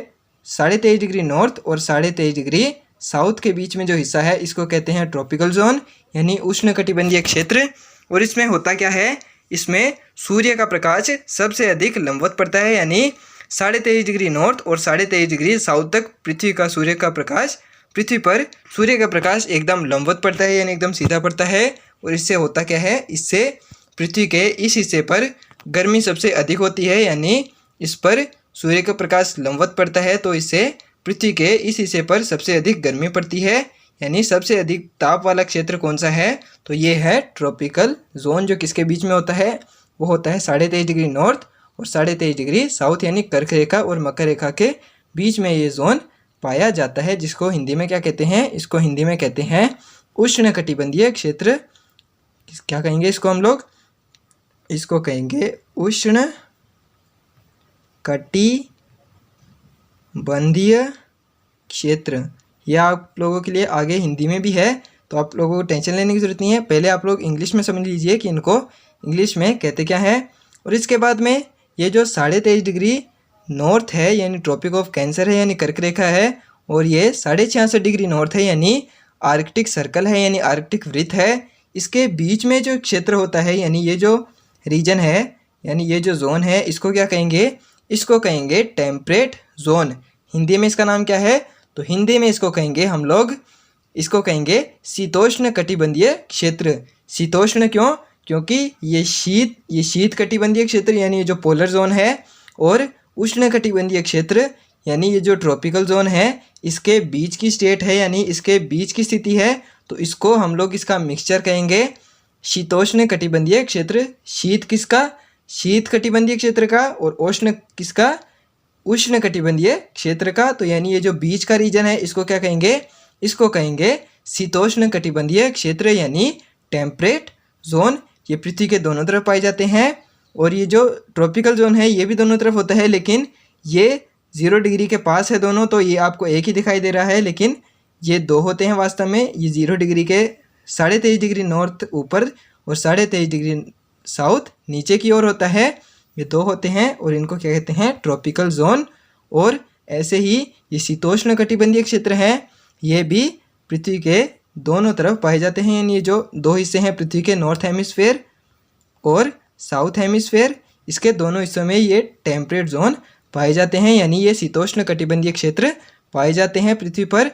23.5 डिग्री नॉर्थ और 23.5 डिग्री साउथ के बीच में जो हिस्सा है इसको कहते हैं ट्रॉपिकल जोन यानी उष्णकटिबंधीय क्षेत्र। और इसमें होता क्या है, इसमें सूर्य का प्रकाश सबसे अधिक लंबवत पड़ता है, यानी 23.5 डिग्री नॉर्थ और 23.5 डिग्री साउथ तक पृथ्वी का सूर्य का प्रकाश, पृथ्वी पर सूर्य का प्रकाश एकदम लंबवत पड़ता है यानी एकदम सीधा पड़ता है। और इससे होता क्या है, इससे पृथ्वी के इस हिस्से पर गर्मी सबसे अधिक होती है, यानी इस पर सूर्य का प्रकाश लंबवत पड़ता है तो इससे पृथ्वी के इस हिस्से पर सबसे अधिक गर्मी पड़ती है। यानी सबसे अधिक ताप वाला क्षेत्र कौन सा है, तो ये है ट्रॉपिकल जोन, जो किसके बीच में होता है, वो होता है 23.5 डिग्री नॉर्थ और 23.5 डिग्री साउथ यानी कर्क रेखा और मकर रेखा के बीच में ये जोन पाया जाता है, जिसको हिंदी में क्या कहते हैं, इसको हिंदी में कहते हैं उष्णकटिबंधीय क्षेत्र। क्या कहेंगे इसको हम लोग, इसको कहेंगे उष्णकटिबंधीय क्षेत्र। यह आप लोगों के लिए आगे हिंदी में भी है तो आप लोगों को टेंशन लेने की ज़रूरत नहीं है। पहले आप लोग इंग्लिश में समझ लीजिए कि इनको इंग्लिश में कहते क्या है। और इसके बाद में ये जो 23.5 डिग्री नॉर्थ है यानी ट्रॉपिक ऑफ कैंसर है यानी कर्क रेखा है, और ये 66.5 डिग्री नॉर्थ है यानी आर्कटिक सर्कल है यानी आर्कटिक वृत्त है। इसके बीच में जो क्षेत्र होता है यानी ये जो रीजन है यानी ये जो जोन है इसको क्या कहेंगे, इसको कहेंगे टेम्परेट जोन। हिंदी में इसका नाम क्या है, तो हिंदी में इसको कहेंगे हम लोग, इसको कहेंगे शीतोष्ण कटिबंधीय क्षेत्र। शीतोष्ण क्यों, क्योंकि ये शीत कटिबंधीय क्षेत्र यानी ये जो पोलर जोन है, और उष्ण कटिबंधीय क्षेत्र यानी ये जो ट्रॉपिकल जोन है, इसके बीच की स्टेट है यानी इसके बीच की स्थिति है, तो इसको हम लोग इसका मिक्सचर कहेंगे शीतोष्ण कटिबंधीय क्षेत्र। शीत किसका, शीत कटिबंधीय क्षेत्र का, और उष्ण किसका, उष्ण कटिबंधीय क्षेत्र का। तो यानी ये जो बीच का रीजन है इसको क्या कहेंगे, इसको कहेंगे शीतोष्ण कटिबंधीय क्षेत्र यानी टेम्परेट जोन। ये पृथ्वी के दोनों तरफ पाए जाते हैं, और ये जो ट्रॉपिकल जोन है ये भी दोनों तरफ होता है, लेकिन ये 0 डिग्री के पास है दोनों, तो ये आपको एक ही दिखाई दे रहा है, लेकिन ये 2 होते हैं वास्तव में। ये 0 डिग्री के 23.5 डिग्री नॉर्थ ऊपर और 23.5 डिग्री साउथ नीचे की ओर होता है, ये 2 होते हैं, और इनको क्या कहते हैं, ट्रॉपिकल जोन। और ऐसे ही ये शीतोष्ण कटिबंधीय क्षेत्र हैं, ये भी पृथ्वी के दोनों तरफ पाए जाते हैं। यानी ये जो 2 हिस्से हैं पृथ्वी के, नॉर्थ हेमिस्फेयर और साउथ हेमिस्फेयर, इसके दोनों हिस्सों में ये टेम्परेट जोन पाए जाते हैं, यानी ये शीतोष्ण कटिबंधीय क्षेत्र पाए जाते हैं पृथ्वी पर।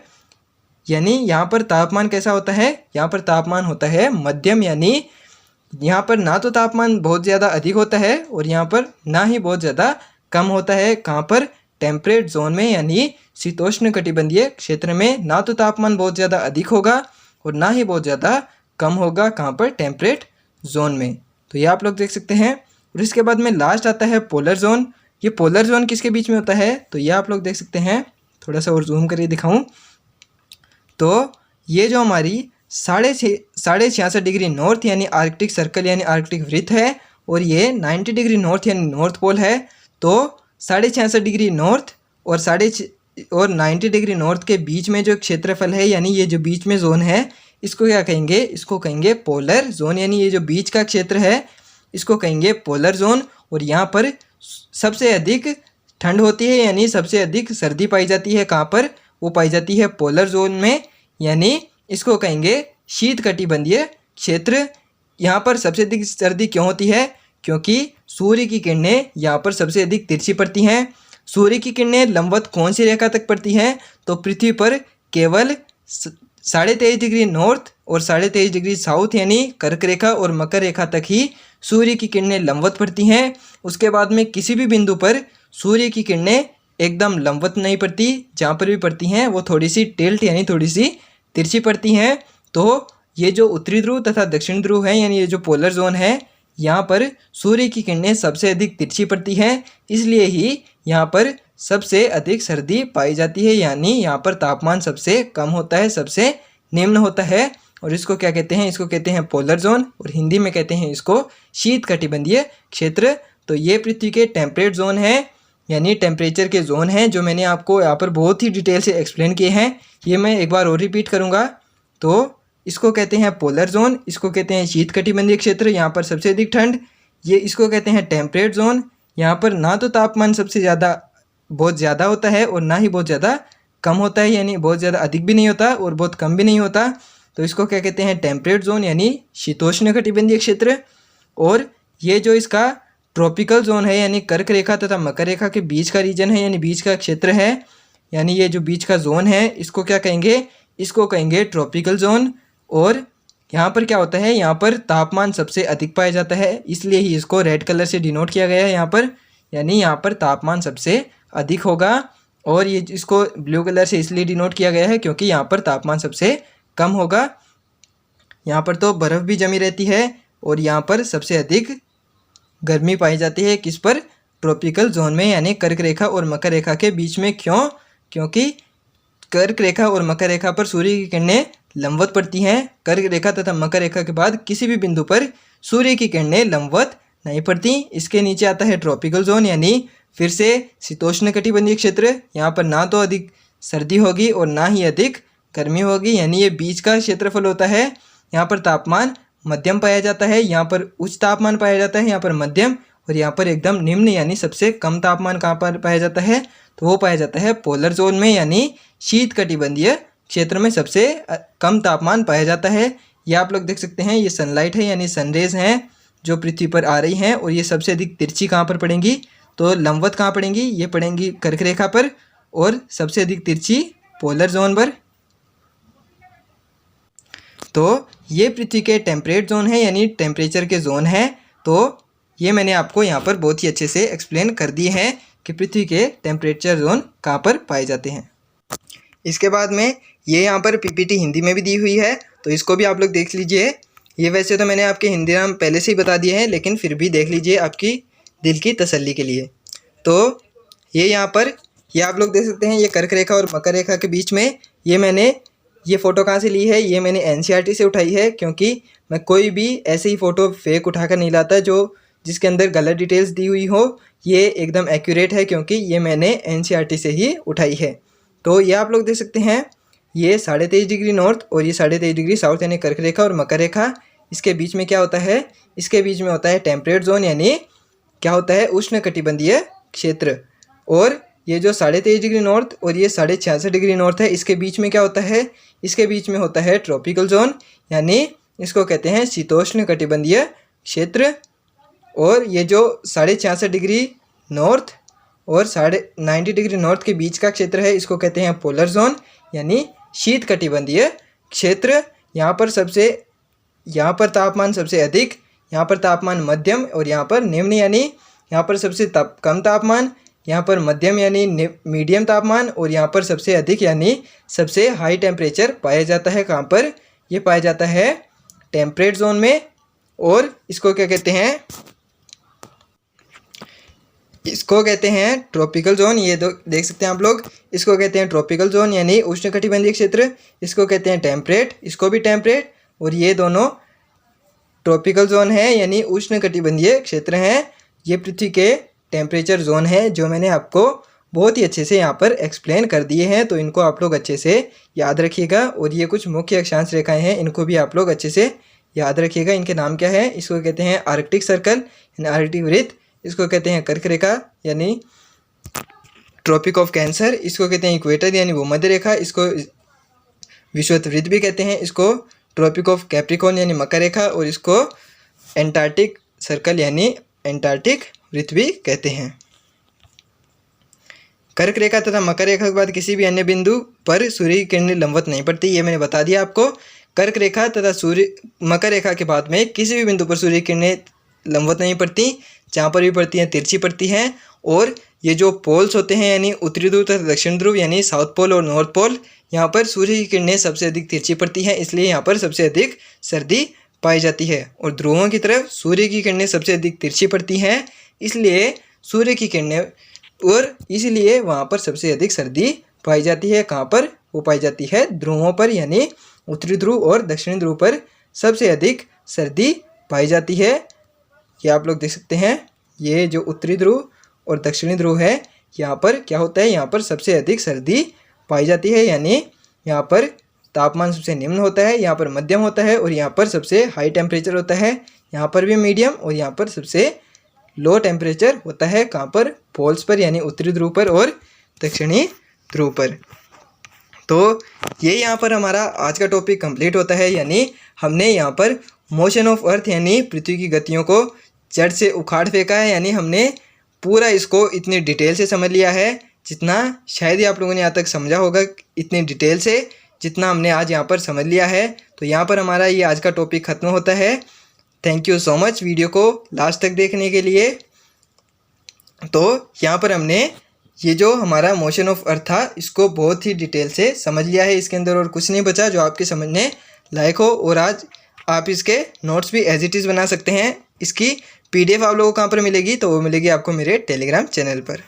यानी यहाँ पर तापमान कैसा होता है, यहाँ पर तापमान होता है मध्यम, यानी यहाँ पर ना तो तापमान बहुत ज़्यादा अधिक होता है और यहाँ पर ना ही बहुत ज़्यादा कम होता है। कहाँ पर, टेम्परेट जोन में, यानी शीतोष्ण कटिबंधीय क्षेत्र में ना तो तापमान बहुत ज़्यादा अधिक होगा और ना ही बहुत ज़्यादा कम होगा। कहाँ पर, टेम्परेट जोन में। तो ये आप लोग देख सकते हैं। और इसके बाद में लास्ट आता है पोलर जोन। ये पोलर जोन किसके बीच में होता है, तो ये आप लोग देख सकते हैं। थोड़ा सा और जूम करके दिखाऊं तो ये जो हमारी 66.5 डिग्री नॉर्थ यानी आर्कटिक सर्कल यानी आर्कटिक वृत्त है, और ये 90 डिग्री नॉर्थ यानी नॉर्थ पोल है। तो 66.5 डिग्री नॉर्थ और 90 डिग्री नॉर्थ के बीच में जो क्षेत्रफल है, यानी ये जो बीच में जोन है, इसको क्या कहेंगे, इसको कहेंगे पोलर जोन। यानी ये जो बीच का क्षेत्र है इसको कहेंगे पोलर जोन। और यहाँ पर सबसे अधिक ठंड होती है यानी सबसे अधिक सर्दी पाई जाती है। कहाँ पर, वो पाई जाती है पोलर जोन में, यानी इसको कहेंगे शीत कटिबंधीय क्षेत्र। यहाँ पर सबसे अधिक सर्दी क्यों होती है, क्योंकि सूर्य की किरणें यहाँ पर सबसे अधिक तिरछी पड़ती हैं। सूर्य की किरणें लंबवत कौन सी रेखा तक पड़ती हैं, तो पृथ्वी पर केवल 23.5 डिग्री नॉर्थ और 23.5 डिग्री साउथ यानी कर्क रेखा और मकर रेखा तक ही सूर्य की किरणें लंबवत पड़ती हैं। उसके बाद में किसी भी बिंदु पर सूर्य की किरणें एकदम लंबवत नहीं पड़ती, जहाँ पर भी पड़ती हैं वो थोड़ी सी टिल्ट यानी थोड़ी सी तिरछी पड़ती हैं। तो ये जो उत्तरी ध्रुव तथा दक्षिण ध्रुव है यानी ये जो पोलर जोन है, यहाँ पर सूर्य की किरणें सबसे अधिक तिरछी पड़ती हैं, इसलिए ही यहाँ पर सबसे अधिक सर्दी पाई जाती है। यानी यहाँ पर तापमान सबसे कम होता है, सबसे निम्न होता है। और इसको क्या कहते हैं, इसको कहते हैं पोलर जोन, और हिंदी में कहते हैं इसको शीत कटिबंधीय क्षेत्र। तो ये पृथ्वी के टेम्परेट जोन है यानी टेम्परेचर के जोन हैं, जो मैंने आपको यहाँ पर बहुत ही डिटेल से एक्सप्लेन किए हैं। ये मैं एक बार और रिपीट करूँगा। तो इसको कहते हैं पोलर जोन, इसको कहते हैं शीत कटिबंधीय क्षेत्र, यहाँ पर सबसे अधिक ठंड। ये इसको कहते हैं टेम्परेट जोन, यहाँ पर ना तो तापमान सबसे ज़्यादा बहुत ज़्यादा होता है और ना ही बहुत ज़्यादा कम होता है, यानी बहुत ज़्यादा अधिक भी नहीं होता और बहुत कम भी नहीं होता। तो इसको क्या कहते हैं, टेम्परेट जोन यानी शीतोष्ण कटिबंधीय क्षेत्र। और ये जो इसका ट्रॉपिकल जोन है यानी कर्क रेखा तथा मकर रेखा के बीच का रीजन है यानी बीच का क्षेत्र है, यानी ये जो बीच का जोन है इसको क्या कहेंगे, इसको कहेंगे ट्रॉपिकल जोन। और यहाँ पर क्या होता है, यहाँ पर तापमान सबसे अधिक पाया जाता है, इसलिए ही इसको रेड कलर से डिनोट किया गया है यहाँ पर, यानी यहाँ पर तापमान सबसे अधिक होगा। और ये इसको ब्लू कलर से इसलिए डिनोट किया गया है क्योंकि यहाँ पर तापमान सबसे कम होगा। यहाँ पर तो बर्फ़ भी जमी रहती है और यहाँ पर सबसे अधिक गर्मी पाई जाती है। किस पर, ट्रॉपिकल जोन में यानी कर्क रेखा और मकर रेखा के बीच में। क्यों, क्योंकि कर्क रेखा और मकर रेखा पर सूर्य की किरणें लंबवत पड़ती हैं। कर्क रेखा तथा मकर रेखा के बाद किसी भी बिंदु पर सूर्य की किरणें लंबवत नहीं पड़ती। इसके नीचे आता है ट्रॉपिकल जोन यानी फिर से शीतोष्ण कटिबंधीय क्षेत्र। यहाँ पर ना तो अधिक सर्दी होगी और ना ही अधिक गर्मी होगी, यानी ये बीच का क्षेत्रफल होता है। यहाँ पर तापमान मध्यम पाया जाता है, यहाँ पर उच्च तापमान पाया जाता है, यहाँ पर मध्यम, और यहाँ पर एकदम निम्न यानी सबसे कम तापमान कहाँ पर पाया जाता है, तो वो पाया जाता है पोलर जोन में यानी शीत कटिबंधीय क्षेत्र में सबसे कम तापमान पाया जाता है। ये आप लोग देख सकते हैं, ये सनलाइट है यानी सनरेज हैं जो पृथ्वी पर आ रही हैं, और ये सबसे अधिक तिरछी कहाँ पर पड़ेंगी, तो लंबवत कहाँ पड़ेंगी, ये पड़ेंगी कर्क रेखा पर, और सबसे अधिक तिरछी पोलर जोन पर। तो ये पृथ्वी के टेम्परेट जोन है, यानी टेम्परेचर के जोन है। तो ये मैंने आपको यहाँ पर बहुत ही अच्छे से एक्सप्लेन कर दिए हैं कि पृथ्वी के टेम्परेचर जोन कहाँ पर पाए जाते हैं। इसके बाद में ये यहाँ पर पीपीटी हिंदी में भी दी हुई है, तो इसको भी आप लोग देख लीजिए। ये वैसे तो मैंने आपके हिंदी नाम पहले से ही बता दिए हैं, लेकिन फिर भी देख लीजिए आपकी दिल की तसल्ली के लिए। तो ये यहाँ पर ये आप लोग देख सकते हैं, ये कर्क रेखा और मकर रेखा के बीच में ये मैंने ये फ़ोटो कहाँ से ली है, ये मैंने एनसीईआरटी से उठाई है, क्योंकि मैं कोई भी ऐसे ही फ़ोटो फेक उठाकर नहीं लाता जो जिसके अंदर गलत डिटेल्स दी हुई हो। ये एकदम एक्यूरेट है, क्योंकि ये मैंने एनसीईआरटी से ही उठाई है। तो ये आप लोग देख सकते हैं, ये 23.5 डिग्री नॉर्थ और ये 23.5 डिग्री साउथ, यानी कर्क रेखा और मकर रेखा। इसके बीच में क्या होता है, इसके बीच में होता है टेम्परेट जोन, यानी क्या होता है, उष्णकटिबंधीय क्षेत्र। और ये जो 23.5 डिग्री नॉर्थ और ये 66.5 डिग्री नॉर्थ है, इसके बीच में क्या होता है, इसके बीच में होता है ट्रॉपिकल जोन, यानी इसको कहते हैं शीतोष्ण कटिबंधीय क्षेत्र। और ये जो 66.5 डिग्री नॉर्थ और 90 डिग्री नॉर्थ के बीच का क्षेत्र है, इसको कहते हैं पोलर जोन, यानी शीत कटिबंधीय क्षेत्र। यहाँ पर तापमान सबसे अधिक, यहाँ पर तापमान मध्यम और यहाँ पर निम्न, यानी यहाँ पर सबसे कम तापमान, यहाँ पर मध्यम यानी मीडियम तापमान, और यहाँ पर सबसे अधिक यानी सबसे हाई टेम्परेचर पाया जाता है। कहाँ पर ये पाया जाता है, टेम्परेट जोन में। और इसको क्या कहते हैं, इसको कहते हैं ट्रॉपिकल जोन। ये देख सकते हैं आप लोग, इसको कहते हैं ट्रॉपिकल जोन, यानी उष्णकटिबंधीय क्षेत्र। इसको कहते हैं टेम्परेट, इसको भी टेम्परेट। और ये दोनों ट्रॉपिकल जोन है, यानी उष्णकटिबंधीय क्षेत्र हैं। ये पृथ्वी के टेम्परेचर जोन है, जो मैंने आपको बहुत ही अच्छे से यहाँ पर एक्सप्लेन कर दिए हैं। तो इनको आप लोग अच्छे से याद रखिएगा। और ये कुछ मुख्य अक्षांश रेखाएं हैं, इनको भी आप लोग अच्छे से याद रखिएगा। इनके नाम क्या है, इसको कहते हैं आर्कटिक सर्कल यानी आर्कटिक वृत्त, इसको कहते हैं कर्क रेखा यानी ट्रॉपिक ऑफ कैंसर, इसको कहते हैं इक्वेटर यानी भूमध्य रेखा, इसको विषुवत वृत्त भी कहते हैं, इसको ट्रॉपिक ऑफ कैप्रिकॉर्न यानी मकर रेखा, और इसको एंटार्क्टिक सर्कल यानी एंटार्क्टिक वृत्त भी कहते हैं। कर्क रेखा तथा मकर रेखा के बाद किसी भी अन्य बिंदु पर सूर्य की किरणें लंबवत नहीं पड़ती, ये मैंने बता दिया आपको। कर्क रेखा तथा मकर रेखा के बाद में किसी भी बिंदु पर सूर्य की किरणें लंबवत नहीं पड़ती, जहाँ पर भी पड़ती हैं तिरछी पड़ती हैं। और ये जो पोल्स होते हैं, यानी उत्तरी ध्रुव तथा दक्षिण ध्रुव, यानी साउथ पोल और नॉर्थ पोल, यहाँ पर सूर्य की किरणें सबसे अधिक तिरछी पड़ती हैं, इसलिए यहाँ पर सबसे अधिक सर्दी पाई जाती है। और ध्रुवों की तरफ सूर्य की किरणें सबसे अधिक तिरछी पड़ती हैं, इसलिए सूर्य की किरणें, और इसलिए वहाँ पर सबसे अधिक सर्दी पाई जाती है। कहाँ पर वो पाई जाती है, ध्रुवों पर, यानी उत्तरी ध्रुव और दक्षिणी ध्रुव पर सबसे अधिक सर्दी पाई जाती है। ये आप लोग देख सकते हैं, ये जो उत्तरी ध्रुव और दक्षिणी ध्रुव है, यहाँ पर क्या होता है, यहाँ पर सबसे अधिक सर्दी पाई जाती है, यानी यहाँ पर तापमान सबसे निम्न होता है, यहाँ पर मध्यम होता है, और यहाँ पर सबसे हाई टेम्परेचर होता है, यहाँ पर भी मीडियम, और यहाँ पर सबसे लो टेम्परेचर होता है। कहाँ पर, पोल्स पर, यानी उत्तरी ध्रुव पर और दक्षिणी ध्रुव पर। तो ये यहाँ पर हमारा आज का टॉपिक कंप्लीट होता है, यानी हमने यहाँ पर मोशन ऑफ अर्थ यानी पृथ्वी की गतियों को जड़ से उखाड़ फेंका है, यानी हमने पूरा इसको इतनी डिटेल से समझ लिया है, जितना शायद ही आप लोगों ने यहाँ तक समझा होगा, इतनी डिटेल से जितना हमने आज यहाँ पर समझ लिया है। तो यहाँ पर हमारा ये आज का टॉपिक ख़त्म होता है। Thank you so much video को लास्ट तक देखने के लिए। तो यहाँ पर हमने ये जो हमारा मोशन ऑफ अर्थ था, इसको बहुत ही डिटेल से समझ लिया है, इसके अंदर और कुछ नहीं बचा जो आपके समझने लायक हो। और आज आप इसके नोट्स भी एज इट इज़ बना सकते हैं। इसकी PDF आप लोगों को कहाँ पर मिलेगी, तो वो मिलेगी आपको मेरे टेलीग्राम चैनल पर।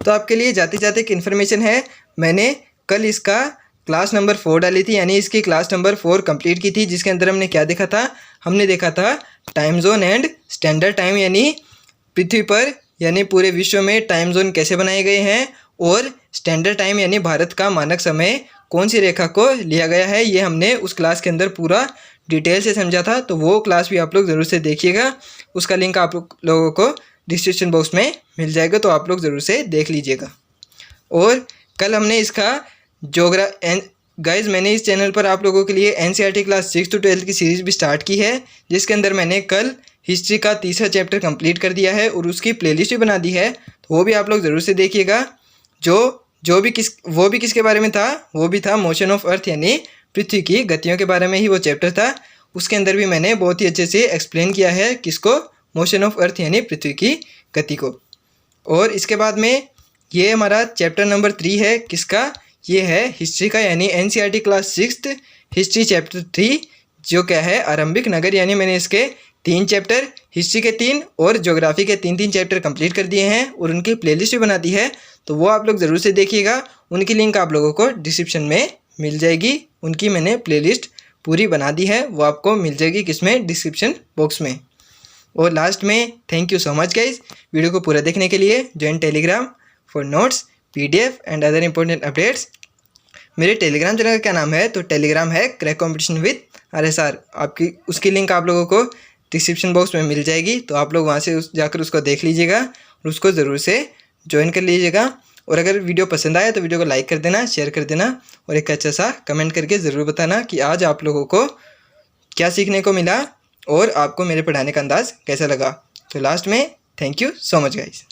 तो आपके लिए जाते जाते एक इन्फॉर्मेशन है, मैंने कल इसका क्लास नंबर 4 डाली थी, यानी इसकी क्लास नंबर 4 कंप्लीट की थी, जिसके अंदर हमने क्या देखा था, हमने देखा था time zone and standard time, यानी पृथ्वी पर यानी पूरे विश्व में टाइम जोन कैसे बनाए गए हैं, और स्टैंडर्ड टाइम यानी भारत का मानक समय कौन सी रेखा को लिया गया है, ये हमने उस क्लास के अंदर पूरा डिटेल से समझा था। तो वो क्लास भी आप लोग ज़रूर से देखिएगा, उसका लिंक आप लोगों को डिस्क्रिप्शन बॉक्स में मिल जाएगा, तो आप लोग ज़रूर से देख लीजिएगा। और कल हमने इसका गाइज मैंने इस चैनल पर आप लोगों के लिए NCERT क्लास 6 to 12 की सीरीज़ भी स्टार्ट की है, जिसके अंदर मैंने कल हिस्ट्री का तीसरा चैप्टर कंप्लीट कर दिया है और उसकी प्लेलिस्ट भी बना दी है, तो वो भी आप लोग ज़रूर से देखिएगा। वो भी किसके बारे में था, वो भी था मोशन ऑफ अर्थ यानी पृथ्वी की गतियों के बारे में ही वो चैप्टर था। उसके अंदर भी मैंने बहुत ही अच्छे से एक्सप्लेन किया है किसको, मोशन ऑफ अर्थ यानी पृथ्वी की गति को। और इसके बाद में ये हमारा चैप्टर नंबर 3 है, किसका, ये है हिस्ट्री का यानी NCERT class 6th history chapter 3, जो क्या है आरंभिक नगर। यानी मैंने इसके 3 चैप्टर, हिस्ट्री के 3 और ज्योग्राफी के 3 चैप्टर कंप्लीट कर दिए हैं और उनकी प्लेलिस्ट भी बना दी है, तो वो आप लोग ज़रूर से देखिएगा। उनकी लिंक आप लोगों को डिस्क्रिप्शन में मिल जाएगी। उनकी मैंने प्लेलिस्ट पूरी बना दी है, वो आपको मिल जाएगी किसमें, डिस्क्रिप्शन बॉक्स में। और लास्ट में thank you so much guys video को पूरा देखने के लिए। Join Telegram for notes, PDF and other important updates. मेरे टेलीग्राम चैनल का क्या नाम है, तो टेलीग्राम है क्रैक कॉम्पिटिशन विद RSR। आपकी उसकी लिंक आप लोगों को डिस्क्रिप्शन बॉक्स में मिल जाएगी, तो आप लोग वहाँ से जाकर उसको देख लीजिएगा और उसको ज़रूर से ज्वाइन कर लीजिएगा। और अगर वीडियो पसंद आया तो वीडियो को लाइक कर देना, शेयर कर देना और एक अच्छा सा कमेंट करके ज़रूर बताना कि आज आप लोगों को क्या सीखने को मिला और आपको मेरे पढ़ाने का अंदाज़ कैसा लगा। तो लास्ट में thank you so much guys.